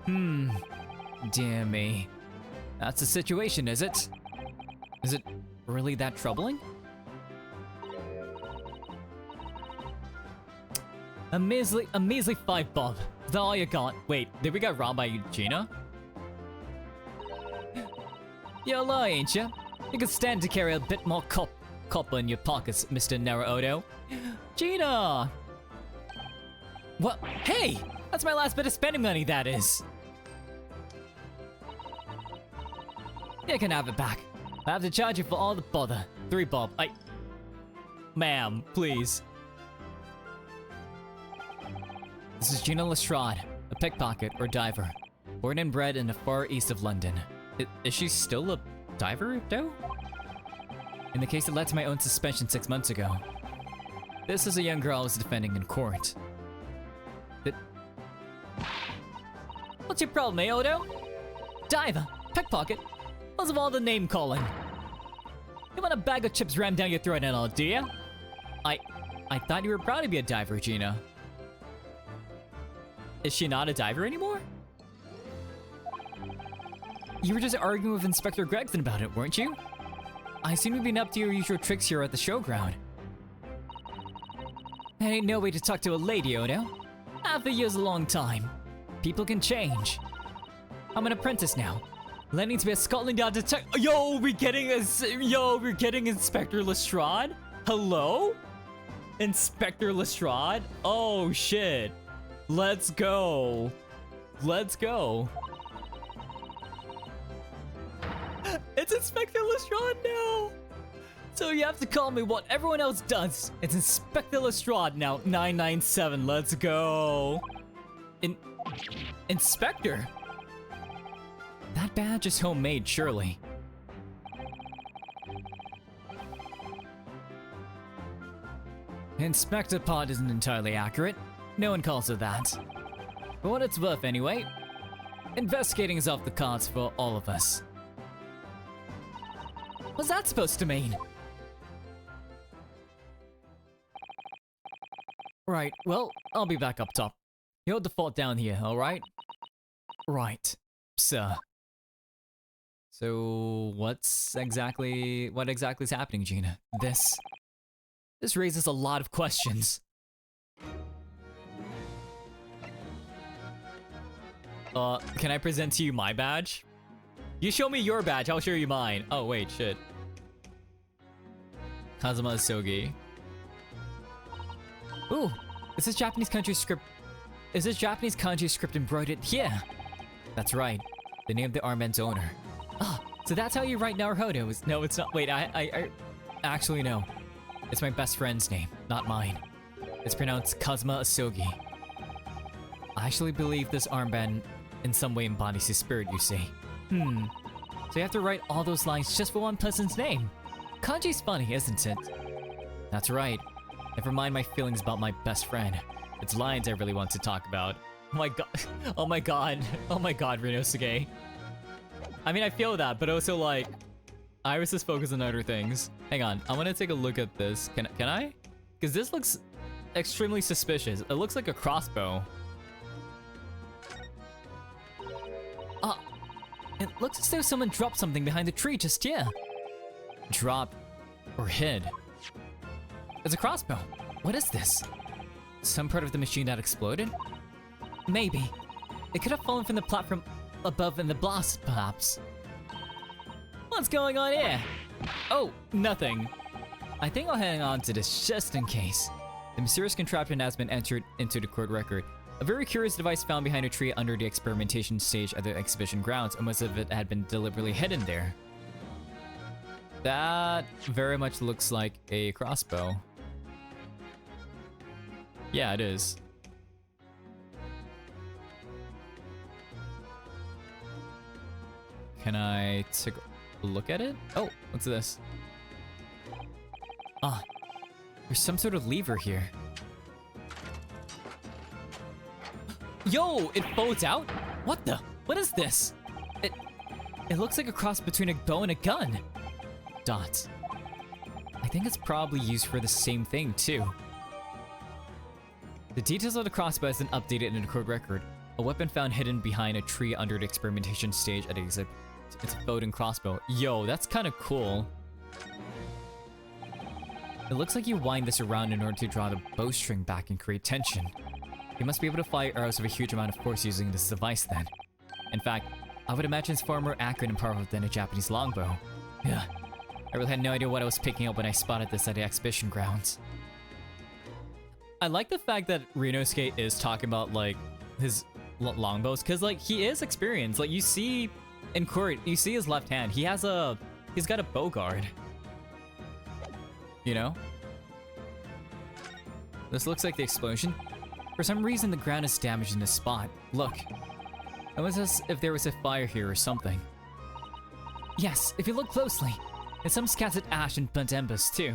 Dear me. That's the situation, is it? Is it really that troubling? A measly 5 bob. Is that all you got? Wait, did we get robbed by Gina? You're lying, ain't ya? You could stand to carry a bit more copper in your pockets, Mr. Naruto. Gina! What? Hey! That's my last bit of spending money, that is. You can have it back. I have to charge you for all the bother. 3 bob. Ma'am, please. This is Gina Lestrade, a pickpocket or diver. Born and bred in the far east of London. Is she still a diver, though? In the case that led to my own suspension 6 months ago. This is a young girl I was defending in court. What's your problem, eh, Odo? Diver, pickpocket, what's of all the name calling? You want a bag of chips rammed down your throat and all, do ya? I thought you were proud to be a diver, Gina. Is she not a diver anymore? You were just arguing with Inspector Gregson about it, weren't you? I seem to have been up to your usual tricks here at the showground. That ain't no way to talk to a lady, Odo. Half a year's a long time. People can change. I'm an apprentice now. Learning to be a Scotland Yard detective. Yo, we're getting Inspector Lestrade? Hello? Inspector Lestrade? Oh shit. Let's go. Let's go. It's Inspector Lestrade now. So you have to call me what everyone else does. It's Inspector Lestrade now. 997. Let's go. Inspector? That badge is homemade, surely. Inspector Pod isn't entirely accurate. No one calls her that. For what it's worth, anyway. Investigating is off the cards for all of us. What's that supposed to mean? Right, well, I'll be back up top. You hold the fort down here, alright? Right, sir. So, what exactly is happening, Gina? This raises a lot of questions. Can I present to you my badge? You show me your badge, I'll show you mine. Oh, wait, shit. Kazuma Asogi. Ooh, is this Japanese country script? Is this Japanese kanji script embroidered? Yeah, that's right. The name of the armband's owner. Ah, so that's how you write Naruhodo. No, it's not. Wait, I actually no. It's my best friend's name, not mine. It's pronounced Kazuma Asogi. I actually believe this armband in some way embodies his spirit, you see. So you have to write all those lines just for one person's name. Kanji's funny, isn't it? That's right. Never mind my feelings about my best friend. It's lines I really want to talk about. Oh my god. Oh my god. Oh my god, Rinosuke. I mean, I feel that, but also like, I was just focused on other things. Hang on, I want to take a look at this. Can I? Because this looks extremely suspicious. It looks like a crossbow. It looks as though someone dropped something behind the tree just here. Drop or hid. It's a crossbow. What is this? Some part of the machine that exploded? Maybe. It could have fallen from the platform above in the blast, perhaps. What's going on here? Oh, nothing. I think I'll hang on to this just in case. The mysterious contraption has been entered into the court record. A very curious device found behind a tree under the experimentation stage at the exhibition grounds, almost as if it had been deliberately hidden there. That very much looks like a crossbow. Yeah, it is. Can I take a look at it? Oh, what's this? Ah, there's some sort of lever here. Yo, it folds out? What the? What is this? It looks like a cross between a bow and a gun. Dots. I think it's probably used for the same thing too. The details of the crossbow has been updated in the court record. A weapon found hidden behind a tree under the experimentation stage at the exhibit. It's a floating crossbow. Yo, that's kind of cool. It looks like you wind this around in order to draw the bowstring back and create tension. You must be able to fire arrows with a huge amount of force using this device then. In fact, I would imagine it's far more accurate and powerful than a Japanese longbow. Yeah, I really had no idea what I was picking up when I spotted this at the exhibition grounds. I like the fact that Rinosuke is talking about like his longbows, because like he is experienced. Like you see in court, you see his left hand. He's got a bow guard. You know? This looks like the explosion. For some reason, the ground is damaged in this spot. Look. Almost as if there was a fire here or something. Yes, if you look closely. And some scattered ash and burnt embers, too.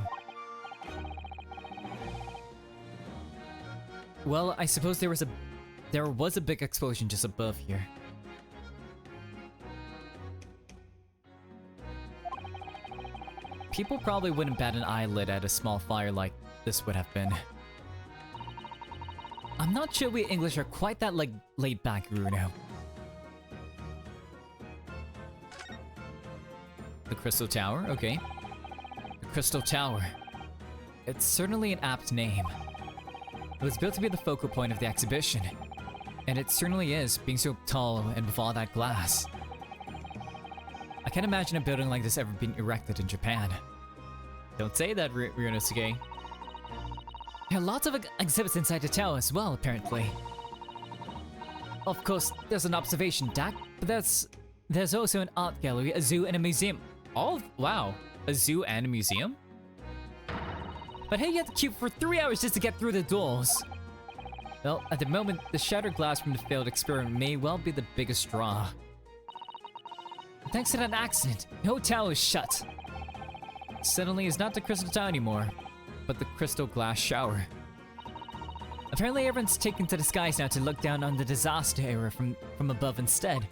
Well, I suppose there was a big explosion just above here. People probably wouldn't bat an eyelid at a small fire like this would have been. I'm not sure we English are quite that like laid back, Bruno. The Crystal Tower, okay. The Crystal Tower. It's certainly an apt name. It was built to be the focal point of the exhibition. And it certainly is, being so tall and with all that glass. I can't imagine a building like this ever being erected in Japan. Don't say that, Ryonosuke. There are lots of exhibits inside the tower as well, apparently. Of course, there's an observation deck, but there's also an art gallery, a zoo, and a museum. Oh, wow. A zoo and a museum? But hey, you had to queue for 3 hours just to get through the doors. Well, at the moment, the shattered glass from the failed experiment may well be the biggest draw. Thanks to that accident, the hotel is shut. Suddenly, it's not the Crystal Tower anymore, but the Crystal Glass Shower. Apparently, everyone's taken to the skies now to look down on the disaster area from above instead.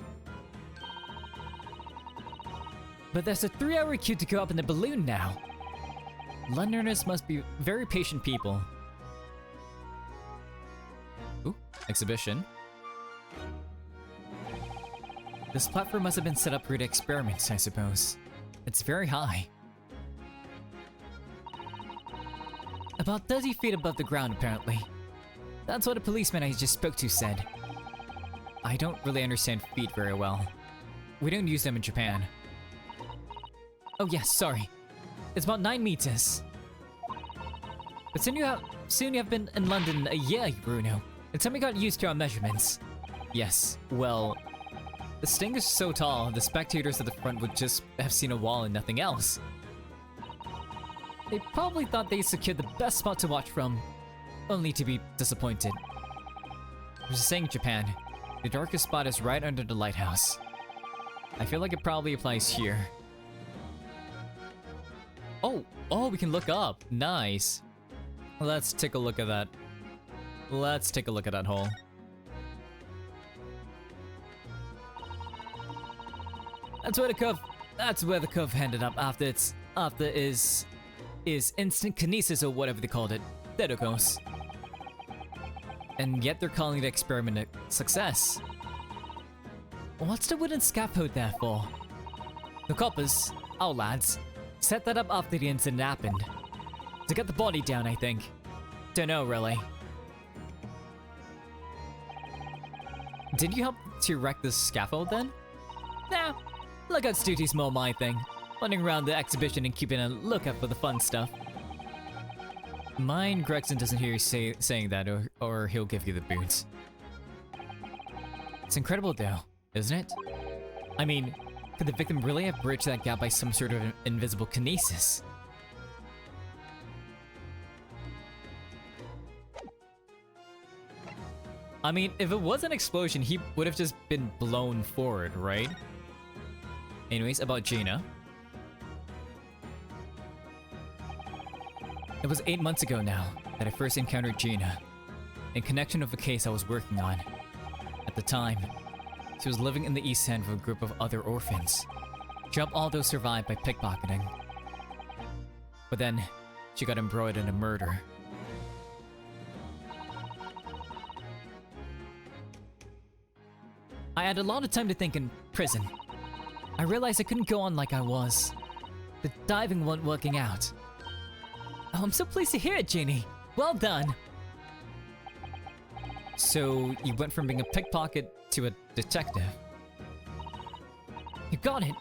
But there's a 3-hour queue to go up in the balloon now. Londoners must be very patient people. Ooh, exhibition. This platform must have been set up for the experiments, I suppose. It's very high. About 30 feet above the ground, apparently. That's what a policeman I just spoke to said. I don't really understand feet very well. We don't use them in Japan. Oh yes, sorry. It's about 9 meters. But soon you have been in London a year, Bruno. And time we got used to our measurements. Yes, well, the sting is so tall, the spectators at the front would just have seen a wall and nothing else. They probably thought they secured the best spot to watch from, only to be disappointed. There's a saying in Japan, the darkest spot is right under the lighthouse. I feel like it probably applies here. Oh, we can look up. Nice. Let's take a look at that. Let's take a look at that hole. That's where the curve ended up after is instant kinesis or whatever they called it. There it goes. And yet they're calling the experiment a success. What's the wooden scaffold there for? The coppers, our lads, set that up after the incident happened. To get the body down, I think. Don't know, really. Did you help to erect this scaffold then? Nah, lookout's duty's more my thing. Wandering around the exhibition and keeping a lookout for the fun stuff. Mind Gregson doesn't hear you saying that or he'll give you the boots. It's incredible though, isn't it? I mean, could the victim really have bridged that gap by some sort of invisible kinesis? I mean, if it was an explosion, he would have just been blown forward, right? Anyways, about Gina. It was 8 months ago now that I first encountered Gina, in connection with a case I was working on. At the time, she was living in the East End with a group of other orphans. Job although survived by pickpocketing. But then, she got embroiled in a murder. I had a lot of time to think in prison. I realized I couldn't go on like I was. The diving wasn't working out. Oh, I'm so pleased to hear it, Jeannie. Well done. So, you went from being a pickpocket to a detective. You got it.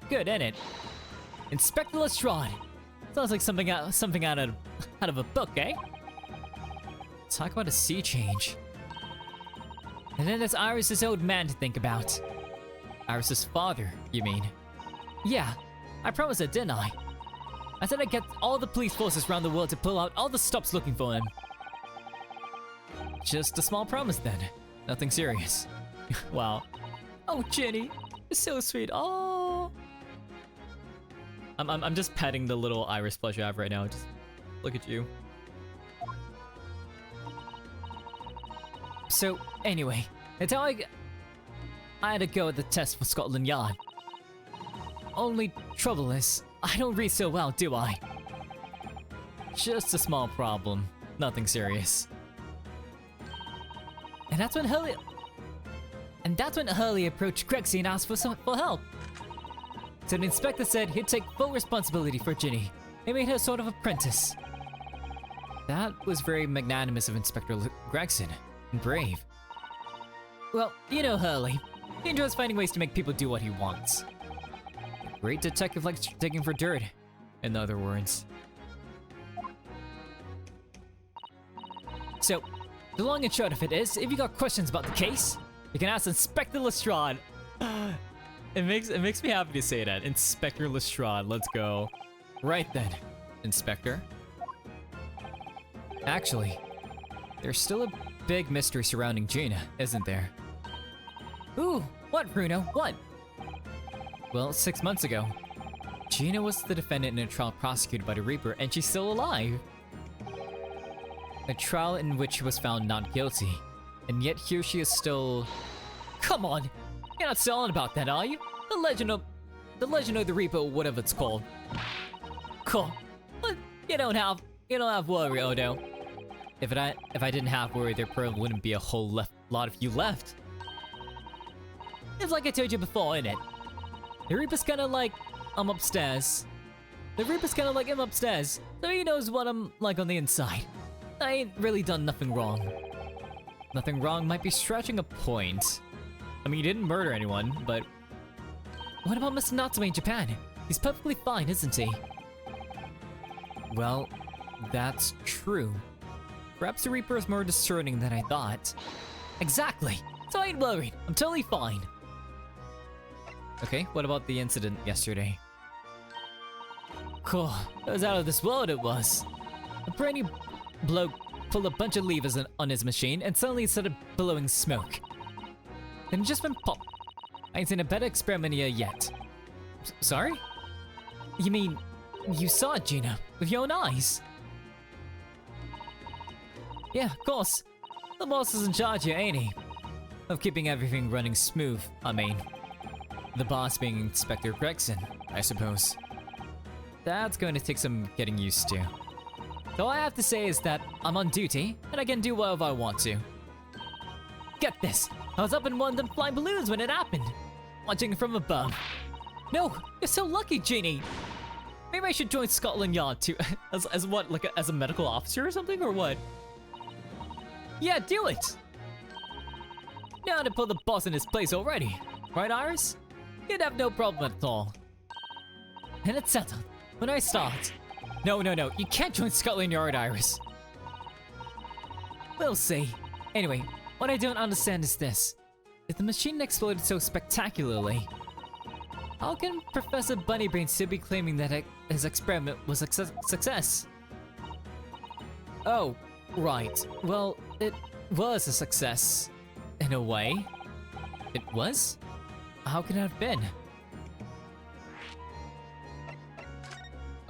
Good, ain't it? Inspector Lestrade. Sounds like something out of a book, eh? Talk about a sea change. And then there's Iris's old man to think about. Iris's father, you mean? Yeah, I promised her, didn't I? I said I'd get all the police forces around the world to pull out all the stops looking for him. Just a small promise then. Nothing serious. Wow. Oh, Jenny, you're so sweet. Oh. I'm just petting the little Iris plush I have right now. Just look at you. So, anyway, that's how I had to go at the test for Scotland Yard. Only trouble is, I don't read so well, do I? Just a small problem. Nothing serious. And that's when Hurley approached Grexy and asked for help. So the inspector said he'd take full responsibility for Ginny. He made her sort of apprentice. That was very magnanimous of Inspector Gregson. And brave. Well, you know Hurley. He enjoys finding ways to make people do what he wants. A great detective likes digging for dirt, in other words. So, the long and short of it is, if you got questions about the case, you can ask Inspector Lestrade. It makes me happy to say that. Inspector Lestrade, let's go. Right then, Inspector. Actually, there's still a big mystery surrounding Gina, isn't there? Ooh, what, Bruno? What? Well, 6 months ago, Gina was the defendant in a trial prosecuted by the Reaper, and she's still alive. A trial in which she was found not guilty, and yet here she is still... Come on! You're not still on about that, are you? The legend of the Reaper, or whatever it's called. Cool. But you don't have worry, Odo. If I didn't have worry, there probably wouldn't be a whole lot of you left. It's like I told you before, innit? The Reaper's kinda like, I'm upstairs. The Reaper's kinda like, I'm upstairs, so he knows what I'm like on the inside. I ain't really done nothing wrong. Nothing wrong might be stretching a point. I mean, he didn't murder anyone, but... What about Mr. Natsume in Japan? He's perfectly fine, isn't he? Well, That's true. Perhaps the Reaper is more discerning than I thought. Exactly! So I ain't worried. I'm totally fine. Okay, what about the incident yesterday? Cool. It was out of this world, it was. A brainy bloke pulled a bunch of levers on his machine and suddenly it started billowing smoke. Then it just went pop. I ain't seen a better experiment here yet. Sorry? You mean, you saw it, Gina, with your own eyes? Yeah, of course. The boss is in charge here, ain't he? Of keeping everything running smooth, I mean. The boss being Inspector Gregson, I suppose. That's going to take some getting used to. All I have to say is that I'm on duty, and I can do whatever I want to. Get this! I was up in one of them flying balloons when it happened, watching from above. No, you're so lucky, Genie! Maybe I should join Scotland Yard too, as what, like as a medical officer or something, or what? Yeah, do it! Now to put the boss in his place already, right, Iris? You'd have no problem at all. And it's settled. When I start... No, you can't join Scotland Yard, Iris. We'll see. Anyway, what I don't understand is this. If the machine exploded so spectacularly, how can Professor Bunnybrain still be claiming that his experiment was a success? Oh, right. Well, it was a success. In a way. It was? How could it have been?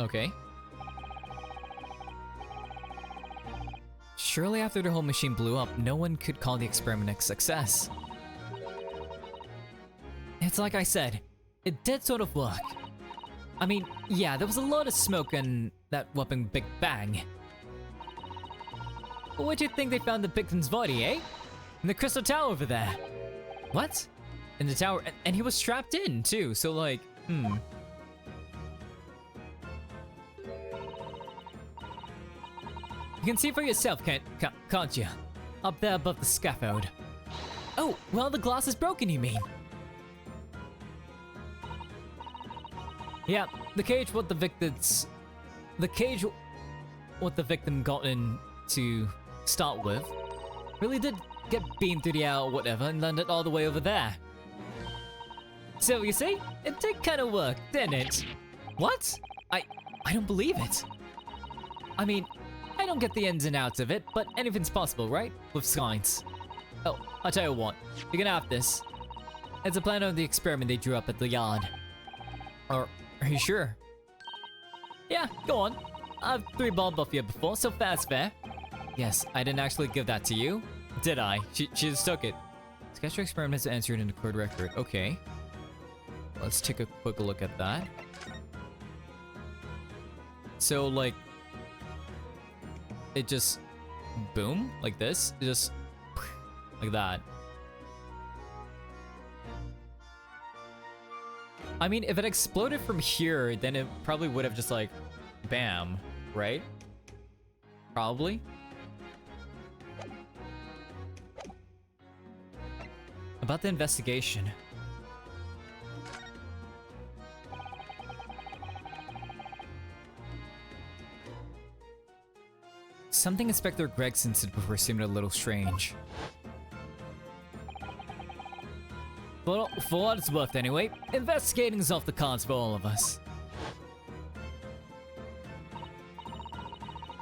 Okay. Surely after the whole machine blew up, no one could call the experiment a success. It's like I said, it did sort of work. I mean, yeah, there was a lot of smoke and that whopping Big Bang. But where'd you think they found the victim's body, eh? In the Crystal Tower over there. What? In the tower, and he was strapped in too, so like, You can see for yourself, can't you? Up there above the scaffold. Oh, well the glass is broken, you mean? Yeah, the cage what the victim got in to start with really did get beamed through the air or whatever and landed all the way over there. So you see, it did kind of work, didn't it? What? I don't believe it. I mean, I don't get the ins and outs of it, but anything's possible, right? With science. Oh, I'll tell you what, you're gonna have this. It's a plan of the experiment they drew up at the yard. Are you sure? Yeah, go on. I've 3 ball buff you before, so fast fair. Yes, I didn't actually give that to you. Did I? She just took it. Sketch your experiments answered in the code record. Okay. Let's take a quick look at that. So, like... It just... Boom? Like this? It just... Like that. I mean, if it exploded from here, then it probably would have just like... Bam. Right? Probably. About the investigation. Something Inspector Gregson said before seemed a little strange. But for what it's worth anyway, investigating is off the cards for all of us.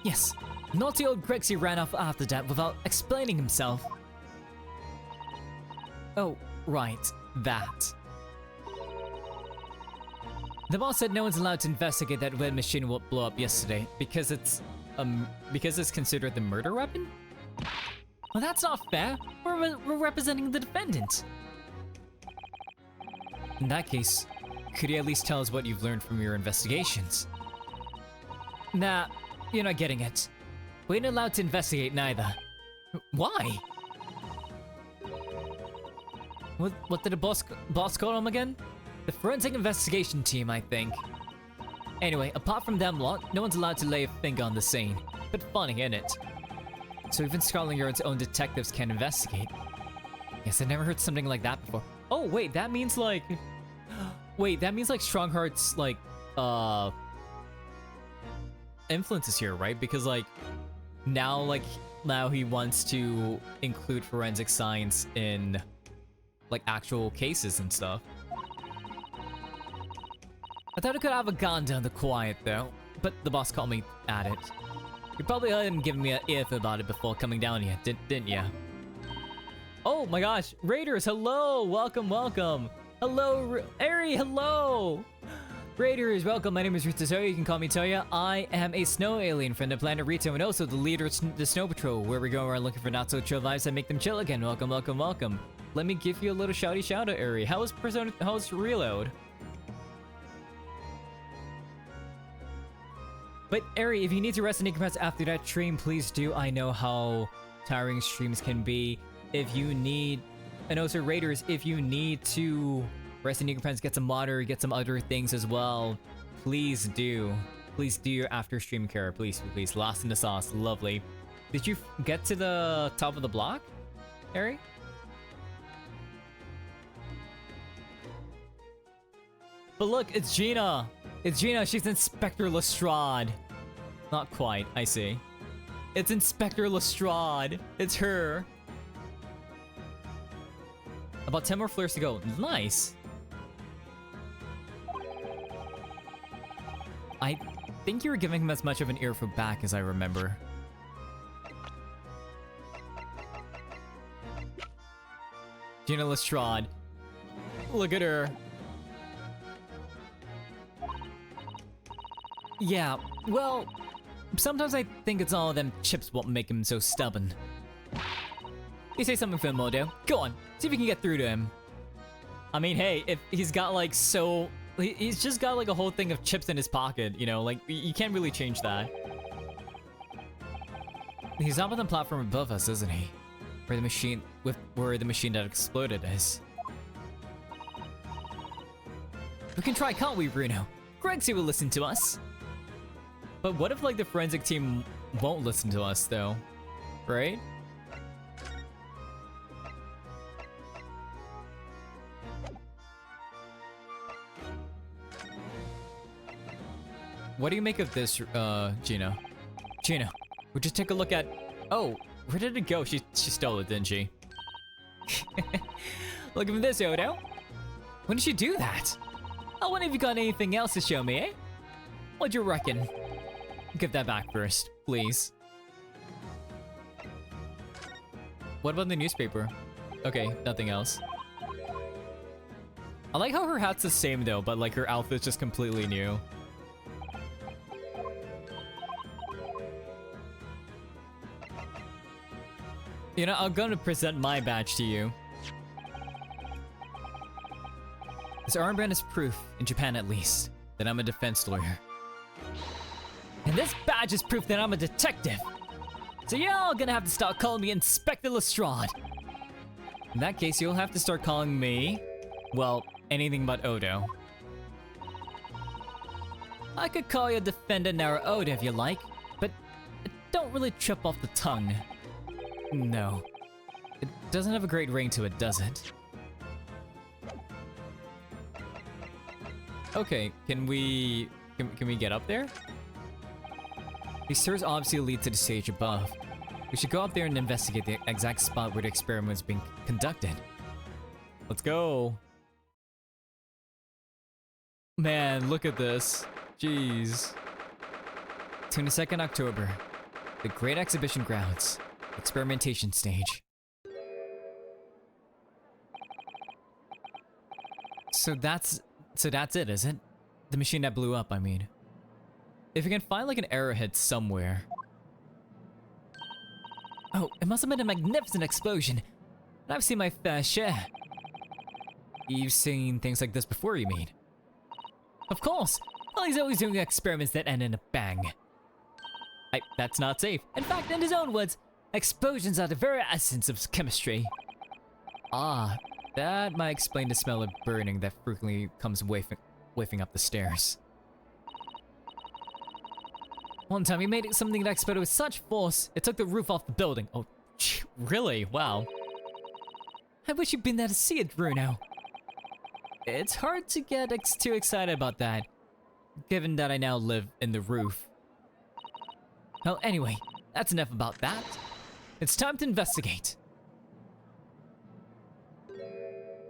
Yes, naughty old Grexy ran off after that without explaining himself. Oh, right, that. The boss said no one's allowed to investigate that red machine what blew up yesterday because it's considered the murder weapon? Well, that's not fair. We're representing the defendant. In that case, could you at least tell us what you've learned from your investigations? Nah, you're not getting it. We ain't allowed to investigate neither. Why? What did the boss call them again? The forensic investigation team, I think. Anyway, apart from them lot, no one's allowed to lay a finger on the scene. But funny, innit? So even Scotland Yard's own detectives can investigate. Yes, I never heard something like that before. Oh, wait, that means like... Wait, that means like Strongheart's like, influences here, right? Because like now he wants to include forensic science in like actual cases and stuff. I thought I could have gone down the quiet though, but the boss called me at it. You probably hadn't given me an if about it before coming down here, didn't ya? Oh my gosh, Raiders, hello! Welcome, welcome! Hello, Ari, hello! Raiders, welcome, my name is Rita Toya, you can call me Toya. I am a snow alien from the planet Rito and also the leader of the Snow Patrol, where we go around looking for not so chill vibes that make them chill again. Welcome, welcome, welcome. Let me give you a little shouty shout out, Ari. How's Reload? But Ari, if you need to rest and decompress after that stream, please do. I know how tiring streams can be. If you need, and also Raiders, if you need to rest and decompress, get some water, get some other things as well, please do. Please do your after stream care, please, please. Lost in the sauce, lovely. Did you get to the top of the block, Ari? But look, it's Gina. It's Gina, she's Inspector Lestrade. Not quite, I see. It's Inspector Lestrade. It's her. About 10 more floors to go. Nice. I think you were giving him as much of an earful back as I remember. Gina Lestrade. Look at her. Yeah, well, sometimes I think it's all them chips what make him so stubborn. You say something for him, Modo. Go on, see if you can get through to him. I mean, hey, if he's got like he's just got like a whole thing of chips in his pocket, you know, like you can't really change that. He's up on the platform above us, isn't he? Where the machine that exploded is. We can try, can't we, Bruno? Greg's will listen to us. But what if like the forensic team won't listen to us though, right? What do you make of this, Gina? Gina, would you take a look at... Oh, where did it go? She stole it, didn't she? Look at this, Odo. When did she do that? I wonder if you got anything else to show me, eh? What'd you reckon? Give that back first, please. What about the newspaper? Okay, nothing else. I like how her hat's the same though, but like her outfit's just completely new. You know, I'm gonna present my badge to you. This armband is proof, in Japan at least, that I'm a defense lawyer. And this badge is proof that I'm a detective. So you're all gonna have to start calling me Inspector Lestrade. In that case, you'll have to start calling me, well, anything but Odo. I could call you Defendant Odo if you like, but it don't really trip off the tongue. No. It doesn't have a great ring to it, does it? Okay, can we get up there? These stairs obviously lead to the stage above. We should go up there and investigate the exact spot where the experiment is being conducted. Let's go. Man, look at this. Jeez. 22nd October. The Great Exhibition Grounds. Experimentation stage. So that's it, is it? The machine that blew up, I mean. If you can find like an arrowhead somewhere. Oh, it must have been a magnificent explosion. I've seen my fair share. You've seen things like this before, you mean? Of course! Ollie's always doing experiments that end in a bang. That's not safe. In fact, in his own words, explosions are the very essence of chemistry. Ah, that might explain the smell of burning that frequently comes wafting up the stairs. One time he made something that exploded with such force, it took the roof off the building. Oh, really? Wow. I wish you'd been there to see it, Bruno. It's hard to get too excited about that, given that I now live in the roof. Oh, anyway, that's enough about that. It's time to investigate.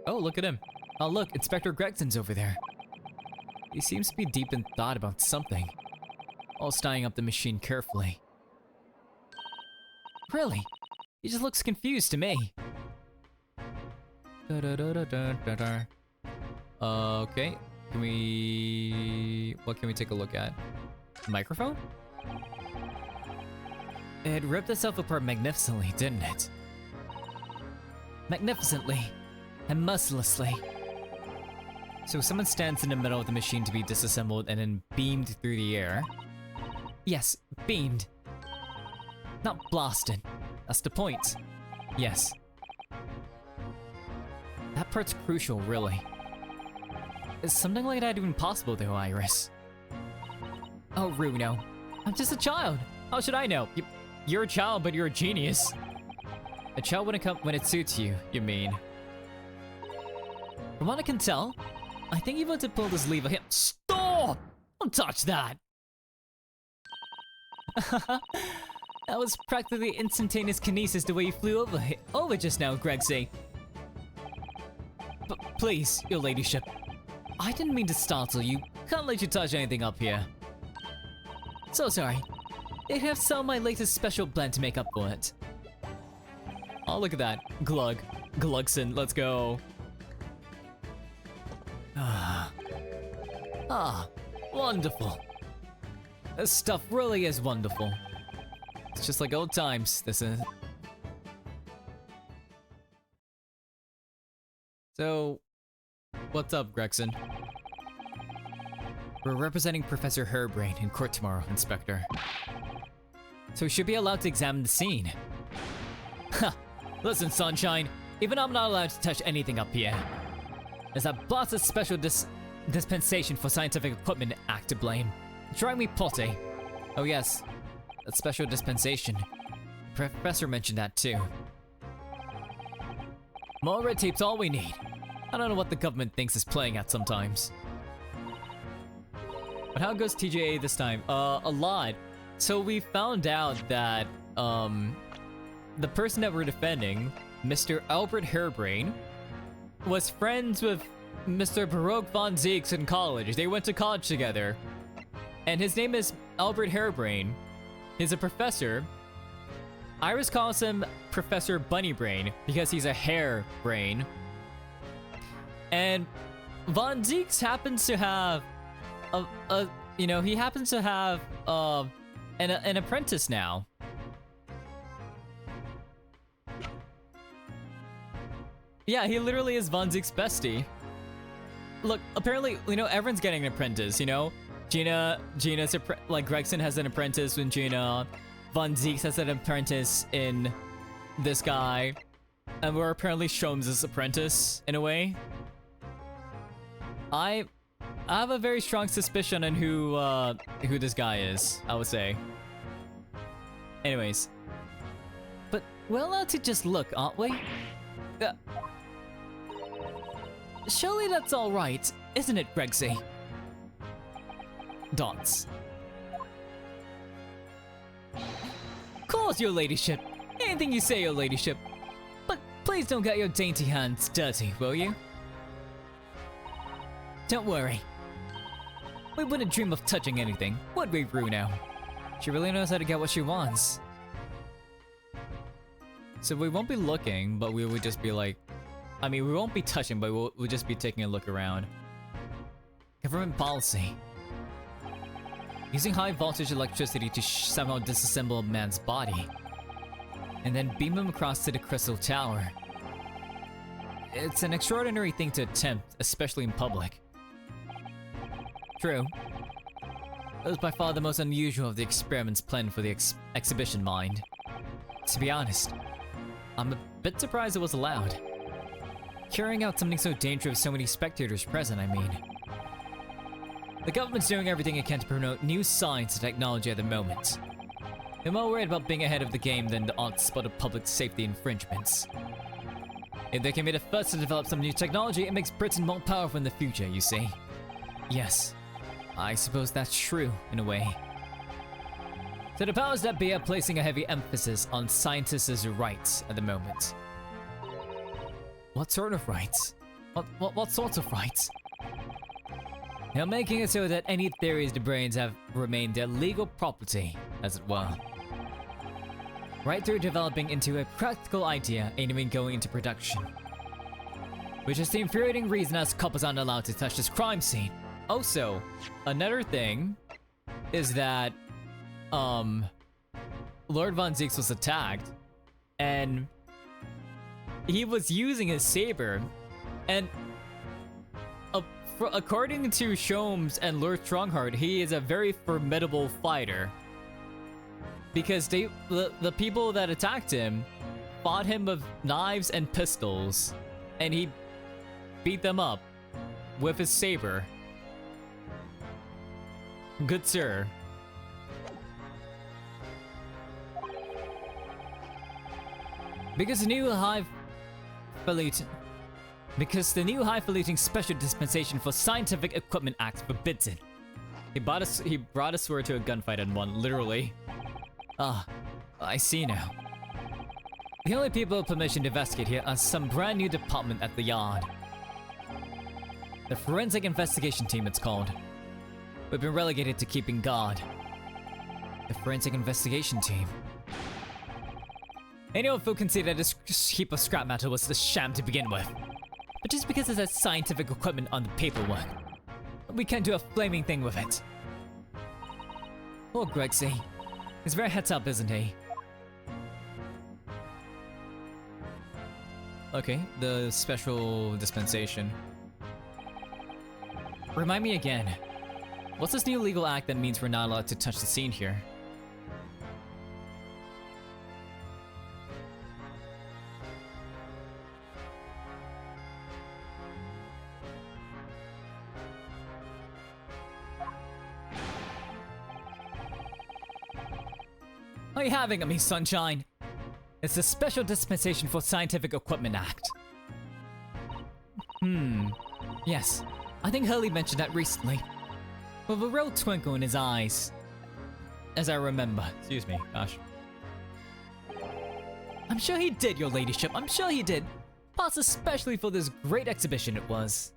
Oh, look at him. Oh, look, Inspector Gregson's over there. He seems to be deep in thought about something, while studying up the machine carefully. Really? He just looks confused to me. Okay, what can we take a look at? Microphone? It ripped itself apart magnificently, didn't it? Magnificently and mercilessly. So someone stands in the middle of the machine to be disassembled and then beamed through the air. Yes, beamed. Not blasted. That's the point. Yes. That part's crucial, really. Is something like that even possible though, Iris? Oh, Runo. I'm just a child. How should I know? You're a child, but you're a genius. A child wouldn't come when it suits you, you mean? From what I can tell, I think you want to pull this lever here. Stop! Don't touch that! That was practically instantaneous kinesis the way you flew over just now, Gregsy. Please, your ladyship. I didn't mean to startle you. Can't let you touch anything up here. So sorry. They have some of my latest special blend to make up for it. Oh, look at that. Glug. Glugson, let's go. Wonderful. This stuff really is wonderful. It's just like old times, this is. So, what's up, Gregson? We're representing Professor Hairbrain in court tomorrow, Inspector. So we should be allowed to examine the scene. Ha! Listen, Sunshine, even I'm not allowed to touch anything up here. There's that blasted special dispensation for scientific equipment act to blame. Try me potty. Oh yes, that special dispensation. Professor mentioned that too. More red tape's all we need. I don't know what the government thinks is playing at sometimes. But how goes TGAAC this time? A lot. So we found out that, the person that we're defending, Mr. Albert Hairbrain, was friends with Mr. Baroque von Zieks in college. They went to college together. And his name is Albert Hairbrain. He's a professor. Iris calls him Professor Bunnybrain because he's a hair brain. And von Zieks happens to have he happens to have an apprentice now. Yeah, he literally is Von Zieks' bestie. Look, apparently, everyone's getting an apprentice, Gina's like Gregson has an apprentice in Gina. Von Zieks has an apprentice in this guy. And we're apparently Sholmes' apprentice, in a way. I have a very strong suspicion on who this guy is, I would say. Anyways. But we're allowed to just look, aren't we? Surely that's alright, isn't it, Gregsy? Dots. Course, your ladyship. Anything you say, your ladyship. But please don't get your dainty hands dirty, will you? Don't worry. We wouldn't dream of touching anything, would we, Bruno? She really knows how to get what she wants. So we won't be looking, but we would just be like... we won't be touching, but we'll just be taking a look around. Government policy. Using high voltage electricity to somehow disassemble a man's body. And then beam him across to the Crystal Tower. It's an extraordinary thing to attempt, especially in public. True. It was by far the most unusual of the experiments planned for the exhibition mind. To be honest, I'm a bit surprised it was allowed. Carrying out something so dangerous with so many spectators present, I mean. The government's doing everything it can to promote new science and technology at the moment. They're more worried about being ahead of the game than the onslaught of public safety infringements. If they can be the first to develop some new technology, it makes Britain more powerful in the future, you see. Yes, I suppose that's true, in a way. So the powers that be are placing a heavy emphasis on scientists' rights at the moment. What sort of rights? What sorts of rights? They're making it so that any theories the brains have remain their legal property, as it were. Right through developing into a practical idea and even going into production. Which is the infuriating reason as couples aren't allowed to touch this crime scene. Also, another thing is that, Lord Von Zieks was attacked, and he was using his saber, and according to Sholmes and Lord Strongheart, he is a very formidable fighter. Because the people that attacked him fought him with knives and pistols, and he beat them up with his saber. Good sir. Because the new highfalutin Special Dispensation for Scientific Equipment Act forbids it. He brought a sword to a gunfight and won, literally. Ah, I see now. The only people with permission to investigate here are some brand new department at the yard. The Forensic Investigation Team, it's called. We've been relegated to keeping guard. The Forensic Investigation Team. Anyone who considered this heap of scrap metal was a sham to begin with. But just because it has scientific equipment on the paperwork, we can't do a flaming thing with it. Poor Gregsy. He's very heads up, isn't he? Okay, the special dispensation. Remind me again. What's this new legal act that means we're not allowed to touch the scene here? What are you having at me, Sunshine? It's the Special Dispensation for Scientific Equipment Act. Yes. I think Hurley mentioned that recently. With a real twinkle in his eyes. As I remember. Excuse me, gosh. I'm sure he did, your ladyship. I'm sure he did. Plus, especially for this great exhibition it was.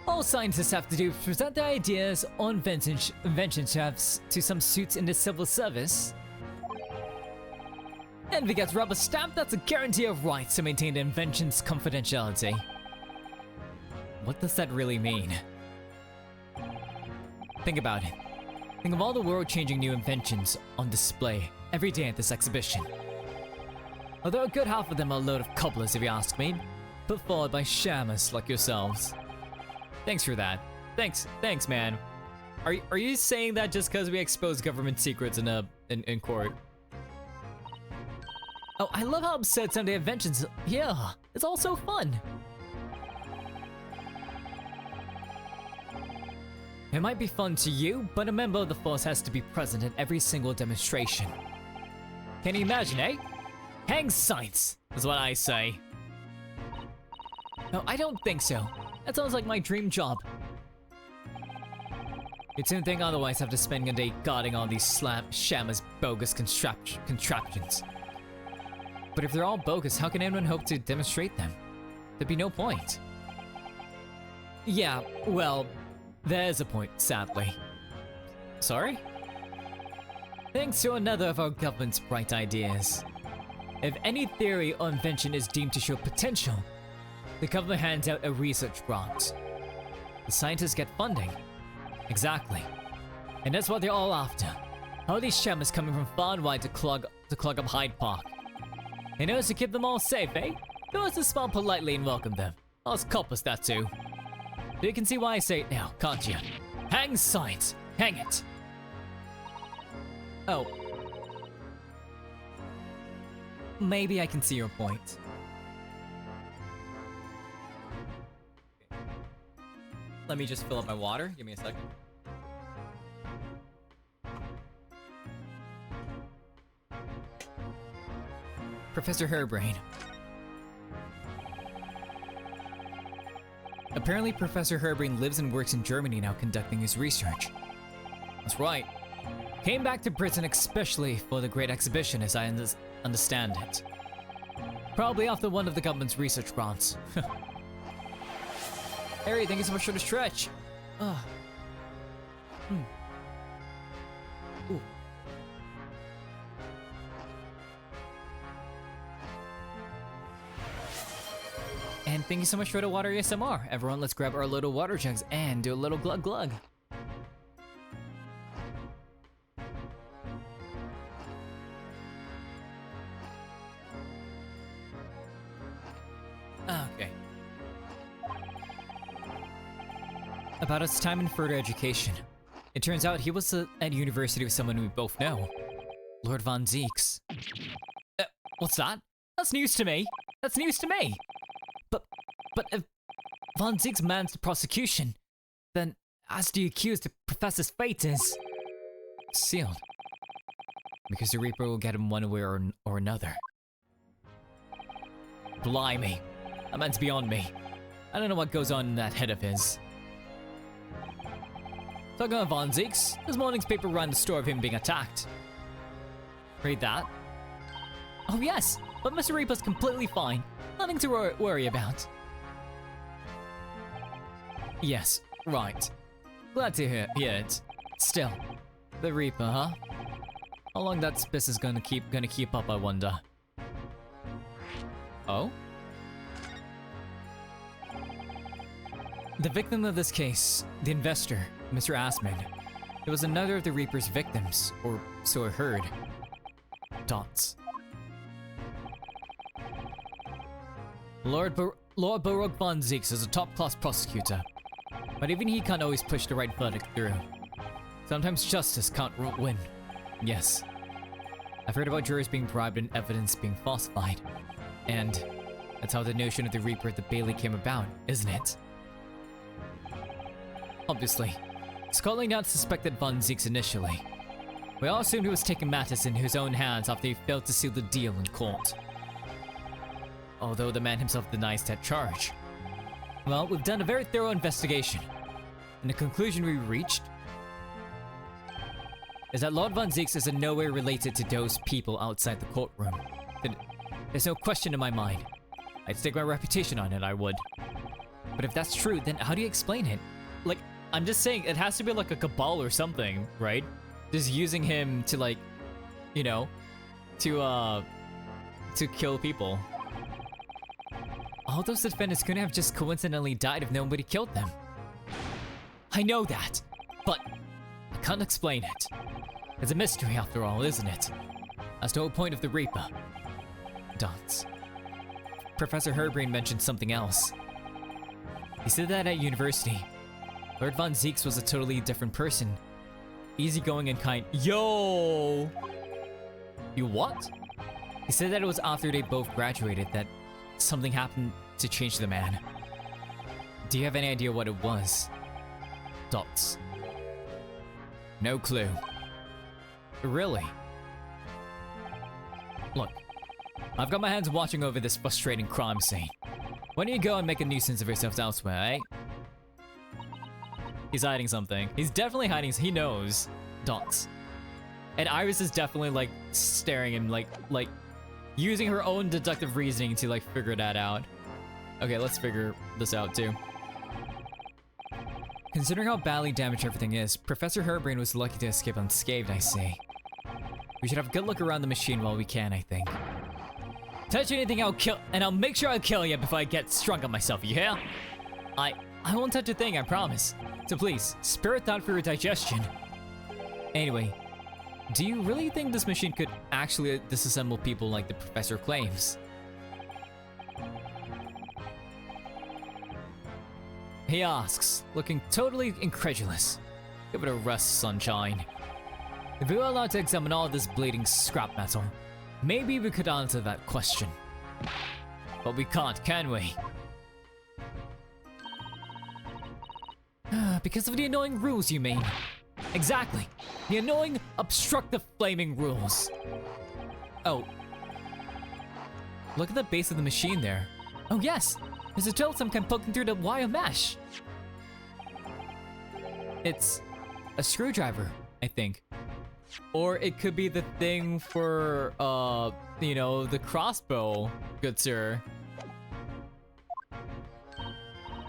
All scientists have to do is present their ideas or inventions to some suits in the civil service. And if it gets rubber stamped, that's a guarantee of rights to maintain the invention's confidentiality. What does that really mean? Think about it. Think of all the world-changing new inventions on display every day at this exhibition. Although a good half of them are a load of cobblers, if you ask me, put forward by shammers like yourselves. Thanks for that. Thanks, man. Are you saying that just because we expose government secrets in court? Oh, I love how upset some of the inventions. Yeah, it's all so fun. It might be fun to you, but a member of the force has to be present at every single demonstration. Can you imagine, eh? Hang science, is what I say. No, I don't think so. That sounds like my dream job. You'd soon think otherwise after spending a day guarding all these shammers bogus contraptions. But if they're all bogus, how can anyone hope to demonstrate them? There'd be no point. Yeah, well, there's a point, sadly. Sorry? Thanks to another of our government's bright ideas. If any theory or invention is deemed to show potential, the government hands out a research grant. The scientists get funding. Exactly. And that's what they're all after. All these shammers coming from far and wide to clog up Hyde Park. In order to keep them all safe, eh? Who wants to smile politely and welcome them? Us coppers, that too. You can see why I say it now, can't you? Hang science! Hang it! Oh. Maybe I can see your point. Let me just fill up my water. Give me a second. Professor Hairbrain. Apparently, Professor Herbrand lives and works in Germany now conducting his research. That's right. Came back to Britain especially for the Great Exhibition, as I understand it. Probably after one of the government's research grants. Harry, thank you so much for the stretch. Ooh. And thank you so much for the water ASMR. Everyone, let's grab our little water jugs and do a little glug glug. Okay. About his time in further education. It turns out he was at university with someone we both know. Lord Von Zieks. What's that? That's news to me. That's news to me. But if Von Zieks mans the prosecution, then as the accused, the professor's fate is sealed. Because the Reaper will get him one way or another. Blimey. That man's beyond me. I don't know what goes on in that head of his. Talking about Von Zieks, this morning's paper ran the story of him being attacked. Read that. Oh yes, but Mr. Reaper's completely fine. Nothing to worry about. Yes, right. Glad to hear it. Still, the Reaper, huh? How long that spiss is gonna keep up, I wonder. Oh? The victim of this case, the investor, Mr. Asmund, it was another of the Reaper's victims, or so I heard. Dots. Lord Baruch Von Zieks is a top-class prosecutor, but even he can't always push the right verdict through. Sometimes justice can't win. Yes. I've heard about jurors being bribed and evidence being falsified. And that's how the notion of the Reaper at the Bailey came about, isn't it? Obviously, Scotland Yard suspected Von Zieks initially. We all assumed he was taking matters in his own hands after he failed to seal the deal in court. Although the man himself denies that charge. Well, we've done a very thorough investigation, and the conclusion we reached is that Lord Von Zieks is in no way related to those people outside the courtroom. There's no question in my mind. I'd stake my reputation on it, I would. But if that's true, then how do you explain it? Like, I'm just saying, it has to be like a cabal or something, right? Just using him to, like, you know, to kill people. All those defendants couldn't have just coincidentally died if nobody killed them. I know that, but I can't explain it. It's a mystery after all, isn't it? That's the whole point of the Reaper. Dots. Professor Herbrand mentioned something else. He said that at university, Lord Von Zieks was a totally different person. Easygoing and kind. Yo! You what? He said that it was after they both graduated that something happened to change the man. Do you have any idea what it was? Dots. No clue. Really? Look, I've got my hands watching over this frustrating crime scene. Why don't you go and make a nuisance of yourselves elsewhere, eh? He's hiding something. He's definitely hiding. He knows. Dots. And Iris is definitely like staring and like using her own deductive reasoning to like figure that out. Okay, let's figure this out too. Considering how badly damaged everything is, Professor Herbrand was lucky to escape unscathed, I see. We should have a good look around the machine while we can, I think. Touch anything, I'll kill, and I'll make sure I kill you before I get strung on myself, you hear? I won't touch a thing, I promise. So please, spare a thought for your digestion. Anyway, do you really think this machine could actually disassemble people like the professor claims? He asks, looking totally incredulous. Give it a rest, sunshine. If we were allowed to examine all this bleeding scrap metal, maybe we could answer that question. But we can't, can we? Because of the annoying rules, you mean? Exactly. The annoying, obstructive, flaming rules. Oh. Look at the base of the machine there. Oh yes, There's a drill some kind poking through the wire mesh. It's a screwdriver, I think. Or it could be the thing for, you know, the crossbow, good sir.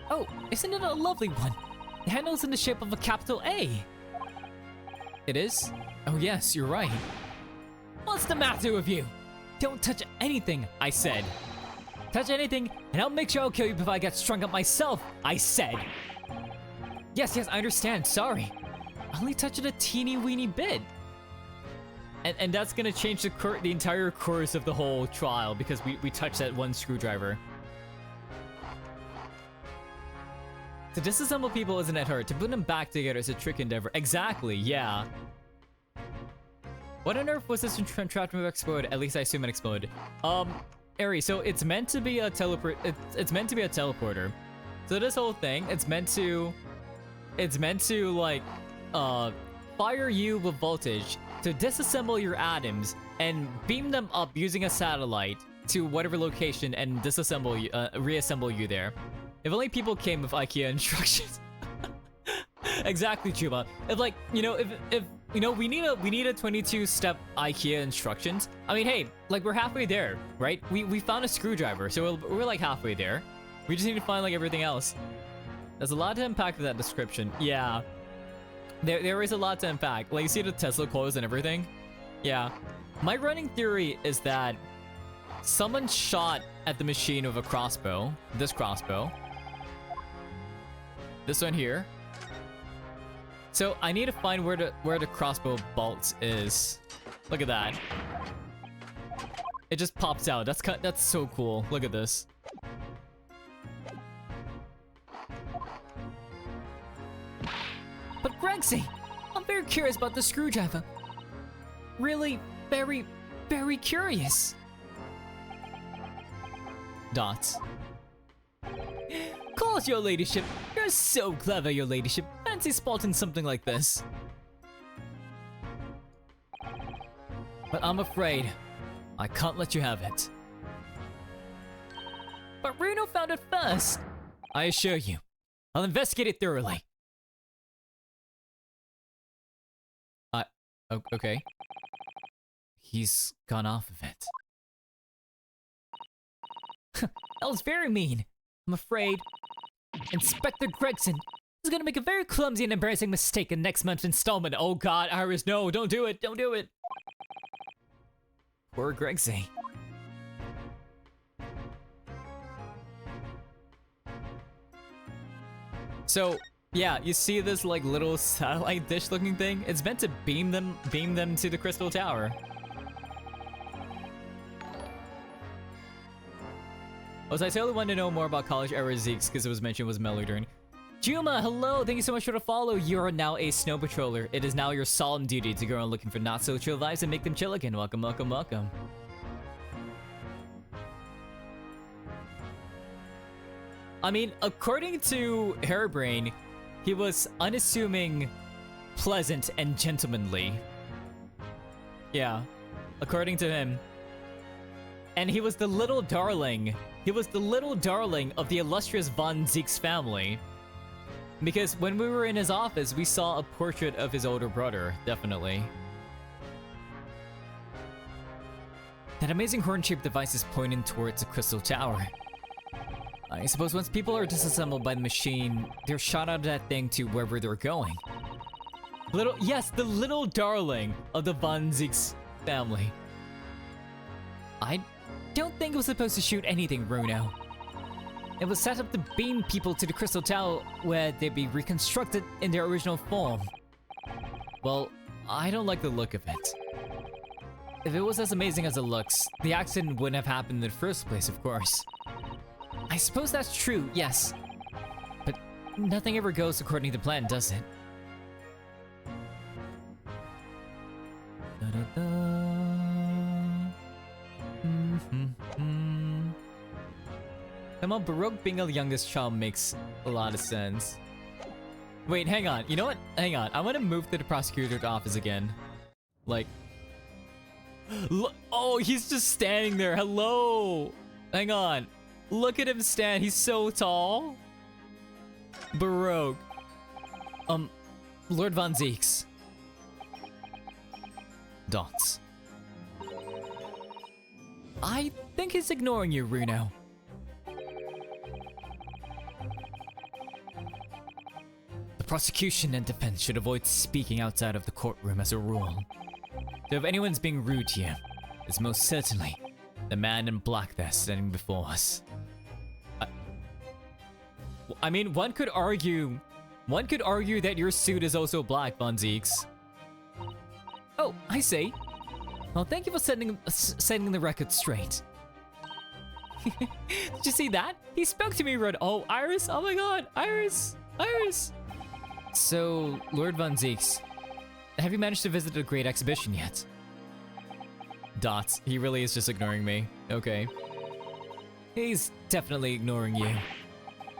Oh, isn't it a lovely one? The handle's in the shape of a capital A. It is? Oh yes, you're right. What's the matter with you? Don't touch anything, I said. Touch anything, and I'll make sure I'll kill you before I get strung up myself, I said. Yes, I understand, sorry. I only touched it a teeny weeny bit. And that's gonna change the entire course of the whole trial because we touched that one screwdriver. To disassemble people isn't that hard. To put them back together is a trick endeavor. Exactly, yeah. What on earth was this trapped move explode? At least I assume it exploded. Ari, so it's meant to be a it's meant to be a teleporter. So this whole thing, it's meant to like fire you with voltage to disassemble your atoms and beam them up using a satellite to whatever location and disassemble you, reassemble you there. If only people came with IKEA instructions. Exactly, Chuba. If like, you know, if you know, we need a 22-step IKEA instructions. I mean, hey, like we're halfway there, right? We found a screwdriver, so we're like halfway there. We just need to find like everything else. There's a lot to unpack with that description. Yeah. There is a lot to unpack. Like, you see the Tesla coils and everything? Yeah. My running theory is that someone shot at the machine with a crossbow. This crossbow. This one here. So I need to find where the crossbow bolt is. Look at that. It just pops out. That's so cool. Look at this. But Gregsy, I'm very curious about the screwdriver. Really, very, very curious. Dots. Calls your ladyship. You're so clever, your ladyship. Fancy spotting something like this. But I'm afraid I can't let you have it. But Reno found it first. I assure you, I'll investigate it thoroughly. Okay. He's gone off of it. That was very mean. I'm afraid Inspector Gregson is gonna make a very clumsy and embarrassing mistake in next month's installment. Oh god, Iris, no, don't do it, don't do it. Poor Gregsy. So, yeah, you see this like little satellite dish looking thing? It's meant to beam them to the Crystal Tower. Also, I totally wanted to know more about college era Zeeks because it was mentioned was Melodern. Juma, hello! Thank you so much for the follow. You are now a snow patroller. It is now your solemn duty to go around looking for not so chill vibes and make them chill again. Welcome, welcome, welcome. I mean, according to Hairbrain, he was unassuming, pleasant, and gentlemanly. Yeah, according to him. And he was the little darling. He was the little darling of the illustrious Von Zeke's family. Because when we were in his office, we saw a portrait of his older brother, definitely. That amazing horn-shaped device is pointing towards the Crystal Tower. I suppose once people are disassembled by the machine, they're shot out of that thing to wherever they're going. Yes, the little darling of the Von Zeke's family. I don't think it was supposed to shoot anything, Bruno. It was set up to beam people to the Crystal Tower where they'd be reconstructed in their original form. Well, I don't like the look of it. If it was as amazing as it looks, the accident wouldn't have happened in the first place, of course. I suppose that's true, yes. But nothing ever goes according to plan, does it? Come on, Baroque being a youngest child makes a lot of sense. Wait, hang on. You know what? Hang on. I want to move to the prosecutor's office again. Like... Oh, he's just standing there. Hello! Hang on. Look at him stand. He's so tall. Baroque. Lord Von Zeeks. Dots. I think he's ignoring you, Reno. The prosecution and defense should avoid speaking outside of the courtroom as a rule. So if anyone's being rude to you, it's most certainly the man in black there standing before us. I mean, one could argue that your suit is also black, Von Zeeks. Oh, I see. Well, thank you for setting the record straight. Did you see that? He spoke to me, Red. Oh, Iris! Oh my god, Iris! Iris! So, Lord Von Zeeks, have you managed to visit a great exhibition yet? Dots. He really is just ignoring me. Okay. He's definitely ignoring you.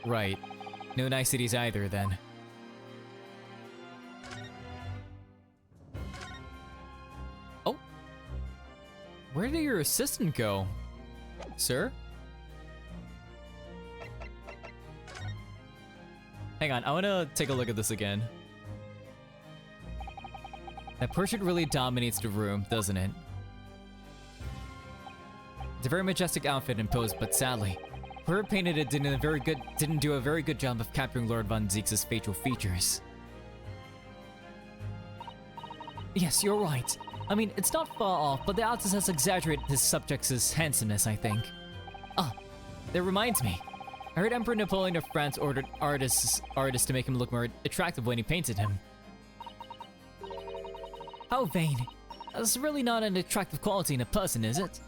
Right. No niceties either, then. Oh. Where did your assistant go? Sir? Hang on, I wanna take a look at this again. That portrait really dominates the room, doesn't it? It's a very majestic outfit and pose, but sadly, whoever painted it didn't do a very good job of capturing Lord Von Zeeks' facial features. Yes, you're right. I mean, it's not far off, but the artist has exaggerated his subject's handsomeness, I think. Ah, that reminds me. I heard Emperor Napoleon of France ordered artists to make him look more attractive when he painted him. How vain. That's really not an attractive quality in a person, is it?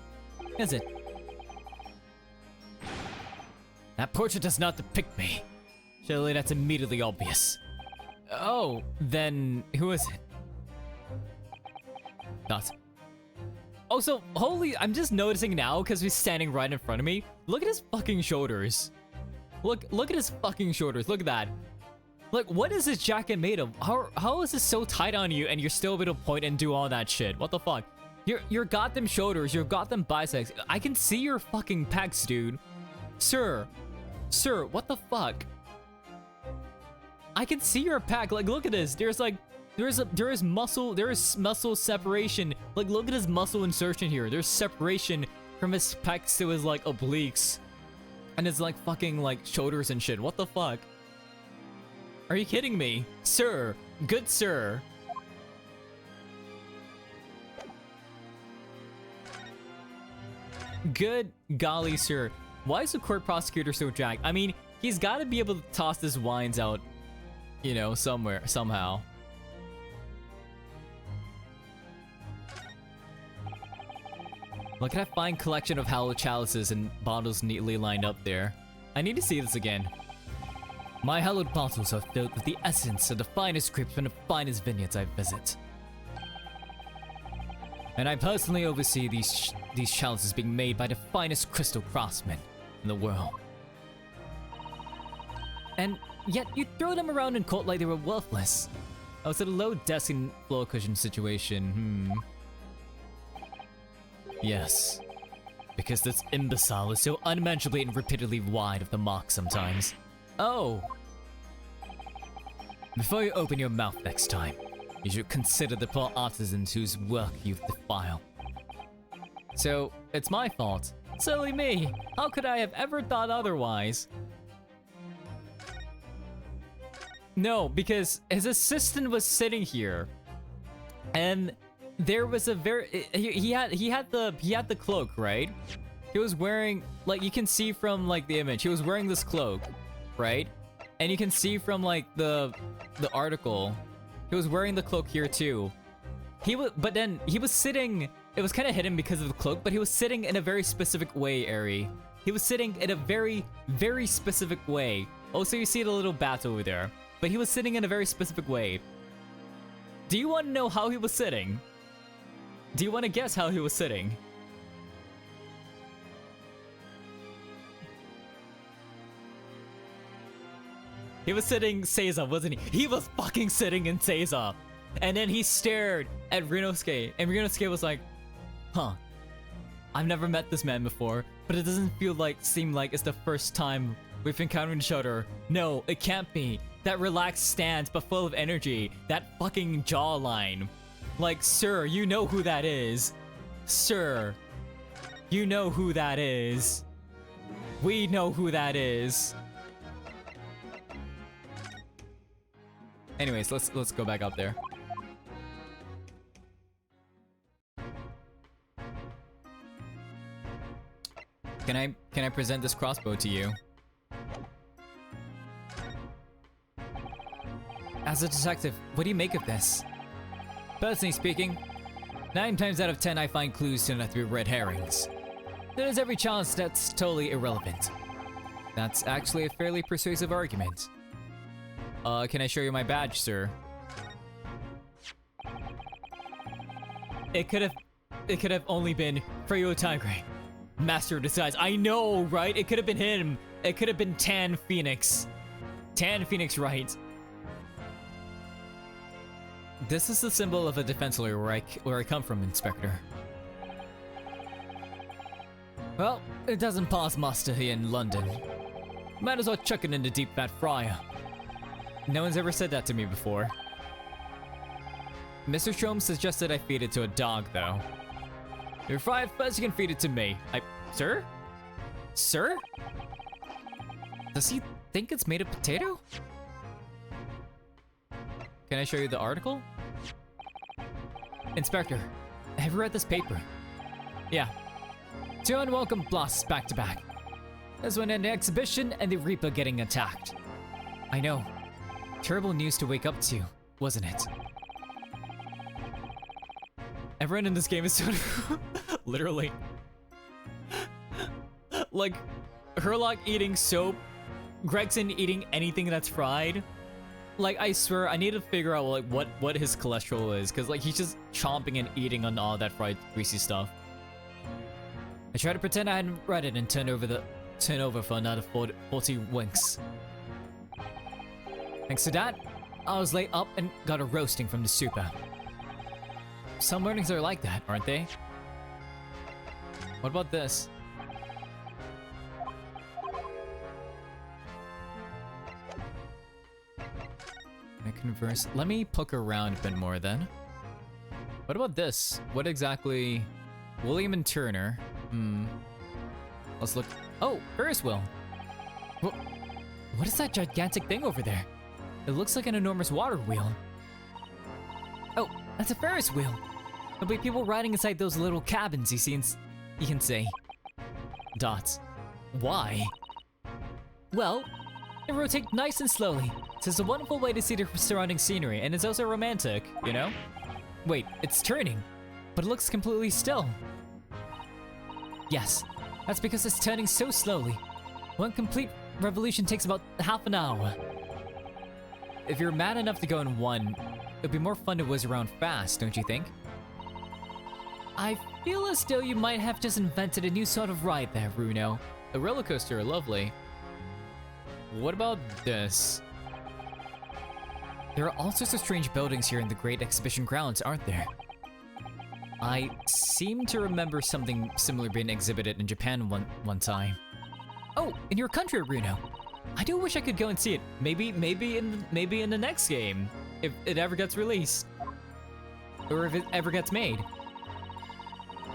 Is it? That portrait does not depict me. Surely that's immediately obvious. Oh, then who is it? Not. Oh, so holy! I'm just noticing now because he's standing right in front of me. Look at his fucking shoulders. Look at his fucking shoulders. Look at that. Like, what is this jacket made of? How is this so tight on you and you're still able to point and do all that shit? What the fuck? Your goddamn shoulders, your goddamn biceps. I can see your fucking pecs, dude. Sir, what the fuck? I can see your pec. Like, look at this. There is muscle separation. Like, look at his muscle insertion here. There's separation from his pecs to his like obliques, and his like fucking like shoulders and shit. What the fuck? Are you kidding me, sir? Good sir. Good golly, sir. Why is the court prosecutor so jacked? I mean, he's got to be able to toss his wines out, you know, somewhere, somehow. Look at that fine collection of hallowed chalices and bottles neatly lined up there. I need to see this again. My hallowed bottles are filled with the essence of the finest grapes from the finest vineyards I visit. And I personally oversee these chalices being made by the finest crystal craftsmen in the world. And yet you throw them around in court like they were worthless. Oh, it's a low desk and floor cushion situation. Yes. Because this imbecile is so unmentionably and repeatedly wide of the mark sometimes. Oh! Before you open your mouth next time, you should consider the poor artisans whose work you defile. So, it's my fault. Silly me! How could I have ever thought otherwise? No, because his assistant was sitting here, and there was a very he had the cloak, right? He was wearing, like, you can see from like the image, he was wearing this cloak, right? And you can see from like the article, he was wearing the cloak here too. But then he was sitting. It was kind of hidden because of the cloak, but he was sitting in a very specific way, Ari. He was sitting in a very, very specific way. Also, you see the little bat over there, but he was sitting in a very specific way. Do you want to know how he was sitting? Do you want to guess how he was sitting? He was sitting Seiza, wasn't he? He was fucking sitting in Seiza. And then he stared at Rinosuke, and Rinosuke was like, huh. I've never met this man before, but it doesn't seem like it's the first time we've encountered each other. No, it can't be. That relaxed stance, but full of energy. That fucking jawline. Like, sir, you know who that is. Sir, you know who that is. We know who that is. Anyways, let's go back up there. Can I present this crossbow to you? As a detective, what do you make of this? Personally speaking, 9 times out of 10 I find clues turn out to be red herrings. There's every chance that's totally irrelevant. That's actually a fairly persuasive argument. Can I show you my badge, sir? It could have only been Freyo Tigre, Master of Disguise. I know, right? It could have been him. It could have been Tan Phoenix. Tan Phoenix, right? This is the symbol of a defense lawyer where I come from, Inspector. Well, it doesn't pass muster here in London. Might as well chuck it in the deep fat fryer. No one's ever said that to me before. Mr. Strom suggested I feed it to a dog, though. If you fry it first, you can feed it to me. Sir? Sir? Does he think it's made of potato? Can I show you the article? Inspector, have you read this paper? Yeah. 2 unwelcome blasts back to back. This one an exhibition and the Reaper getting attacked. I know. Terrible news to wake up to, wasn't it? Everyone in this game is so literally like Herlock eating soap, Gregson eating anything that's fried. Like, I swear, I need to figure out like what his cholesterol is, because like he's just chomping and eating on all that fried greasy stuff. I tried to pretend I hadn't read it and turn over for another 40 winks. Thanks to that, I was laid up and got a roasting from the super. Some mornings are like that, aren't they? What about this? I converse. Let me poke around a bit more then. What about this? What exactly? William and Turner. Let's look. Oh, Ferris wheel. What is that gigantic thing over there? It looks like an enormous water wheel. Oh, that's a Ferris wheel. There'll be people riding inside those little cabins you see. You can say. Dots. Why? Well, it rotates nice and slowly. So it's a wonderful way to see the surrounding scenery, and it's also romantic, you know? Wait, it's turning, but it looks completely still. Yes, that's because it's turning so slowly. One complete revolution takes about half an hour. If you're mad enough to go in one, it'd be more fun to whiz around fast, don't you think? I feel as though you might have just invented a new sort of ride there, Bruno. A roller coaster, lovely. What about this? There are all sorts of strange buildings here in the Great Exhibition grounds, aren't there? I seem to remember something similar being exhibited in Japan one time. Oh, in your country, Bruno. I do wish I could go and see it. Maybe in the next game, if it ever gets released, or if it ever gets made.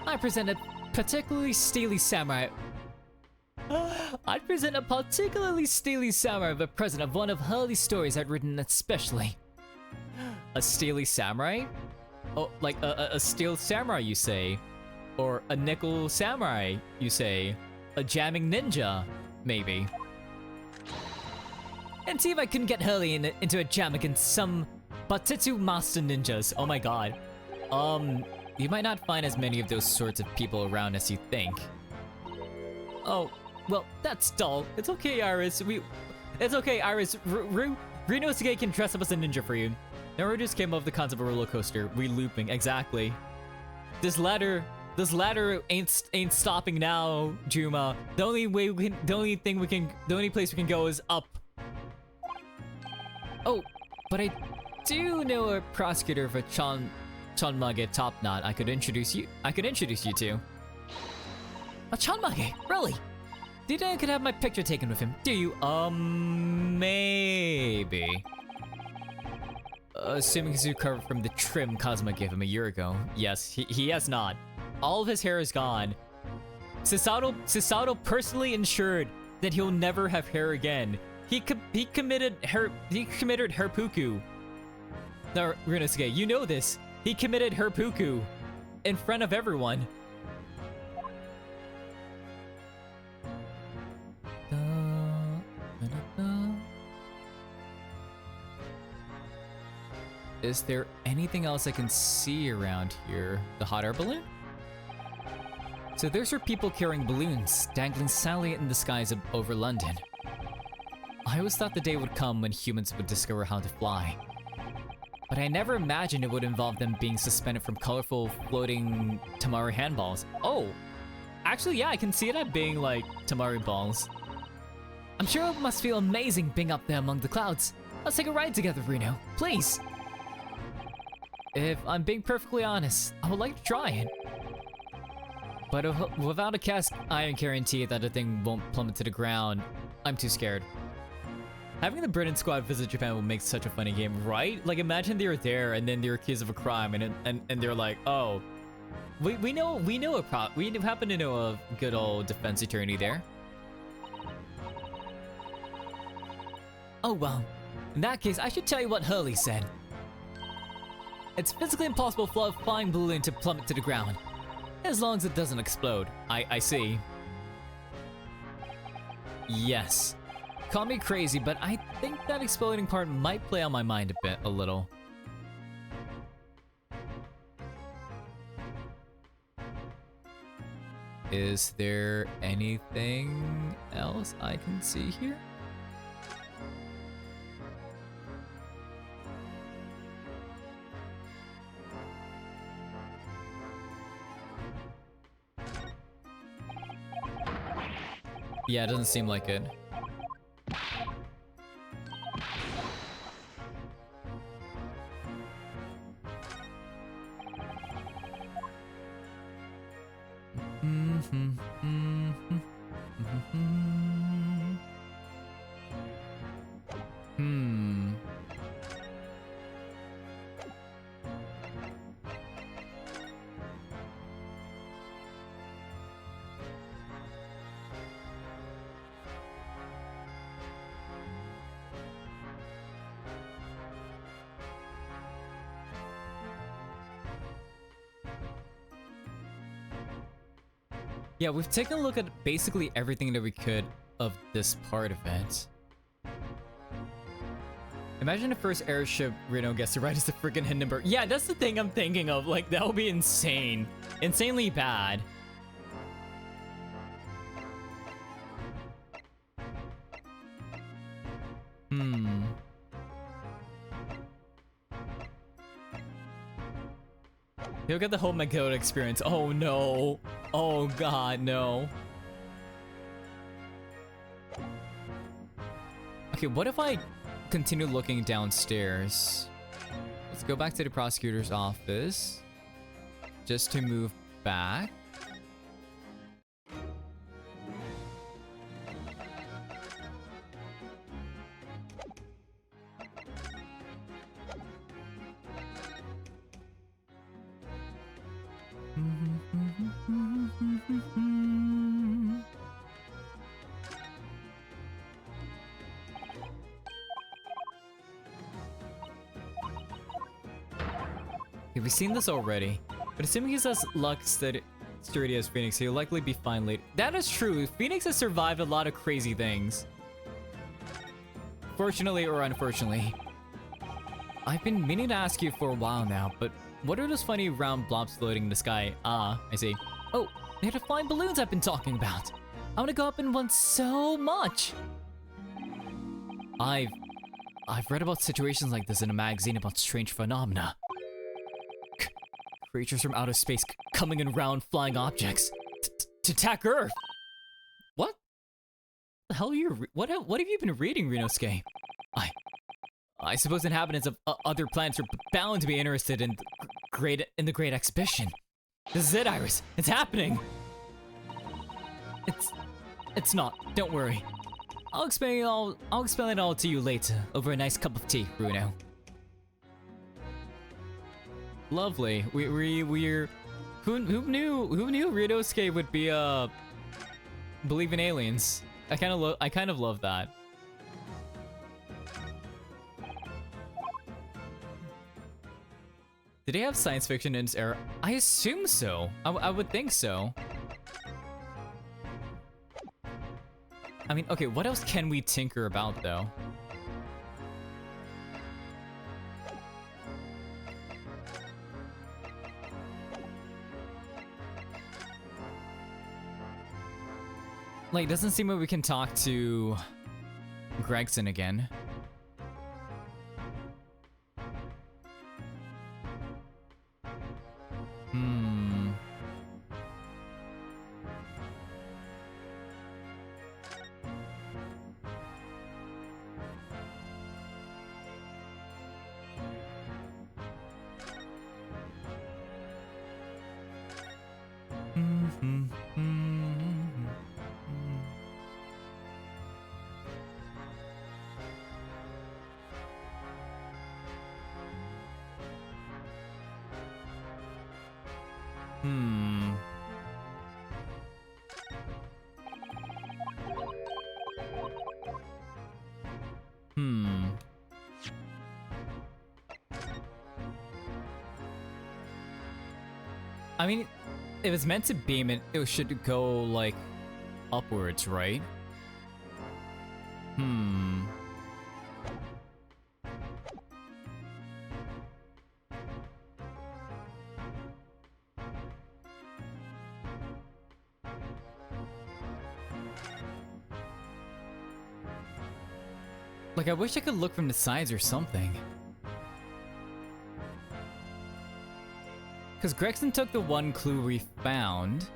I present a particularly steely samurai. I'd present a particularly steely samurai the present of one of Hurley's stories I'd written especially. A steely samurai? Oh, like a steel samurai, you say? Or a nickel samurai, you say? A jamming ninja, maybe? And see if I can get Hurley into a jam against some Batitsu master ninjas. Oh my god. You might not find as many of those sorts of people around as you think. Oh, well, that's dull. It's okay, Iris. It's okay, Iris. Rinosuke can dress up as a ninja for you. Naruto just came up with the concept of a roller coaster. Re-looping, exactly. This ladder ain't stopping now, Juma. The only place we can go is up. Oh, but I do know a prosecutor for Chonmage Top Knot I could introduce you to. A Chanmage, really? Do you think I could have my picture taken with him? Do you? Maybe. Assuming he's recovered from the trim Kazuma gave him a year ago. Yes, he has not. All of his hair is gone. Susato personally ensured that he'll never have hair again. He committed herpuku. No, Ryunosuke, you know this. He committed herpuku in front of everyone. Is there anything else I can see around here? The hot air balloon? So there's where people carrying balloons, dangling silently in the skies over London. I always thought the day would come when humans would discover how to fly. But I never imagined it would involve them being suspended from colorful, floating Tamari handballs. Oh! Actually, yeah, I can see that being like Tamari balls. I'm sure it must feel amazing being up there among the clouds. Let's take a ride together, Reno. Please! If I'm being perfectly honest, I would like to try it. But without a cast iron guarantee that the thing won't plummet to the ground, I'm too scared. Having the Britain squad visit Japan will make such a funny game, right? Like, imagine they're there and then they're accused of a crime and they're like, oh, we happen to know a good old defense attorney there. Oh well, in that case, I should tell you what Hurley said. It's physically impossible for a flying balloon to plummet to the ground, as long as it doesn't explode. I see. Yes. Call me crazy, but I think that exploding part might play on my mind a little. Is there anything else I can see here? Yeah, it doesn't seem like it. Yeah, we've taken a look at basically everything that we could of this part of it. Imagine the first airship Reno gets to ride is the freaking Hindenburg. Yeah, that's the thing I'm thinking of. Like, that would be insane. Insanely bad. He'll get the whole Magoda experience. Oh no. Oh god, no. Okay, what if I continue looking downstairs? Let's go back to the prosecutor's office. Just to move back. We've seen this already, but assuming he's as sturdy as Phoenix, he'll likely be fine later. That is true. Phoenix has survived a lot of crazy things. Fortunately or unfortunately. I've been meaning to ask you for a while now, but what are those funny round blobs floating in the sky? Ah, I see. Oh, they're the flying balloons I've been talking about. I want to go up in one so much. I've read about situations like this in a magazine about strange phenomena. Creatures from outer space coming in round flying objects to attack Earth. What the hell are you? What have you been reading, Ryunosuke? I suppose inhabitants of other planets are bound to be interested in the Great Exhibition. This is it, Iris. It's happening. It's not. Don't worry. I'll explain it all to you later over a nice cup of tea, Bruno. Lovely. We're who knew Ryosuke would be believe in aliens. I kind of love that. Did they have science fiction in this era? I assume so. I would think so. I mean, okay, what else can we tinker about though? Like, doesn't seem like we can talk to Gregson again. I mean, if it's meant to beam it, it should go, like, upwards, right? Like, I wish I could look from the sides or something. Because Gregson took the one clue we found.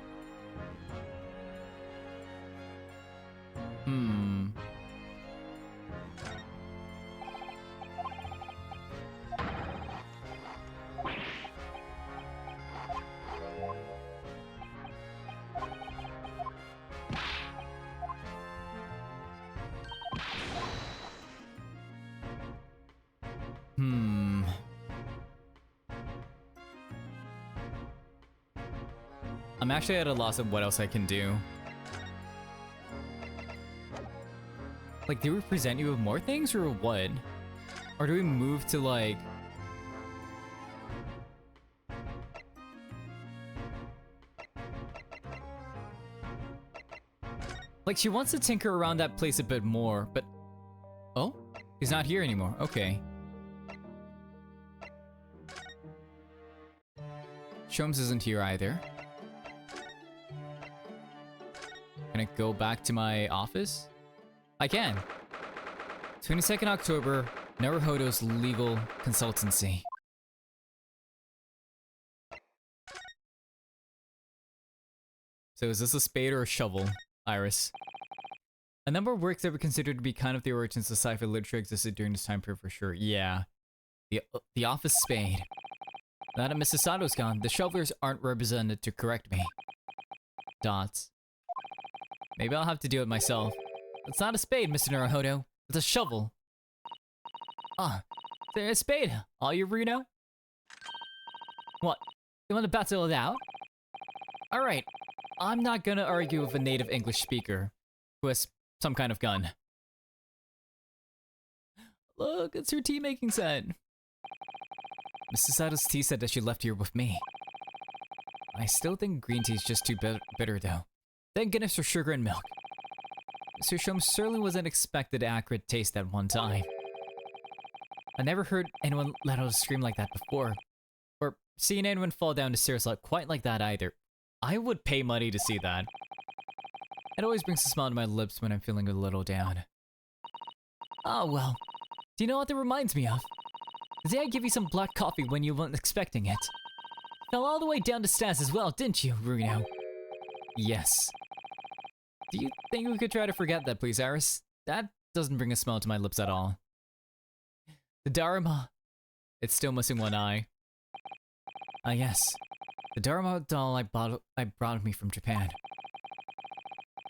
I'm actually at a loss of what else I can do. Like, do we present you with more things or what? Or do we move to, like... Like, she wants to tinker around that place a bit more, but... Oh? He's not here anymore. Okay. Sholmes isn't here either. Can I go back to my office? I can. 22nd October, Naruhodo's legal consultancy. So is this a spade or a shovel, Iris? A number of works that were considered to be kind of the origins of sci-fi literature existed during this time period for sure. Yeah. The office spade. Now that Mrs. Sato's gone, the shovelers aren't represented to correct me. Dots. Maybe I'll have to do it myself. It's not a spade, Mr. Naruhodo. It's a shovel. Ah, there's a spade. All you, Bruno? What? You want to battle it out? Alright. I'm not gonna argue with a native English speaker who has some kind of gun. Look, it's her tea making set. Mrs. Sato's tea said that she left here with me. I still think green tea is just too bitter though. Thank goodness for sugar and milk. Mr. Sholmes certainly wasn't expected accurate taste at one time. I never heard anyone let out a scream like that before. Or seen anyone fall down the stairs quite like that either. I would pay money to see that. It always brings a smile to my lips when I'm feeling a little down. Oh well. Do you know what that reminds me of? The day I give you some black coffee when you weren't expecting it. Fell all the way down to Stas as well, didn't you, Bruno? Yes. Do you think we could try to forget that, please, Iris? That doesn't bring a smile to my lips at all. The Dharma. It's still missing one eye. Ah, yes. The Dharma doll I brought with me from Japan.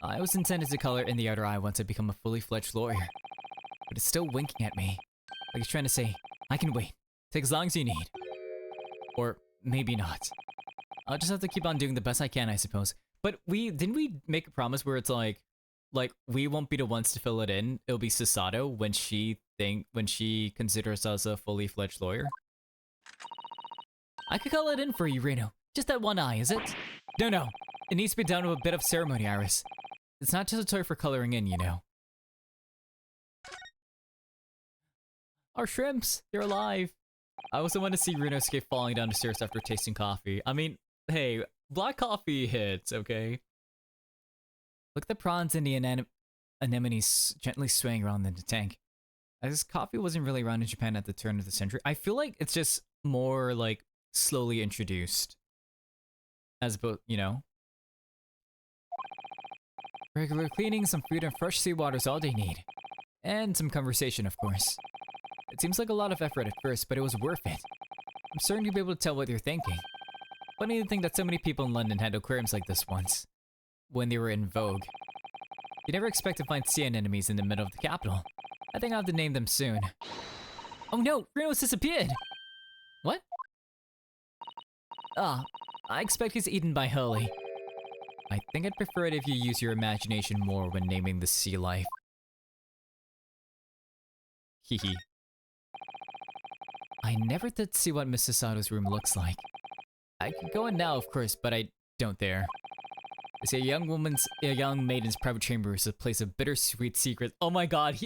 I was intended to color in the outer eye once I become a fully fledged lawyer. But it's still winking at me. Like it's trying to say, I can wait. Take as long as you need. Or maybe not. I'll just have to keep on doing the best I can, I suppose. But didn't we make a promise where it's like we won't be the ones to fill it in. It'll be Susato when she considers us a fully fledged lawyer. I could color it in for you, Reno. Just that one eye, is it? No. It needs to be done with a bit of ceremony, Iris. It's not just a toy for coloring in, you know. Our shrimps, they're alive. I also want to see Renosuke falling down the stairs after tasting coffee. I mean, hey, black coffee hits, okay? Look at the prawns and the anemones gently swaying around in the tank. As coffee wasn't really around in Japan at the turn of the century, I feel like it's just more like slowly introduced. As about, you know. Regular cleaning, some food, and fresh seawater is all they need. And some conversation, of course. It seems like a lot of effort at first, but it was worth it. I'm certain you'll be able to tell what you're thinking. Funny to think that so many people in London had aquariums like this once, when they were in vogue. You never expect to find sea anemones in the middle of the capital. I think I'll have to name them soon. Oh no! Reno's disappeared! What? Ah, I expect he's eaten by Hurley. I think I'd prefer it if you use your imagination more when naming the sea life. Hehe. I never did see what Mrs. Sato's room looks like. I could go in now, of course, but I don't dare. They say a young maiden's private chamber is a place of bittersweet secrets. Oh my god,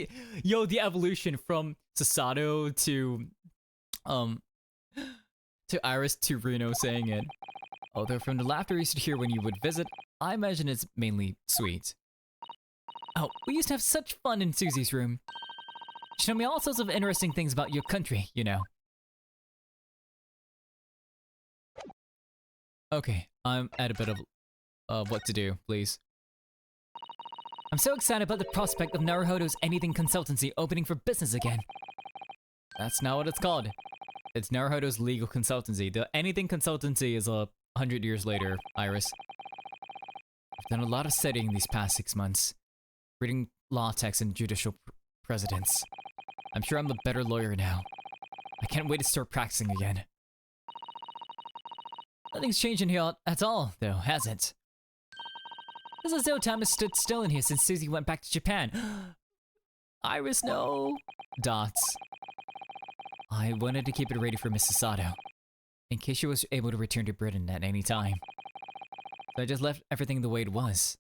yo, the evolution from Susato to Iris to Reno saying it. Although from the laughter you used to hear when you would visit, I imagine it's mainly sweet. Oh, we used to have such fun in Susie's room. She told me all sorts of interesting things about your country, you know. Okay, I'm at a bit of what to do, please. I'm so excited about the prospect of Naruhodo's Anything Consultancy opening for business again. That's not what it's called. It's Naruhodo's Legal Consultancy. The Anything Consultancy is 100 years later, Iris. I've done a lot of studying these past 6 months. Reading law texts and judicial precedents. I'm sure I'm a better lawyer now. I can't wait to start practicing again. Nothing's changed in here at all, though, has it? It's as though time has stood still in here since Susie went back to Japan. Iris, no. Dots. I wanted to keep it ready for Mrs. Sato, in case she was able to return to Britain at any time. So I just left everything the way it was.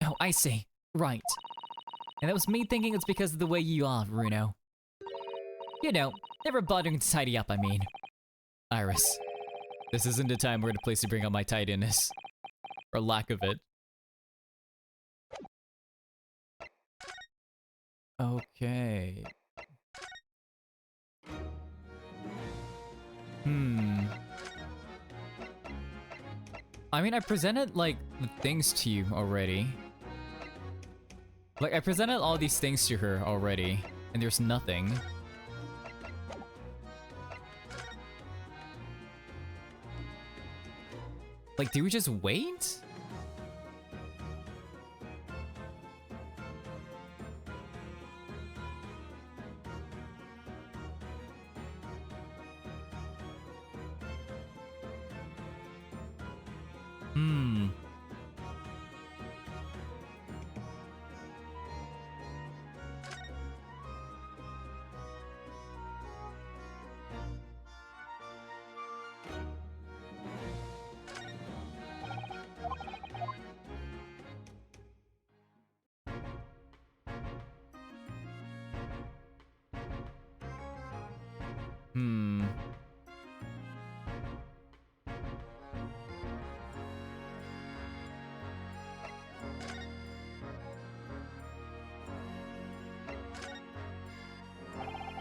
Oh, I see. Right. And that was me thinking it's because of the way you are, Runo. You know, never bothering to tidy up, I mean. Iris. This isn't the time or the place to bring out my tidiness. Or lack of it. Okay. I mean, I presented, like, the things to you already. Like, I presented all these things to her already, and there's nothing. Like, do we just wait?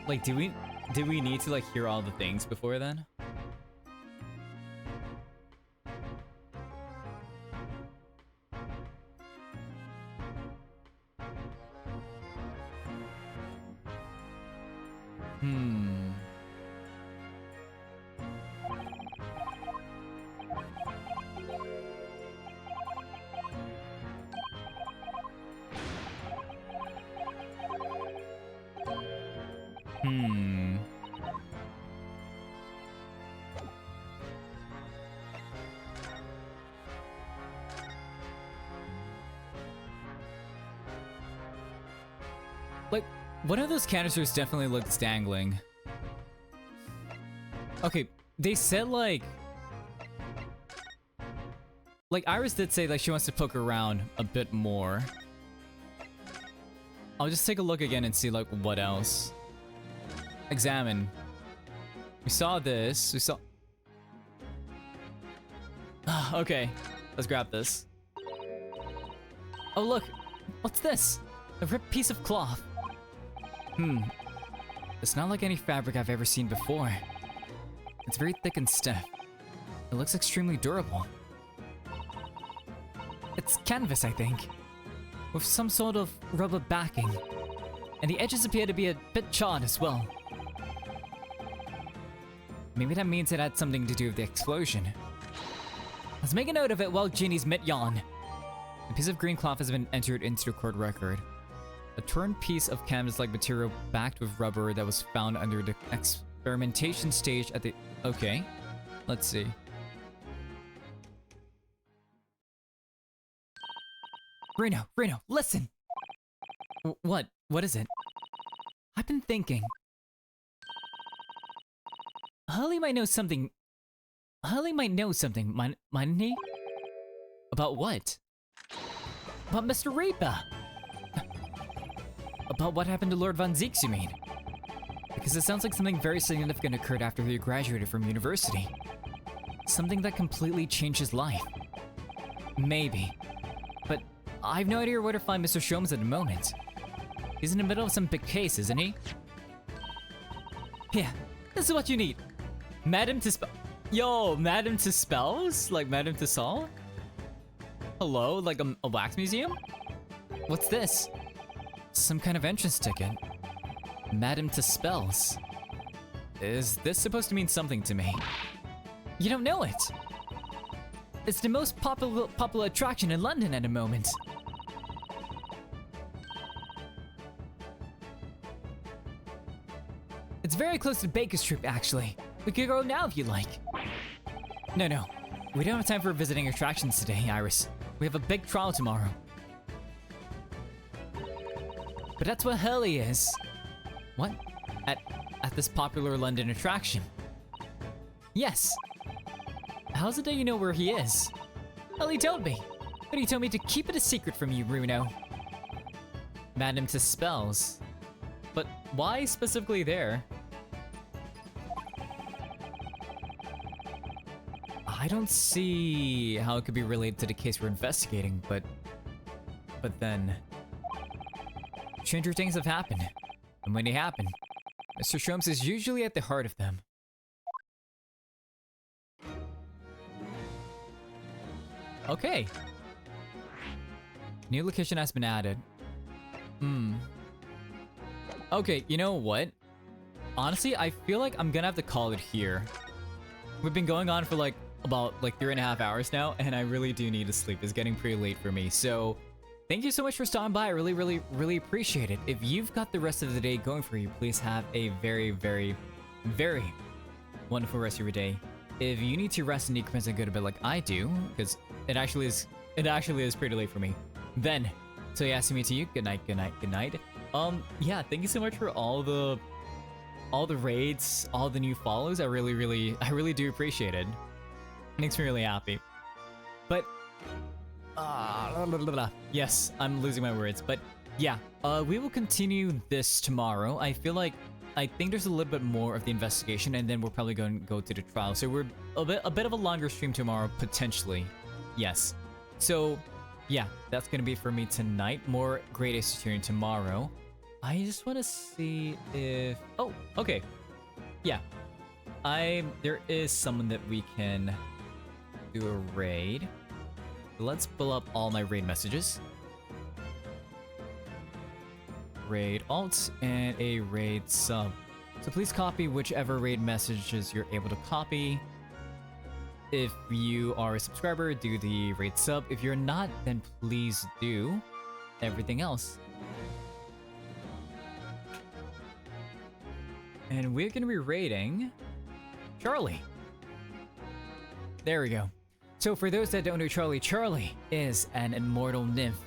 Like, do we need to, like, hear all the things before then? Hmm. Like, one of those canisters definitely looks dangling. Okay, they said like Iris did say like she wants to poke around a bit more. I'll just take a look again and see like what else. Examine. We saw this. We saw. Okay, let's grab this. Oh look, what's this? A ripped piece of cloth. It's not like any fabric I've ever seen before. It's very thick and stiff. It looks extremely durable. It's canvas, I think, with some sort of rubber backing. And the edges appear to be a bit charred as well. Maybe that means it had something to do with the explosion. Let's make a note of it while Ginny's mid yawn. A piece of green cloth has been entered into the court record. A torn piece of canvas-like material backed with rubber that was found under the experimentation stage at the... Okay, let's see. Reno, listen! What? What is it? I've been thinking. Hurley might know something, mightn't he? About what? About Mr. Reaper! About what happened to Lord Von Zeeks, you mean? Because it sounds like something very significant occurred after he graduated from university. Something that completely changed his life. Maybe. But I have no idea where to find Mr. Sholmes at the moment. He's in the middle of some big case, isn't he? Here, this is what you need. Madame to Yo, Madame to Spells? Like Madame to Sol? Hello, like a wax museum? What's this? Some kind of entrance ticket. Madame to Spells. Is this supposed to mean something to me? You don't know it. It's the most popular attraction in London at the moment. It's very close to Baker Street, actually. We could go now if you like. No. We don't have time for visiting attractions today, Iris. We have a big trial tomorrow. But that's where Hurley is. What? At this popular London attraction? Yes. How's it that you know where he is? Hurley told me. But he told me to keep it a secret from you, Bruno. Madame to Spells. But why specifically there? I don't see how it could be related to the case we're investigating, but then stranger things have happened. And when they happen, Mr. Sholmes is usually at the heart of them. Okay. New location has been added. Okay, you know what? Honestly, I feel like I'm gonna have to call it here. We've been going on for about 3.5 hours now, and I really do need to sleep. It's getting pretty late for me, so thank you so much for stopping by. I really appreciate it. If you've got the rest of the day going for you, please have a very, very, very wonderful rest of your day. If you need to rest and decompress and go to bed like I do, because it actually is pretty late for me, then so yeah, see me to you. Good night. Yeah, thank you so much for all the raids, all the new follows. I really do appreciate it. Makes me really happy. But yes, I'm losing my words. But yeah, we will continue this tomorrow. I think there's a little bit more of the investigation, and then we're probably going to go to the trial. So we're a bit of a longer stream tomorrow, potentially. Yes. So yeah, that's gonna be for me tonight. More Great Ace Attorney tomorrow. I just want to see if... Oh, okay. Yeah. There is someone that we can do a raid. Let's pull up all my raid messages. Raid alt and a raid sub. So please copy whichever raid messages you're able to copy. If you are a subscriber, do the raid sub. If you're not, then please do everything else. And we're gonna be rating Charlie. There we go. So for those that don't know Charlie, Charlie is an immortal nymph.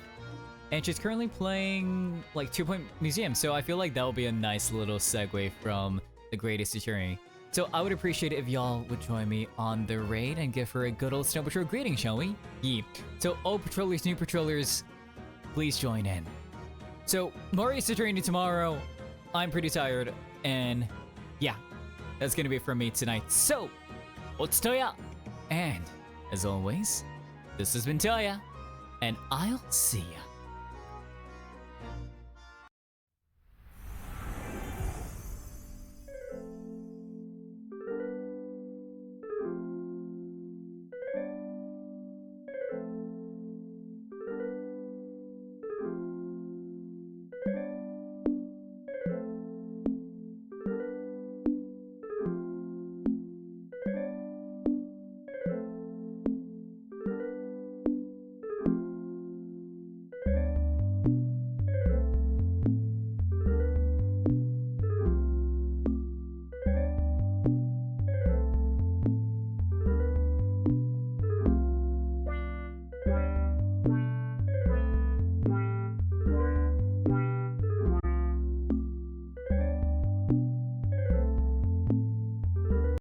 And she's currently playing like 2 Point Museum, so I feel like that'll be a nice little segue from the Greatest Attorney. So I would appreciate it if y'all would join me on the raid and give her a good old Snow Patrol greeting, shall we? Yeah. So old patrollers, new patrollers, please join in. So Greatest Attorney tomorrow. I'm pretty tired, and yeah, that's gonna be it from me tonight. So, let's Toya! And as always, this has been Toya, and I'll see ya